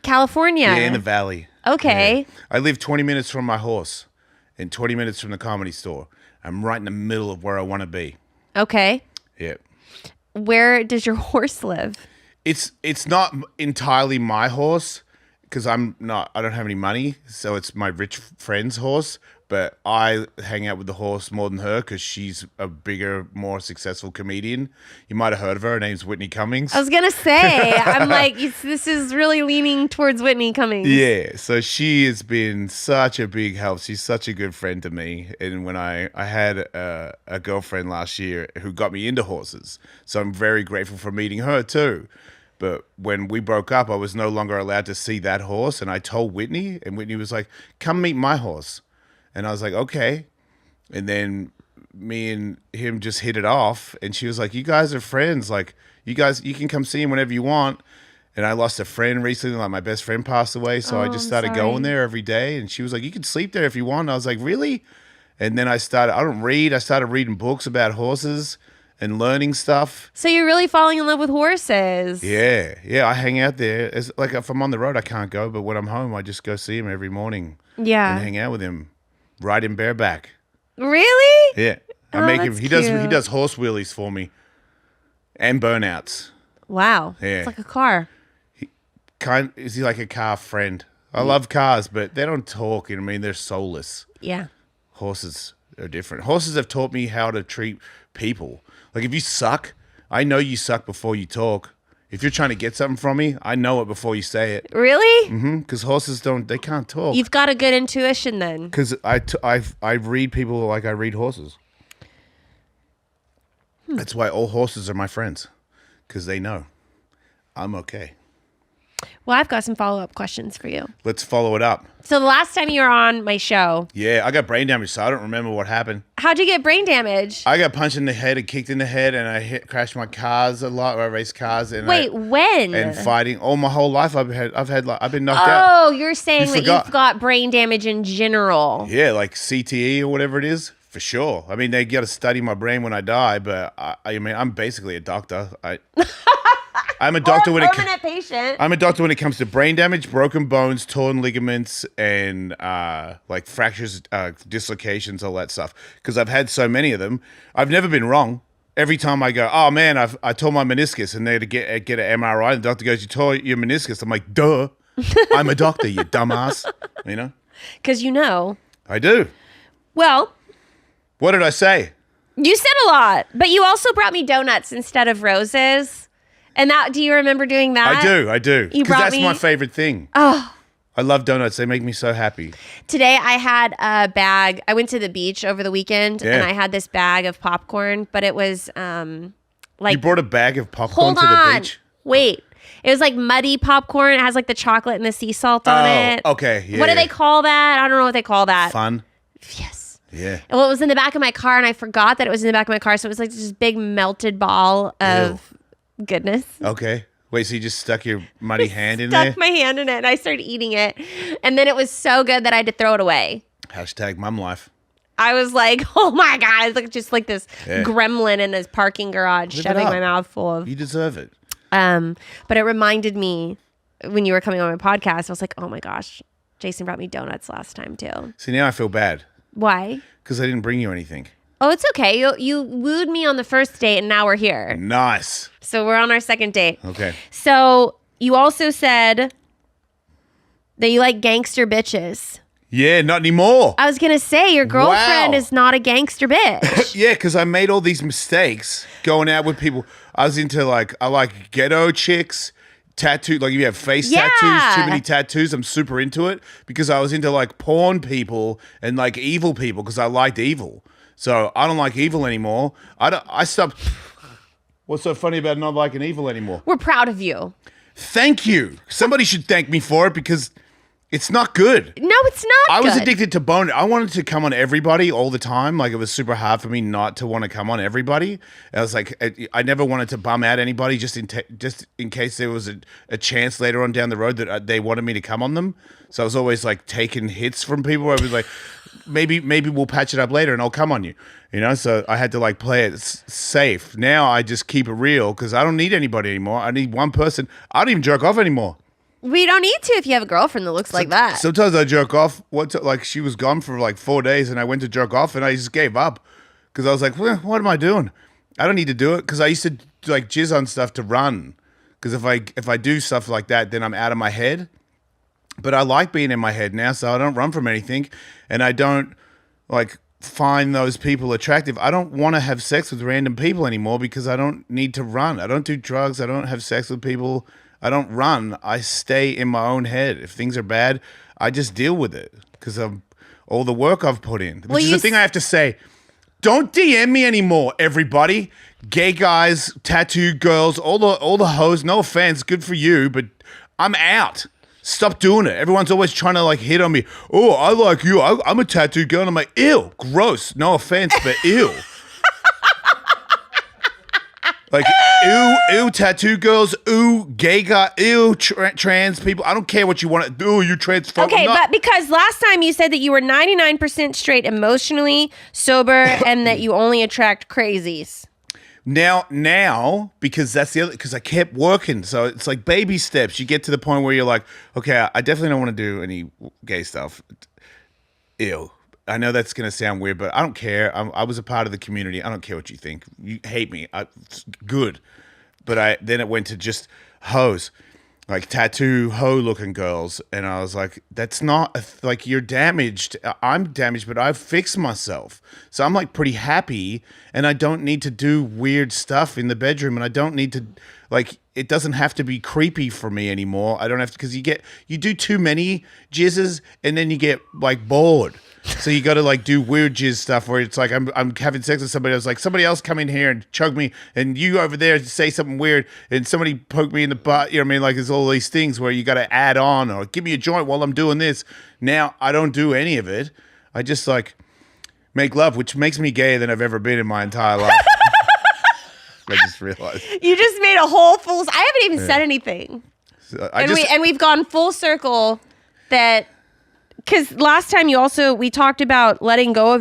California. Yeah, in the valley. Okay. Yeah. I live 20 minutes from my horse and 20 minutes from the comedy store. I'm right in the middle of where I want to be. Okay. Yeah. Where does your horse live? It's not entirely my horse because I don't have any money, so it's my rich friend's horse. But I hang out with the horse more than her because she's a bigger, more successful comedian. You might have heard of her. Her name's Whitney Cummings. I was gonna say, I'm like, this is really leaning towards Whitney Cummings. Yeah, so she has been such a big help. She's such a good friend to me. And when I had a girlfriend last year who got me into horses, so I'm very grateful for meeting her too. But when we broke up, I was no longer allowed to see that horse. And I told Whitney, and Whitney was like, come meet my horse. And I was like, okay. And then me and him just hit it off. And she was like, you guys are friends. Like, you can come see him whenever you want. And I lost a friend recently. Like, my best friend passed away. So I just started going there every day. And she was like, you can sleep there if you want. And I was like, really? And then I don't read. I started reading books about horses and learning stuff. So you're really falling in love with horses. Yeah. I hang out there. It's like if I'm on the road, I can't go. But when I'm home, I just go see him every morning. Yeah. And hang out with him. Ride him bareback. Really? Yeah. I Oh, make him. that's He cute. does horse wheelies for me. And burnouts. Wow. Yeah. It's like a car. Is he like a car friend? I love cars, but they don't talk. You know what I mean? They're soulless. Yeah. Horses are different. Horses have taught me how to treat people. Like if you suck, I know you suck before you talk. If you're trying to get something from me, I know it before you say it. Really? Because horses they can't talk. You've got a good intuition then. Because I read people like I read horses. That's why all horses are my friends. Because they know I'm okay. Well, I've got some follow-up questions for you. Let's follow it up. So the last time you were on my show, Yeah, I got brain damage, so I don't remember what happened. how'd you get brain damage? I got punched in the head and kicked in the head, and I crashed my cars a lot. Where I race cars and Wait, when? and fighting. All my whole life, I've been knocked out. Oh, you're saying You that forgot. you've got brain damage in general. Yeah, like CTE or whatever it is, for sure. I mean, they got to study my brain when I die, but I mean, I'm basically a doctor. I'm a doctor when permanent patient. I'm a doctor when it comes to brain damage, broken bones, torn ligaments, and like fractures, dislocations, all that stuff. Because I've had so many of them. I've never been wrong. Every time I go, oh man, I tore my meniscus, and they get an MRI, and the doctor goes, you tore your meniscus. I'm like, duh. I'm a doctor, you dumbass. You know? Because you know. I do. Well, What did I say? you said a lot, but you also brought me donuts instead of roses. And do you remember doing that? I do. You Because brought that's me. my favorite thing. Oh. I love donuts. They make me so happy. Today I had a bag. I went to the beach over the weekend, Yeah. and I had this bag of popcorn, but it was like. You brought a bag of popcorn Hold to the on. beach? Wait. It was like muddy popcorn. It has like the chocolate and the sea salt on it. Okay. Yeah. What do they call that? I don't know what they call that. Fun. Yes. Yeah. Well, it was in the back of my car, and I forgot that it was in the back of my car. So it was like this big melted ball of goodness. Okay. Wait, so you just stuck your muddy hand in there? Stuck my hand in it, and I started eating it. And then it was so good that I had to throw it away. Hashtag mum life. I was like, oh my God. It's like just like this gremlin in this parking garage Live it shoving up. my mouth full of. You deserve it. But it reminded me when you were coming on my podcast, I was like, oh my gosh, Jason brought me donuts last time too. See, now I feel bad Why? because I didn't bring you anything. Oh, it's okay. You wooed me on the first date, and now we're here. Nice. So we're on our second date. Okay. So you also said that you like gangster bitches. Yeah, not anymore. I was gonna say your girlfriend Wow. is not a gangster bitch. Yeah, because I made all these mistakes going out with people. I was into I like ghetto chicks, tattoo. Like if you have face tattoos, too many tattoos, I'm super into it because I was into like porn people and like evil people because I liked evil. So I don't like evil anymore. I stopped. What's so funny about not liking evil anymore? We're proud of you. Thank you. Somebody should thank me for it because it's not good. No, it's not. I was good. addicted to bone. I wanted to come on everybody all the time. Like it was super hard for me not to want to come on everybody. I was like, I never wanted to bum out anybody just in case there was a chance later on down the road that they wanted me to come on them. So I was always like taking hits from people where I was like, maybe we'll patch it up later and I'll come on you. You know, so I had to like play it safe. Now I just keep it real because I don't need anybody anymore. I need one person. I don't even jerk off anymore. We don't need to if you have a girlfriend that looks like that. Sometimes I jerk off. Like she was gone for like 4 days, and I went to jerk off, and I just gave up because I was like, well, "What am I doing? I don't need to do it." Because I used to like jizz on stuff to run. Because if I do stuff like that, then I'm out of my head. But I like being in my head now, so I don't run from anything, and I don't like find those people attractive. I don't want to have sex with random people anymore because I don't need to run. I don't do drugs. I don't have sex with people. I don't run. I stay in my own head. If things are bad, I just deal with it because of all the work I've put in. Which is the thing I have to say. Don't DM me anymore, everybody. Gay guys, tattoo girls, all the hoes. No offense, good for you, but I'm out. Stop doing it. Everyone's always trying to like hit on me. Oh, I like you. I'm a tattoo girl. And I'm like, ew, gross. No offense, but ew. Like, ew, tattoo girls, ew, gay guy, ew, trans people. I don't care what you want to do. You transphobe. Okay, but because last time you said that you were 99% straight emotionally, sober, and that you only attract crazies. Now, because that's the other, because I kept working. So it's like baby steps. You get to the point where you're like, okay, I definitely don't want to do any gay stuff. Ew. I know that's going to sound weird, but I don't care. I was a part of the community. I don't care what you think. You hate me. It's good. But then it went to just hoes, like tattoo hoe looking girls. And I was like, that's not like you're damaged. I'm damaged, but I've fixed myself. So I'm like pretty happy and I don't need to do weird stuff in the bedroom. And I don't need to like, it doesn't have to be creepy for me anymore. I don't have to, because you do too many jizzes and then you get like bored. So you got to like do weird jizz stuff where it's like I'm having sex with somebody else, like somebody else come in here and chug me, and you over there say something weird, and somebody poke me in the butt. You know what I mean? Like there's all these things where you got to add on or give me a joint while I'm doing this. Now I don't do any of it. I just like make love, which makes me gayer than I've ever been in my entire life. I just realized. You just made a whole full. I haven't even said anything, So we've gone full circle. That. Because last time we talked about letting go of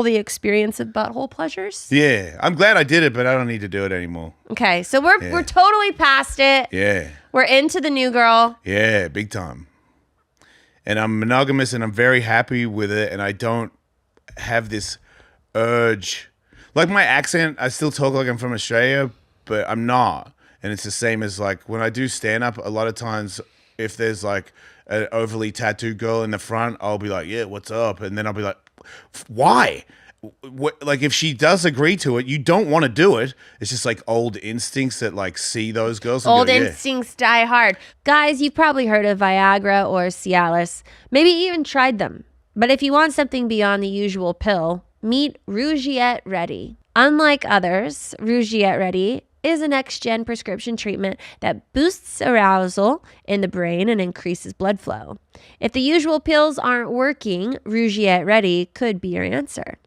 the experience of butthole pleasures. Yeah, I'm glad I did it, but I don't need to do it anymore. Okay, so we're totally past it. Yeah. We're into the new girl. Yeah, big time. And I'm monogamous and I'm very happy with it, and I don't have this urge. Like my accent, I still talk like I'm from Australia, but I'm not. And it's the same as like when I do stand up, a lot of times if there's like an overly tattooed girl in the front, I'll be like, yeah, what's up? And then I'll be like, why? Like if she does agree to it, you don't want to do it. It's just like old instincts that like see those girls. And Old go, instincts die hard. Guys, you've probably heard of Viagra or Cialis. Maybe even tried them. But if you want something beyond the usual pill, meet Rougiette Ready. Unlike others, Rougiette Ready is a next-gen prescription treatment that boosts arousal in the brain and increases blood flow. If the usual pills aren't working, Rougiette Ready could be your answer.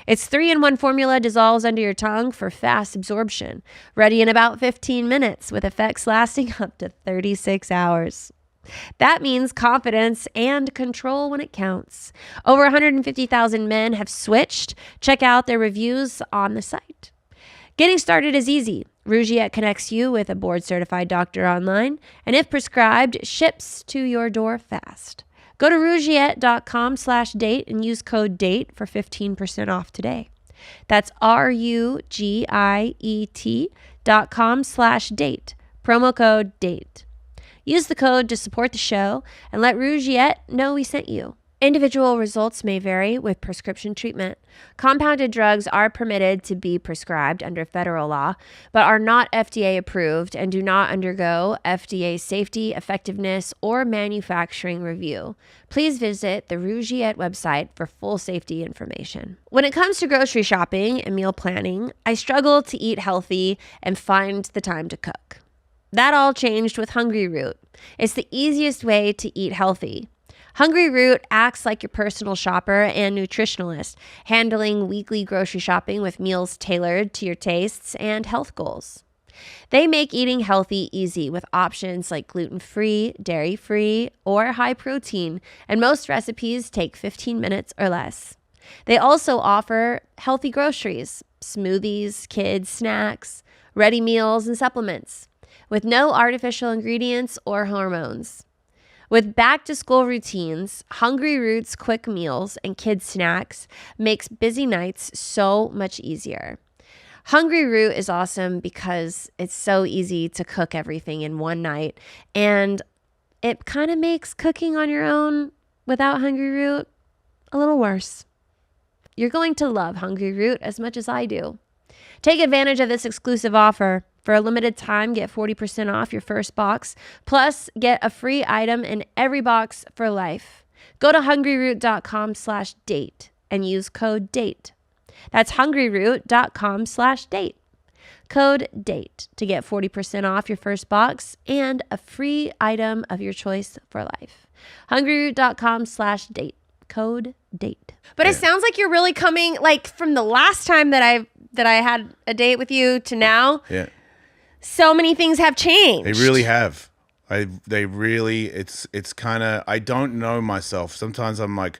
Its 3-in-1 formula dissolves under your tongue for fast absorption, ready in about 15 minutes with effects lasting up to 36 hours. That means confidence and control when it counts. Over 150,000 men have switched. Check out their reviews on the site. Getting started is easy. Rougiette connects you with a board-certified doctor online, and if prescribed, ships to your door fast. Go to rougiette.com/date and use code DATE for 15% off today. That's RUGIET.com/date. Promo code DATE. Use the code to support the show and let Rougiette know we sent you. Individual results may vary with prescription treatment. Compounded drugs are permitted to be prescribed under federal law, but are not FDA approved and do not undergo FDA safety, effectiveness, or manufacturing review. Please visit the Rougiette website for full safety information. When it comes to grocery shopping and meal planning, I struggle to eat healthy and find the time to cook. That all changed with Hungry Root. It's the easiest way to eat healthy. Hungry Root acts like your personal shopper and nutritionalist, handling weekly grocery shopping with meals tailored to your tastes and health goals. They make eating healthy easy with options like gluten-free, dairy-free, or high protein, and most recipes take 15 minutes or less. They also offer healthy groceries, smoothies, kids' snacks, ready meals, and supplements, with no artificial ingredients or hormones. With back-to-school routines, Hungry Root's quick meals and kids' snacks makes busy nights so much easier. Hungry Root is awesome because it's so easy to cook everything in one night, and it kind of makes cooking on your own without Hungry Root a little worse. You're going to love Hungry Root as much as I do. Take advantage of this exclusive offer. For a limited time, get 40% off your first box, plus get a free item in every box for life. Go to hungryroot.com/date and use code DATE. That's hungryroot.com/date. Code DATE to get 40% off your first box and a free item of your choice for life. hungryroot.com/date. Code DATE. But it sounds like you're really coming, like, from the last time that I had a date with you to now. Yeah. So many things have changed. They really have. It's kind of, I don't know myself. Sometimes I'm like,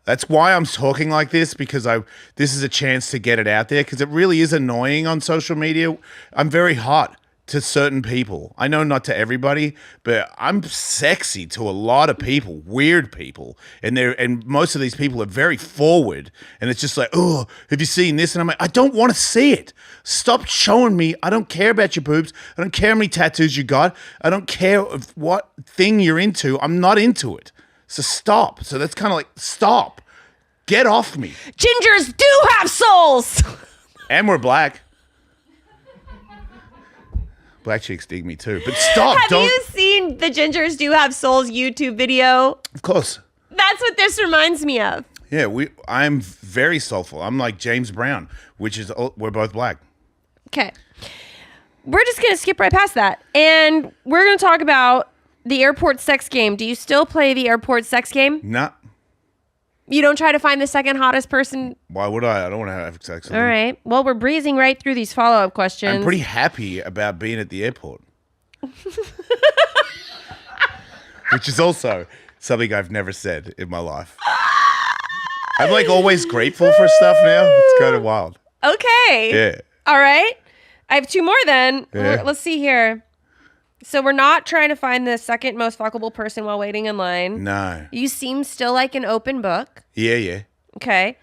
that's why I'm talking like this, because this is a chance to get it out there, because it really is annoying on social media. I'm very hot to certain people. I know not to everybody, but I'm sexy to a lot of people, weird people. And most of these people are very forward. And it's just like, oh, have you seen this? And I'm like, I don't want to see it. Stop showing me. I don't care about your boobs. I don't care how many tattoos you got. I don't care what thing you're into. I'm not into it. So stop. So that's kind of like, stop. Get off me. Gingers do have souls. And we're black. Black chicks dig me too. But stop. Have you seen the Gingers Do Have Souls YouTube video? Of course. That's what this reminds me of. Yeah, I'm very soulful. I'm like James Brown, we're both black. Okay. We're just going to skip right past that. And we're going to talk about the airport sex game. Do you still play the airport sex game? Nah. You don't try to find the second hottest person? Why would I? I don't want to have sex with them. All right. Well, we're breezing right through these follow-up questions. I'm pretty happy about being at the airport. Which is also something I've never said in my life. I'm like always grateful for stuff now. It's kind of wild. Okay. Yeah. All right. I have two more then. Yeah. Let's see here. So we're not trying to find the second most fuckable person while waiting in line. No. You seem still like an open book. Yeah. Okay.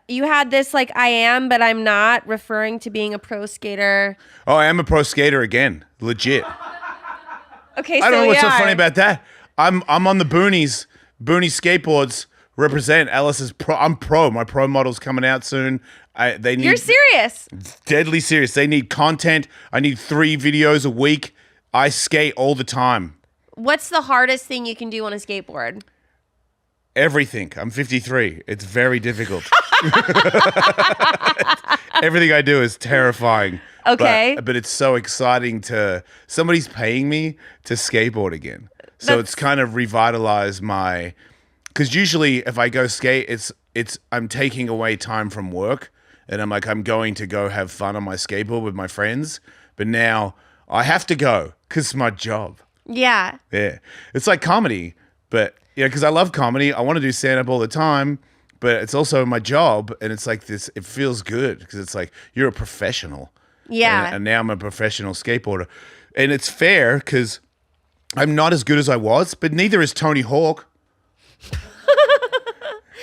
You had this like I am, but I'm not, referring to being a pro skater. Oh, I am a pro skater again. Legit. Okay, I don't know what's so yeah. funny about that. I'm on the boonies. Boonies skateboards represent. Alice is pro. I'm pro. My pro model's coming out soon. You're serious? Deadly serious. They need content. I need 3 videos a week. I skate all the time. What's the hardest thing you can do on a skateboard? Everything. I'm 53. It's very difficult. Everything I do is terrifying. Okay. But it's so exciting somebody's paying me to skateboard again. So it's kind of revitalized because usually if I go skate, I'm taking away time from work and I'm going to go have fun on my skateboard with my friends. But now I have to go because it's my job. Yeah. Yeah. It's like comedy, but because I love comedy. I want to do stand-up all the time, but it's also my job. And it's like this, it feels good because it's like, you're a professional. Yeah. And now I'm a professional skateboarder. And it's fair because I'm not as good as I was, but neither is Tony Hawk.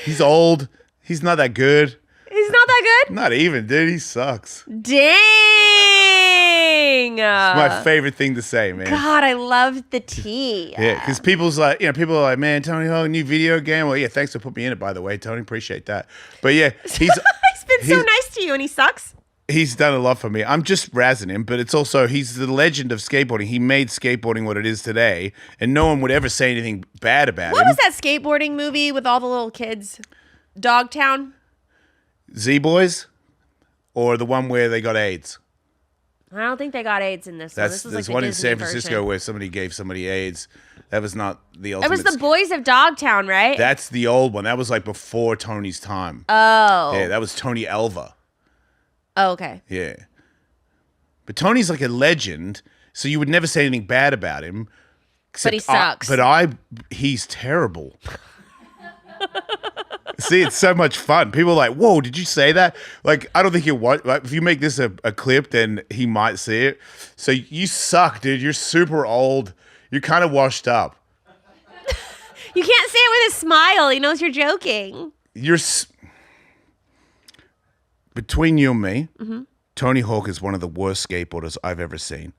He's old. He's not that good. He's not that good? Not even, dude. He sucks. Dang. It's my favorite thing to say, man. God, I love the tea. Yeah, because people are like, man, Tony Hawk, new video game. Well, yeah, thanks for putting me in it, by the way, Tony. Appreciate that. But yeah, He's been so nice to you and he sucks. He's done a lot for me. I'm just razzing him, but it's also, he's the legend of skateboarding. He made skateboarding what it is today, and no one would ever say anything bad about What him. was that skateboarding movie with all the little kids? Dogtown? Z-Boys? Or the one where they got AIDS? I don't think they got AIDS in this one. This was There's like the one in Disney San Francisco version. where somebody gave somebody AIDS. That was not the ultimate. It was the Boys of Dogtown, right? That's the old one. That was like before Tony's time. Oh. Yeah, that was Tony Elva. Oh, okay. Yeah. But Tony's like a legend, so you would never say anything bad about him. But he sucks. He's terrible. See, it's so much fun. People are like, whoa, did you say that? Like, I don't think you want, like, if you make this a clip, then he might see it. So you suck, dude. You're super old. You're kind of washed up. You can't say it with a smile. He knows you're joking. Between you and me, Tony Hawk is one of the worst skateboarders I've ever seen.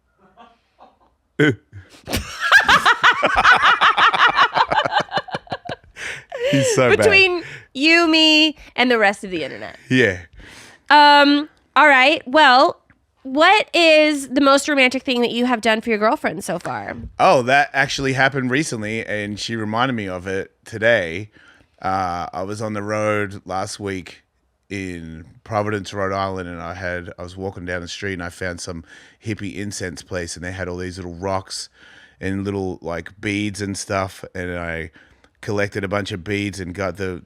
He's so bad. Between you, me, and the rest of the internet. Yeah. All right. Well, what is the most romantic thing that you have done for your girlfriend so far? Oh, that actually happened recently, and she reminded me of it today. I was on the road last week in Providence, Rhode Island, and I was walking down the street, and I found some hippie incense place, and they had all these little rocks and little like beads and stuff, and I collected a bunch of beads and got the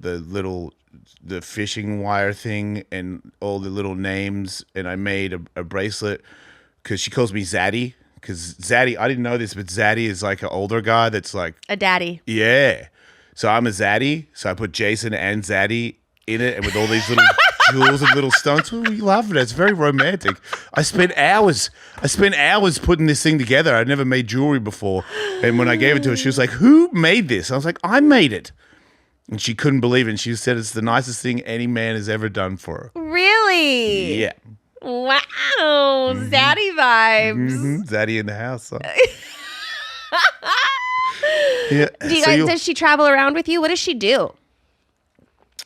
fishing wire thing and all the little names, and I made a bracelet because she calls me Zaddy. Because Zaddy, I didn't know this, but Zaddy is like an older guy that's like A daddy. yeah. So I'm a Zaddy. So I put Jason and Zaddy in it, and with all these little jewels and little stones. Oh, you love it. It's very romantic. I spent hours putting this thing together. I'd never made jewelry before. And when I gave it to her, she was like, who made this? I was like, I made it. And she couldn't believe it. And she said it's the nicest thing any man has ever done for her. Really? Yeah. Wow. Zaddy vibes. Zaddy in the house. Huh? Yeah. Do you guys, does she travel around with you? What does she do?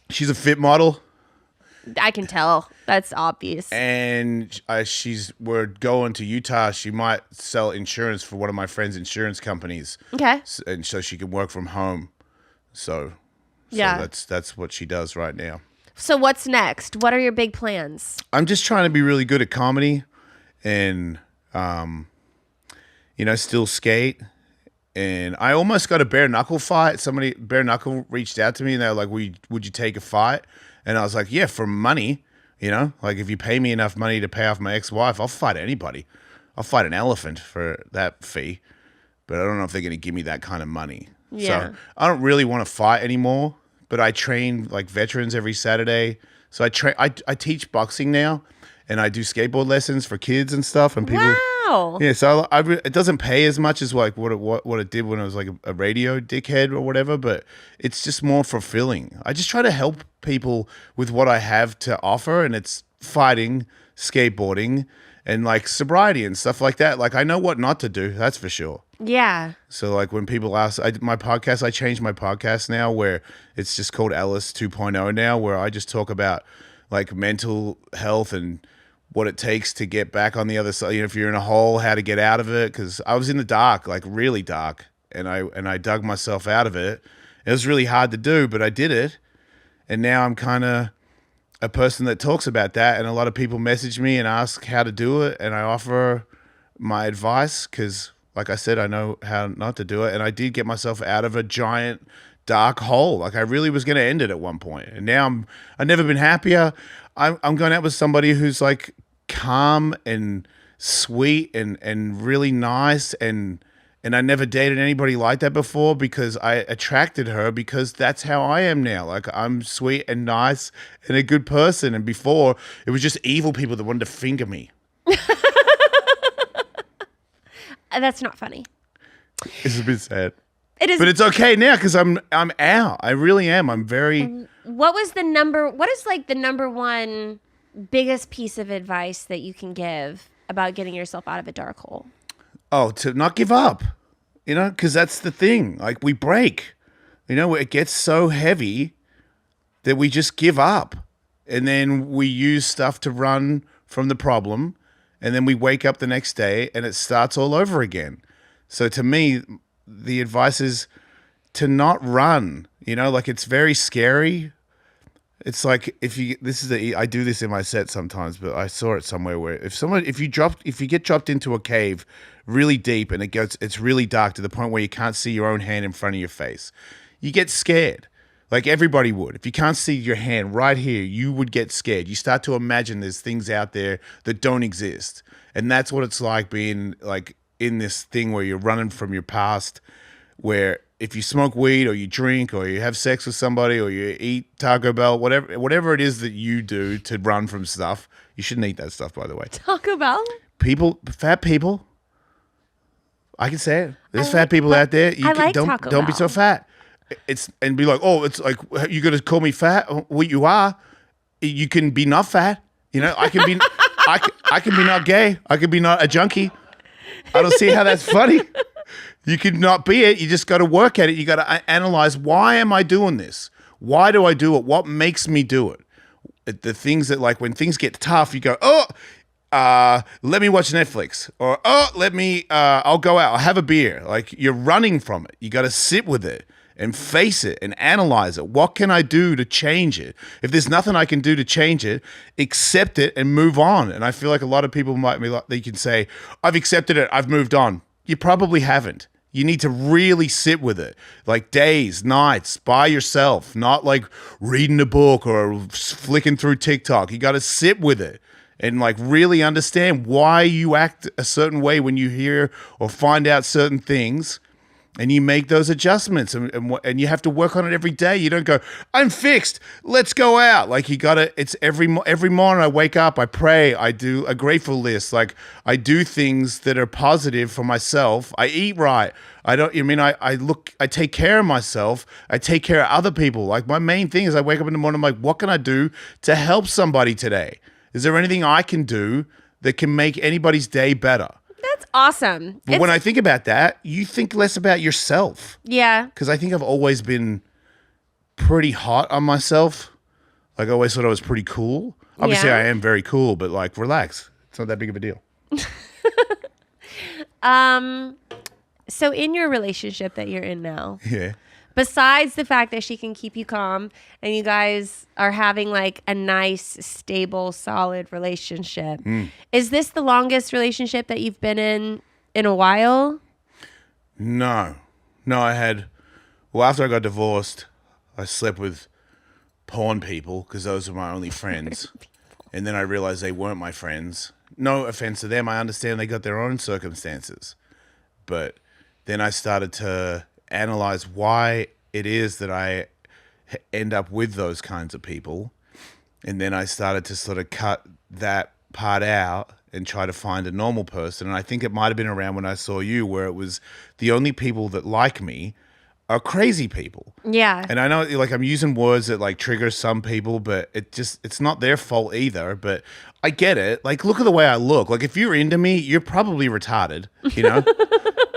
She's a fit model. I can tell. That's obvious. And we're going to Utah. She might sell insurance for one of my friend's insurance companies. Okay. And so she can work from home. So Yeah. that's what she does right now. So what's next? What are your big plans? I'm just trying to be really good at comedy and, still skate. And I almost got a bare knuckle fight. Bare knuckle reached out to me and they were like, would you take a fight? And I was like, yeah, for money, like if you pay me enough money to pay off my ex-wife, I'll fight anybody. I'll fight an elephant for that fee, but I don't know if they're going to give me that kind of money. Yeah. So I don't really want to fight anymore, but I train like veterans every Saturday. So I teach boxing now and I do skateboard lessons for kids and stuff. And people, Wow. yeah, so it doesn't pay as much as like what it did when I was like a radio dickhead or whatever, but it's just more fulfilling. I just try to help people with what I have to offer, and it's fighting, skateboarding, and like sobriety and stuff like that. Like I know what not to do, that's for sure. Yeah. So like when people ask, I changed my podcast now where it's just called Alice 2.0 now, where I just talk about like mental health and what it takes to get back on the other side. If you're in a hole, how to get out of it. Because I was in the dark, like really dark, and I dug myself out of it. It was really hard to do, but I did it. And now I'm kind of, a person that talks about that, and a lot of people message me and ask how to do it, and I offer my advice because, like I said, I know how not to do it, and I did get myself out of a giant dark hole. Like I really was going to end it at one point, and now I've never been happier. I'm going out with somebody who's like calm and sweet and really nice, and I never dated anybody like that before because I attracted her because that's how I am now. Like I'm sweet and nice and a good person, and before it was just evil people that wanted to finger me. That's not funny. It's a bit sad. It is. But it's okay now because I'm out. I really am. I'm very. What is like the number one biggest piece of advice that you can give about getting yourself out of a dark hole? Oh, to not give up, because that's the thing. Like we break, it gets so heavy that we just give up, and then we use stuff to run from the problem, and then we wake up the next day and it starts all over again. So to me, the advice is to not run. Like it's very scary. It's like I do this in my set sometimes, but I saw it somewhere where if you get dropped into a cave really deep and it's really dark to the point where you can't see your own hand in front of your face, you get scared. Like everybody would. If you can't see your hand right here, you would get scared. You start to imagine there's things out there that don't exist. And that's what it's like being like in this thing where you're running from your past, where if you smoke weed or you drink or you have sex with somebody or you eat Taco Bell, whatever it is that you do to run from stuff, you shouldn't eat that stuff, by the way. Taco Bell? Fat people. I can say it. There's fat people out there. Don't be so fat. And be like, oh, it's like you're gonna call me fat? Well, you are. You can be not fat. I can be. I can be not gay. I can be not a junkie. I don't see how that's funny. You could not be it. You just got to work at it. You got to analyze, why am I doing this? Why do I do it? What makes me do it? The things that, like, when things get tough, you go, let me watch Netflix, or I'll go out, I'll have a beer. Like, you're running from it. You got to sit with it and face it and analyze it. What can I do to change it? If there's nothing I can do to change it, accept it and move on. And I feel like a lot of people might be like, they can say, I've accepted it, I've moved on. You probably haven't. You need to really sit with it, like days, nights, by yourself, not like reading a book or flicking through TikTok. You got to sit with it and like really understand why you act a certain way when you hear or find out certain things, and you make those adjustments, and you have to work on it every day. You don't go, I'm fixed, let's go out. Like you got to, it's every morning I wake up, I pray, I do a grateful list. Like I do things that are positive for myself. I eat right. I take care of myself. I take care of other people. Like my main thing is I wake up in the morning, I'm like, what can I do to help somebody today? Is there anything I can do that can make anybody's day better? That's awesome. But when I think about that, you think less about yourself. Yeah. Because I think I've always been pretty hot on myself. Like I always thought I was pretty cool. Obviously, Yeah. I am very cool, but like, relax. It's not that big of a deal. So in your relationship that you're in now, Yeah. besides the fact that she can keep you calm and you guys are having like a nice, stable, solid relationship, is this the longest relationship that you've been in a while? No, after I got divorced, I slept with porn people because those were my only friends. And then I realized they weren't my friends. No offense to them. I understand they got their own circumstances. But then I started to analyze why it is that I end up with those kinds of people. And then I started to sort of cut that part out and try to find a normal person. And I think it might have been around when I saw you, where it was the only people that like me are crazy people. Yeah. And I know, like, I'm using words that like trigger some people, but it's not their fault either. But I get it. Like, look at the way I look. Like, if you're into me, you're probably retarded, you know?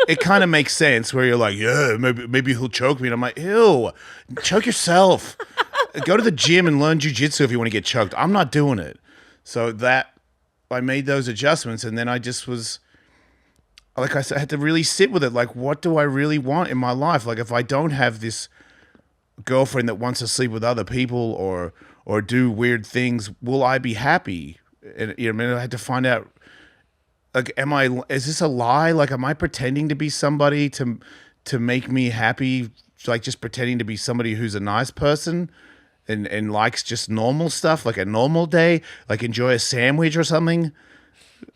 It kind of makes sense where you're like, yeah, maybe he'll choke me. And I'm like, ew, choke yourself. Go to the gym and learn jujitsu if you want to get choked. I'm not doing it. So that I made those adjustments, and then I just was, like I said, I had to really sit with it. Like, what do I really want in my life? Like, if I don't have this girlfriend that wants to sleep with other people, or or do weird things, will I be happy? And you know, I mean, I had to find out. Like, is this a lie? Like, am I pretending to be somebody to make me happy? Like, just pretending to be somebody who's a nice person and likes just normal stuff, like a normal day, like enjoy a sandwich or something.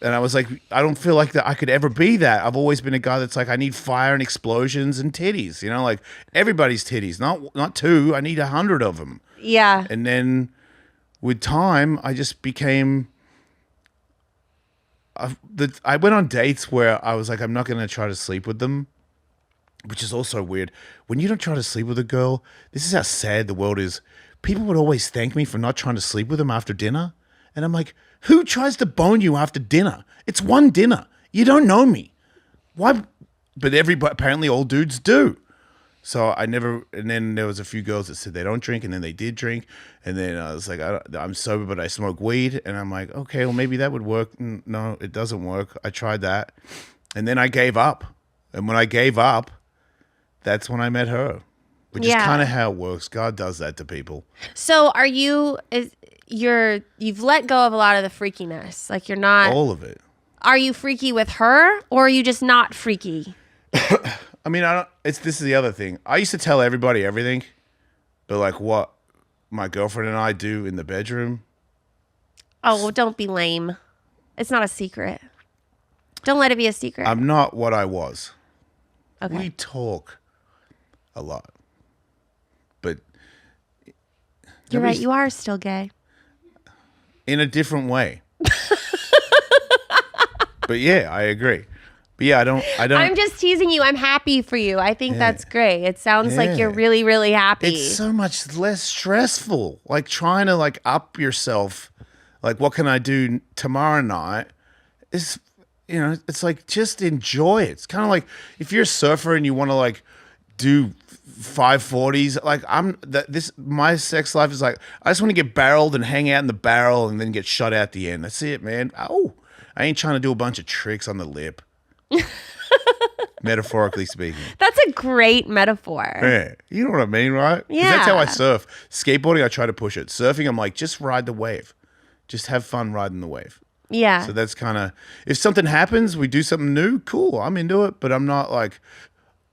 And I was like, I don't feel like that I could ever be that. I've always been a guy that's like, I need fire and explosions and titties, you know, like everybody's titties, not 2. I need 100 of them. Yeah. And then with time, I just became. I went on dates where I was like, I'm not going to try to sleep with them, which is also weird. When you don't try to sleep with a girl, this is how sad the world is. People would always thank me for not trying to sleep with them after dinner. And I'm like, who tries to bone you after dinner? It's one dinner. You don't know me. Why? But apparently all dudes do. So I never, and then there was a few girls that said they don't drink, and then they did drink, and then I was like, I'm sober, but I smoke weed, and I'm like, okay, well maybe that would work. No, it doesn't work. I tried that, and then I gave up, and when I gave up, that's when I met her, which is kind of how it works. God does that to people. So you've let go of a lot of the freakiness. Like, you're not All of it. Are you freaky with her, or are you just not freaky? I mean, this is the other thing. I used to tell everybody everything, but like what my girlfriend and I do in the bedroom. Oh, well, don't be lame. It's not a secret. Don't let it be a secret. I'm not what I was. Okay. We talk a lot, but You're right. You are still gay. in a different way. But yeah, I agree. But yeah, I don't. I'm just teasing you. I'm happy for you. I think that's great. It sounds like you're really, really happy. It's so much less stressful. Like trying to like up yourself. Like, what can I do tomorrow night? Is, you know, it's like just enjoy it. It's kind of like if you're a surfer and you want to like do 540s. Like my sex life is like I just want to get barreled and hang out in the barrel and then get shot out the end. That's it, man. Oh, I ain't trying to do a bunch of tricks on the lip. Metaphorically speaking. That's a great metaphor. Yeah. You know what I mean, right? 'Cause Yeah. that's how I surf. Skateboarding, I try to push it. Surfing, I'm like, just ride the wave. Just have fun riding the wave. Yeah. So that's kind of, if something happens, we do something new, cool. I'm into it, but I'm not like,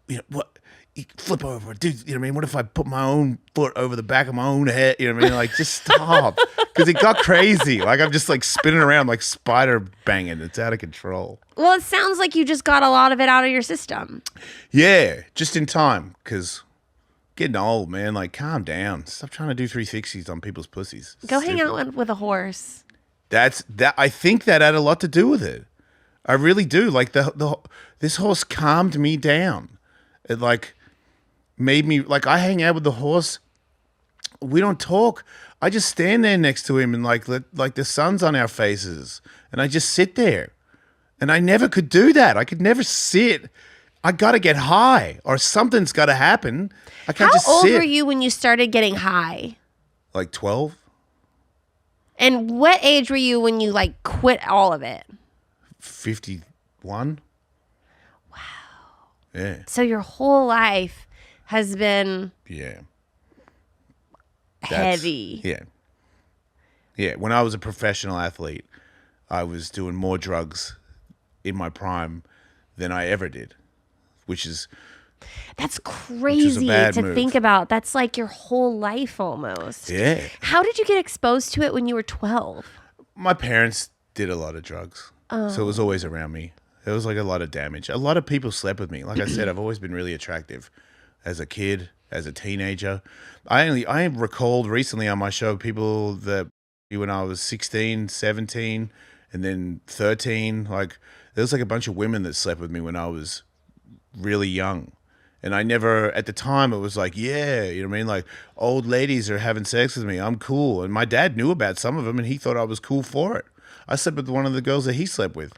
you know, what? Flip over, dude. You know what I mean? What if I put my own foot over the back of my own head? You know what I mean? Like, just stop. Because it got crazy. Like, I'm just like spinning around like spider banging. It's out of control. Well, it sounds like you just got a lot of it out of your system. Yeah, just in time. Because getting old, man. Like, calm down. Stop trying to do 360s on people's pussies. Go hang out with a horse. That. I think that had a lot to do with it. I really do. Like, this horse calmed me down. It like made me, like, I hang out with the horse. We don't talk. I just stand there next to him and like the sun's on our faces, and I just sit there. And I never could do that. I could never sit. I got to get high, or something's got to happen. I can't just sit. How old were you when you started getting high? Like 12. And what age were you when you like quit all of it? 51. Wow. Yeah. So your whole life has been Yeah. heavy. Yeah. Yeah. When I was a professional athlete, I was doing more drugs in my prime than I ever did, which is That's crazy bad to move. think about. That's like your whole life almost. yeah. How did you get exposed to it when you were 12? My parents did a lot of drugs, so it was always around me. There was like a lot of damage. A lot of people slept with me. Like I said, I've always been really attractive as a kid, as a teenager. I recalled recently on my show people that when I was 16, 17, and then 13, like there was like a bunch of women that slept with me when I was really young. And I never, at the time, it was like, yeah, you know what I mean? Like, old ladies are having sex with me. I'm cool. And my dad knew about some of them, and he thought I was cool for it. I slept with one of the girls that he slept with.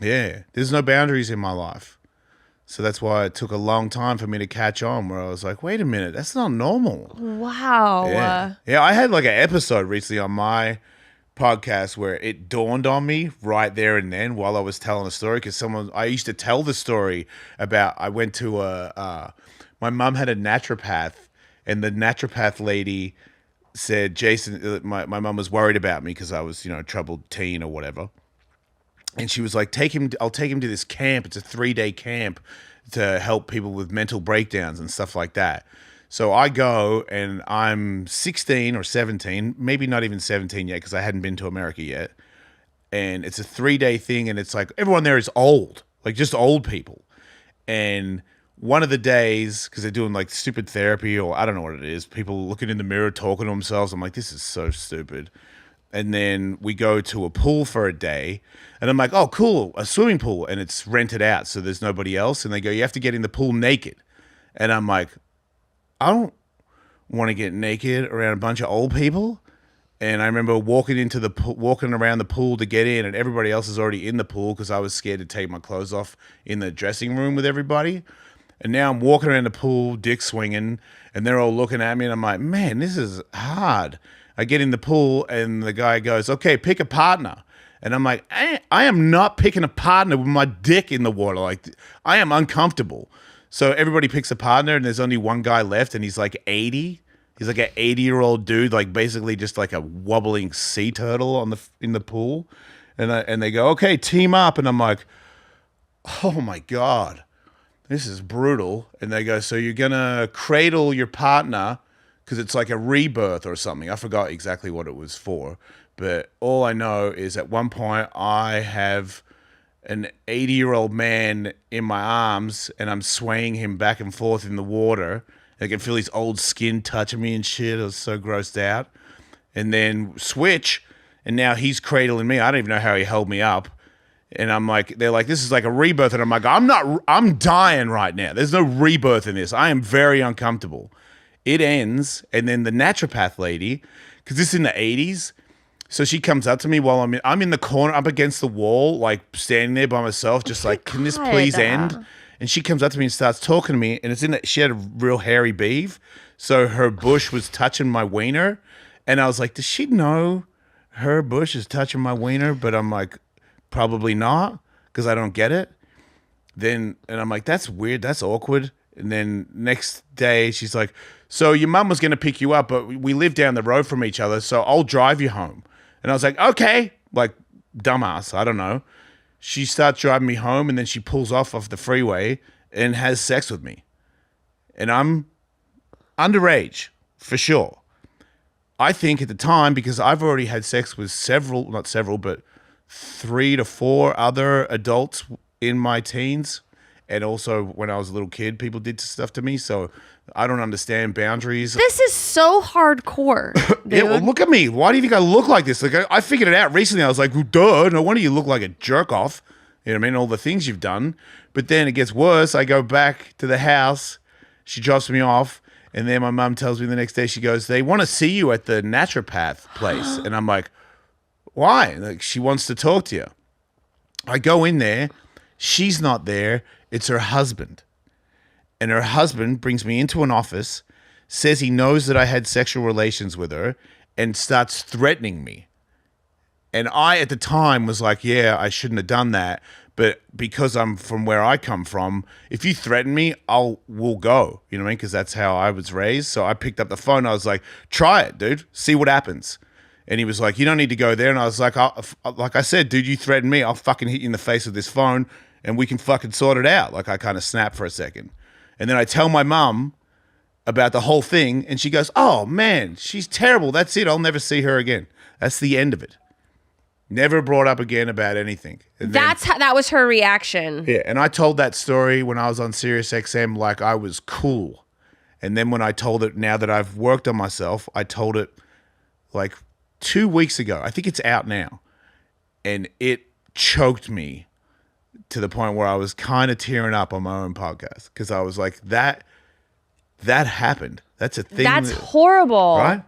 Yeah, there's no boundaries in my life. So that's why it took a long time for me to catch on, where I was like, wait a minute, that's not normal. Wow. Yeah, I had like an episode recently on my podcast where it dawned on me right there and then while I was telling the story, because I used to tell the story about, I went to my mum had a naturopath, and the naturopath lady said, Jason, my mom was worried about me because I was, a troubled teen or whatever. And she was like, I'll take him to this camp. It's a 3-day camp to help people with mental breakdowns and stuff like that. So I go, and I'm 16 or 17, maybe not even 17 yet because I hadn't been to America yet. And it's a 3-day thing, and it's like everyone there is old, like just old people. And one of the days, because they're doing like stupid therapy, or I don't know what it is, people looking in the mirror, talking to themselves. I'm like, this is so stupid. And then we go to a pool for a day, and I'm like, oh, cool, a swimming pool, and it's rented out, so there's nobody else. And they go, you have to get in the pool naked. And I'm like, I don't want to get naked around a bunch of old people. And I remember walking around the pool to get in, and everybody else is already in the pool because I was scared to take my clothes off in the dressing room with everybody. And now I'm walking around the pool, dick swinging, and they're all looking at me, and I'm like, man, this is hard. I get in the pool, and the guy goes, okay, pick a partner. And I'm like, I am not picking a partner with my dick in the water. Like, I am uncomfortable. So everybody picks a partner, and there's only one guy left, and he's like 80. He's like an 80-year-old dude, like basically just like a wobbling sea turtle in the pool. And they go, okay, team up. And I'm like, oh my God, this is brutal. And they go, so you're going to cradle your partner because it's like a rebirth or something. I forgot exactly what it was for. But all I know is at one point I have an 80-year-old man in my arms, and I'm swaying him back and forth in the water. I can feel his old skin touching me and shit. I was so grossed out. And then switch, and now he's cradling me. I don't even know how he held me up. And I'm like, they're like, this is like a rebirth. And I'm like, I'm dying right now. There's no rebirth in this. I am very uncomfortable. It ends, and then the naturopath lady, because this is in the 80s, so she comes up to me while I'm in the corner up against the wall, like standing there by myself, just like, can this please end? And she comes up to me and starts talking to me, and she had a real hairy beef, so her bush was touching my wiener, and I was like, does she know her bush is touching my wiener? But I'm like, probably not, because I don't get it. And I'm like, that's weird, that's awkward. And then next day, she's like, so your mum was going to pick you up, but we live down the road from each other, so I'll drive you home. And I was like, okay, like dumbass, I don't know. She starts driving me home, and then she pulls off the freeway and has sex with me. And I'm underage, for sure. I think at the time, because I've already had sex with not several, but 3 to 4 other adults in my teens. And also when I was a little kid, people did stuff to me. So I don't understand boundaries. This is so hardcore. Dude. Yeah, well, look at me. Why do you think I look like this? Like I figured it out recently. I was like, well, duh, no wonder you look like a jerk off. You know what I mean? All the things you've done. But then it gets worse. I go back to the house. She drops me off. And then my mom tells me the next day, she goes, they want to see you at the naturopath place. And I'm like, why? Like, she wants to talk to you. I go in there. She's not there. It's her husband. And her husband brings me into an office, says he knows that I had sexual relations with her, and starts threatening me. And I, at the time, was like, yeah, I shouldn't have done that. But because I'm from where I come from, if you threaten me, we'll go. You know what I mean? Because that's how I was raised. So I picked up the phone. I was like, try it, dude. See what happens. And he was like, you don't need to go there. And I was like, like I said, dude, you threatened me. I'll fucking hit you in the face with this phone, and we can fucking sort it out. Like, I kind of snapped for a second. And then I tell my mom about the whole thing, and she goes, oh, man, she's terrible. That's it. I'll never see her again. That's the end of it. Never brought up again about anything. And That was her reaction. Yeah, and I told that story when I was on Sirius XM like I was cool. And then when I told it, now that I've worked on myself, I told it like 2 weeks ago. I think it's out now. And it choked me to the point where I was kind of tearing up on my own podcast because I was like, that happened. That's a thing. That's horrible. Right?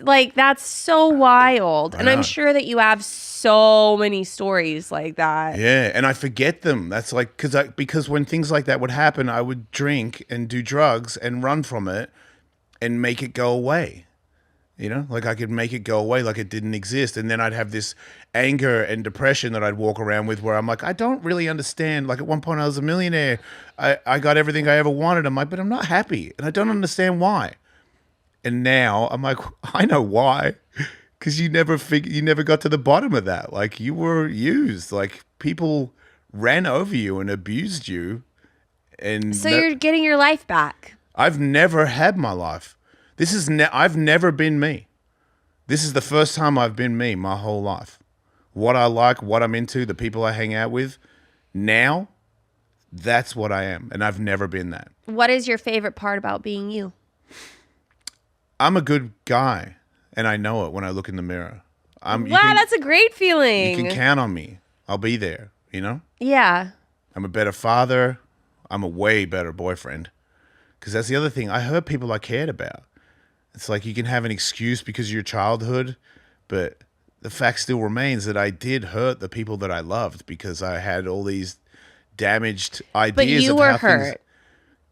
Like, that's so wild. And I'm sure that you have so many stories like that. Yeah, and I forget them. That's like, because when things like that would happen, I would drink and do drugs and run from it and make it go away. You know, like I could make it go away like it didn't exist. And then I'd have this anger and depression that I'd walk around with where I'm like, I don't really understand. Like at one point I was a millionaire. I got everything I ever wanted. I'm like, but I'm not happy. And I don't understand why. And now I'm like, I know why. Because you never got to the bottom of that. Like you were used. Like people ran over you and abused you. And So you're getting your life back. I've never had my life. I've never been me. This is the first time I've been me my whole life. What I like, what I'm into, the people I hang out with, now, that's what I am. And I've never been that. What is your favorite part about being you? I'm a good guy, and I know it when I look in the mirror. That's a great feeling. You can count on me. I'll be there, you know? Yeah. I'm a better father. I'm a way better boyfriend. Because that's the other thing. I hurt people I cared about. It's like you can have an excuse because of your childhood, but the fact still remains that I did hurt the people that I loved because I had all these damaged ideas. But you of were how hurt.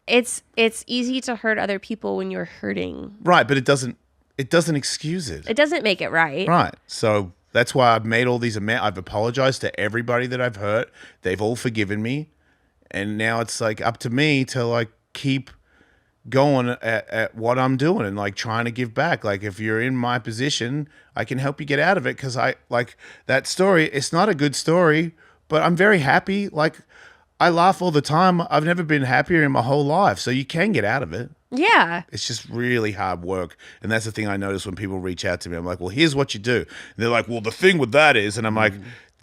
It's easy to hurt other people when you're hurting. Right, but it doesn't excuse it. It doesn't make it right. Right. So that's why I've made all these I've apologized to everybody that I've hurt. They've all forgiven me. And now it's like up to me to like keep going at what I'm doing and like trying to give back. Like if you're in my position, I can help you get out of it because I like that story. It's not a good story, but I'm very happy. Like I laugh all the time. I've never been happier in my whole life. So you can get out of it. Yeah. It's just really hard work. And that's the thing I notice when people reach out to me. I'm like, well, here's what you do. And they're like, well, the thing with that is, and I'm like,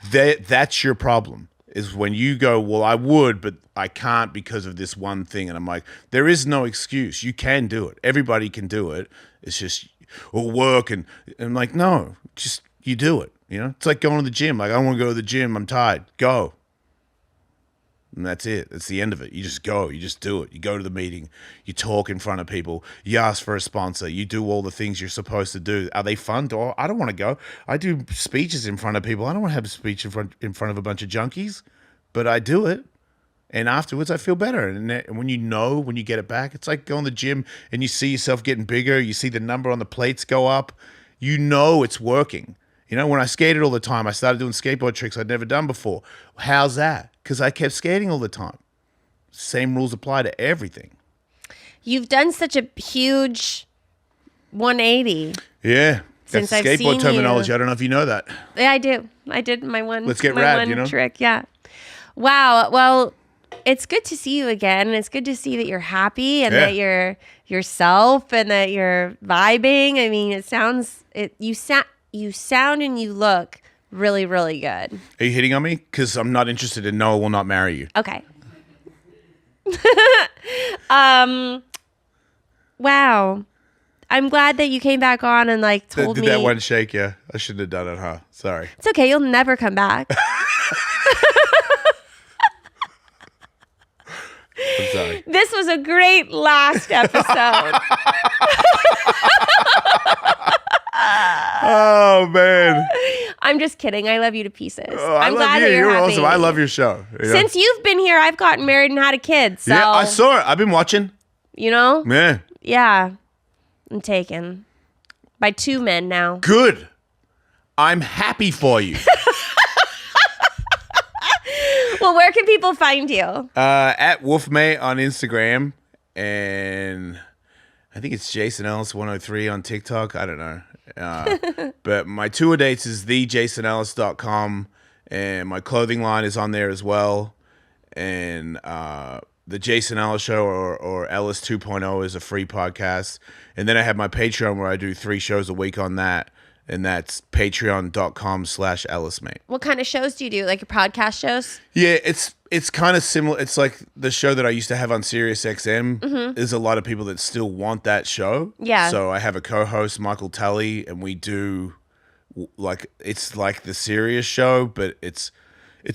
that's your problem. Is when you go, well, I would, but I can't because of this one thing. And I'm like, there is no excuse. You can do it. Everybody can do it. It's just, or work. And I'm like, no, just you do it. You know, it's like going to the gym. Like, I want to go to the gym. I'm tired. Go. And that's it. That's the end of it. You just go. You just do it. You go to the meeting. You talk in front of people. You ask for a sponsor. You do all the things you're supposed to do. Are they fun? I don't want to go. I do speeches in front of people. I don't want to have a speech in front of a bunch of junkies, but I do it. And afterwards, I feel better. And when you get it back, it's like going to the gym and you see yourself getting bigger. You see the number on the plates go up. You know it's working. You know, when I skated all the time, I started doing skateboard tricks I'd never done before. How's that? Because I kept skating all the time. Same rules apply to everything. You've done such a huge 180. Yeah. Since That's I've skateboard seen terminology. you. I don't know if you know that. Yeah, I do. I did my one. Let's get my rad, one you know? trick. Yeah. Wow. Well, it's good to see you again, and it's good to see that you're happy and that you're yourself and that you're vibing. I mean, you sound and you look really, really good. Are you hitting on me? Because I'm not interested in no, I will not marry you. Okay. Wow. I'm glad that you came back on and like told Did me. that one shake you? I shouldn't have done it, huh? Sorry. It's okay. You'll never come back. I'm sorry. This was a great last episode. Oh, man. I'm just kidding. I love you to pieces. Oh, I I'm love glad you. that you're happy. awesome. I love your show. You know? Since you've been here, I've gotten married and had a kid. So, Yeah, I saw it. I've been watching. you know? Yeah. Yeah. I'm taken by 2 men now. Good. I'm happy for you. Well, where can people find you? At Wolfmate on Instagram, and I think it's Jason Ellis 103 on TikTok. I don't know. But my tour dates is thejasonellis.com, and my clothing line is on there as well. And the Jason Ellis Show or Ellis 2.0 is a free podcast. And then I have my Patreon where I do 3 shows a week on that. And that's patreon.com/EllisMate. What kind of shows do you do? Like your podcast shows? Yeah, it's kind of similar. It's like the show that I used to have on Sirius XM. There's a lot of people that still want that show. Yeah. So I have a co-host, Michael Tully, and we do it's like the Sirius show, but it's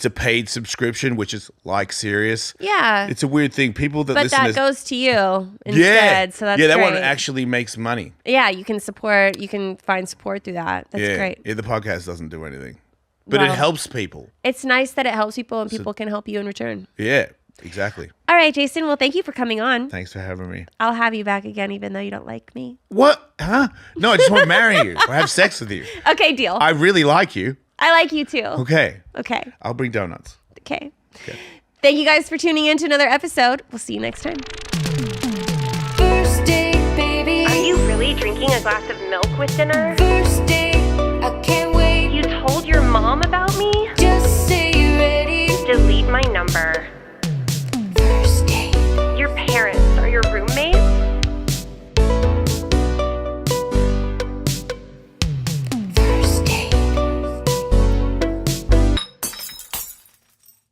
a paid subscription, which is like Sirius. Yeah. It's a weird thing. People that But listen that to goes to you instead. So that's that great. one actually makes money. Yeah, you can find support through that. That's great. Yeah, the podcast doesn't do anything, but Well, it helps people. It's nice that it helps people and people can help you in return. Yeah. Exactly. All right, Jason. Well, thank you for coming on. Thanks for having me. I'll have you back again, even though you don't like me. What? Huh? No, I just want to marry you or have sex with you. Okay, deal. I really like you. I like you too. Okay. Okay. I'll bring donuts. Okay. Okay. Thank you guys for tuning in to another episode. We'll see you next time. First date, baby. Are you really drinking a glass of milk with dinner? First date.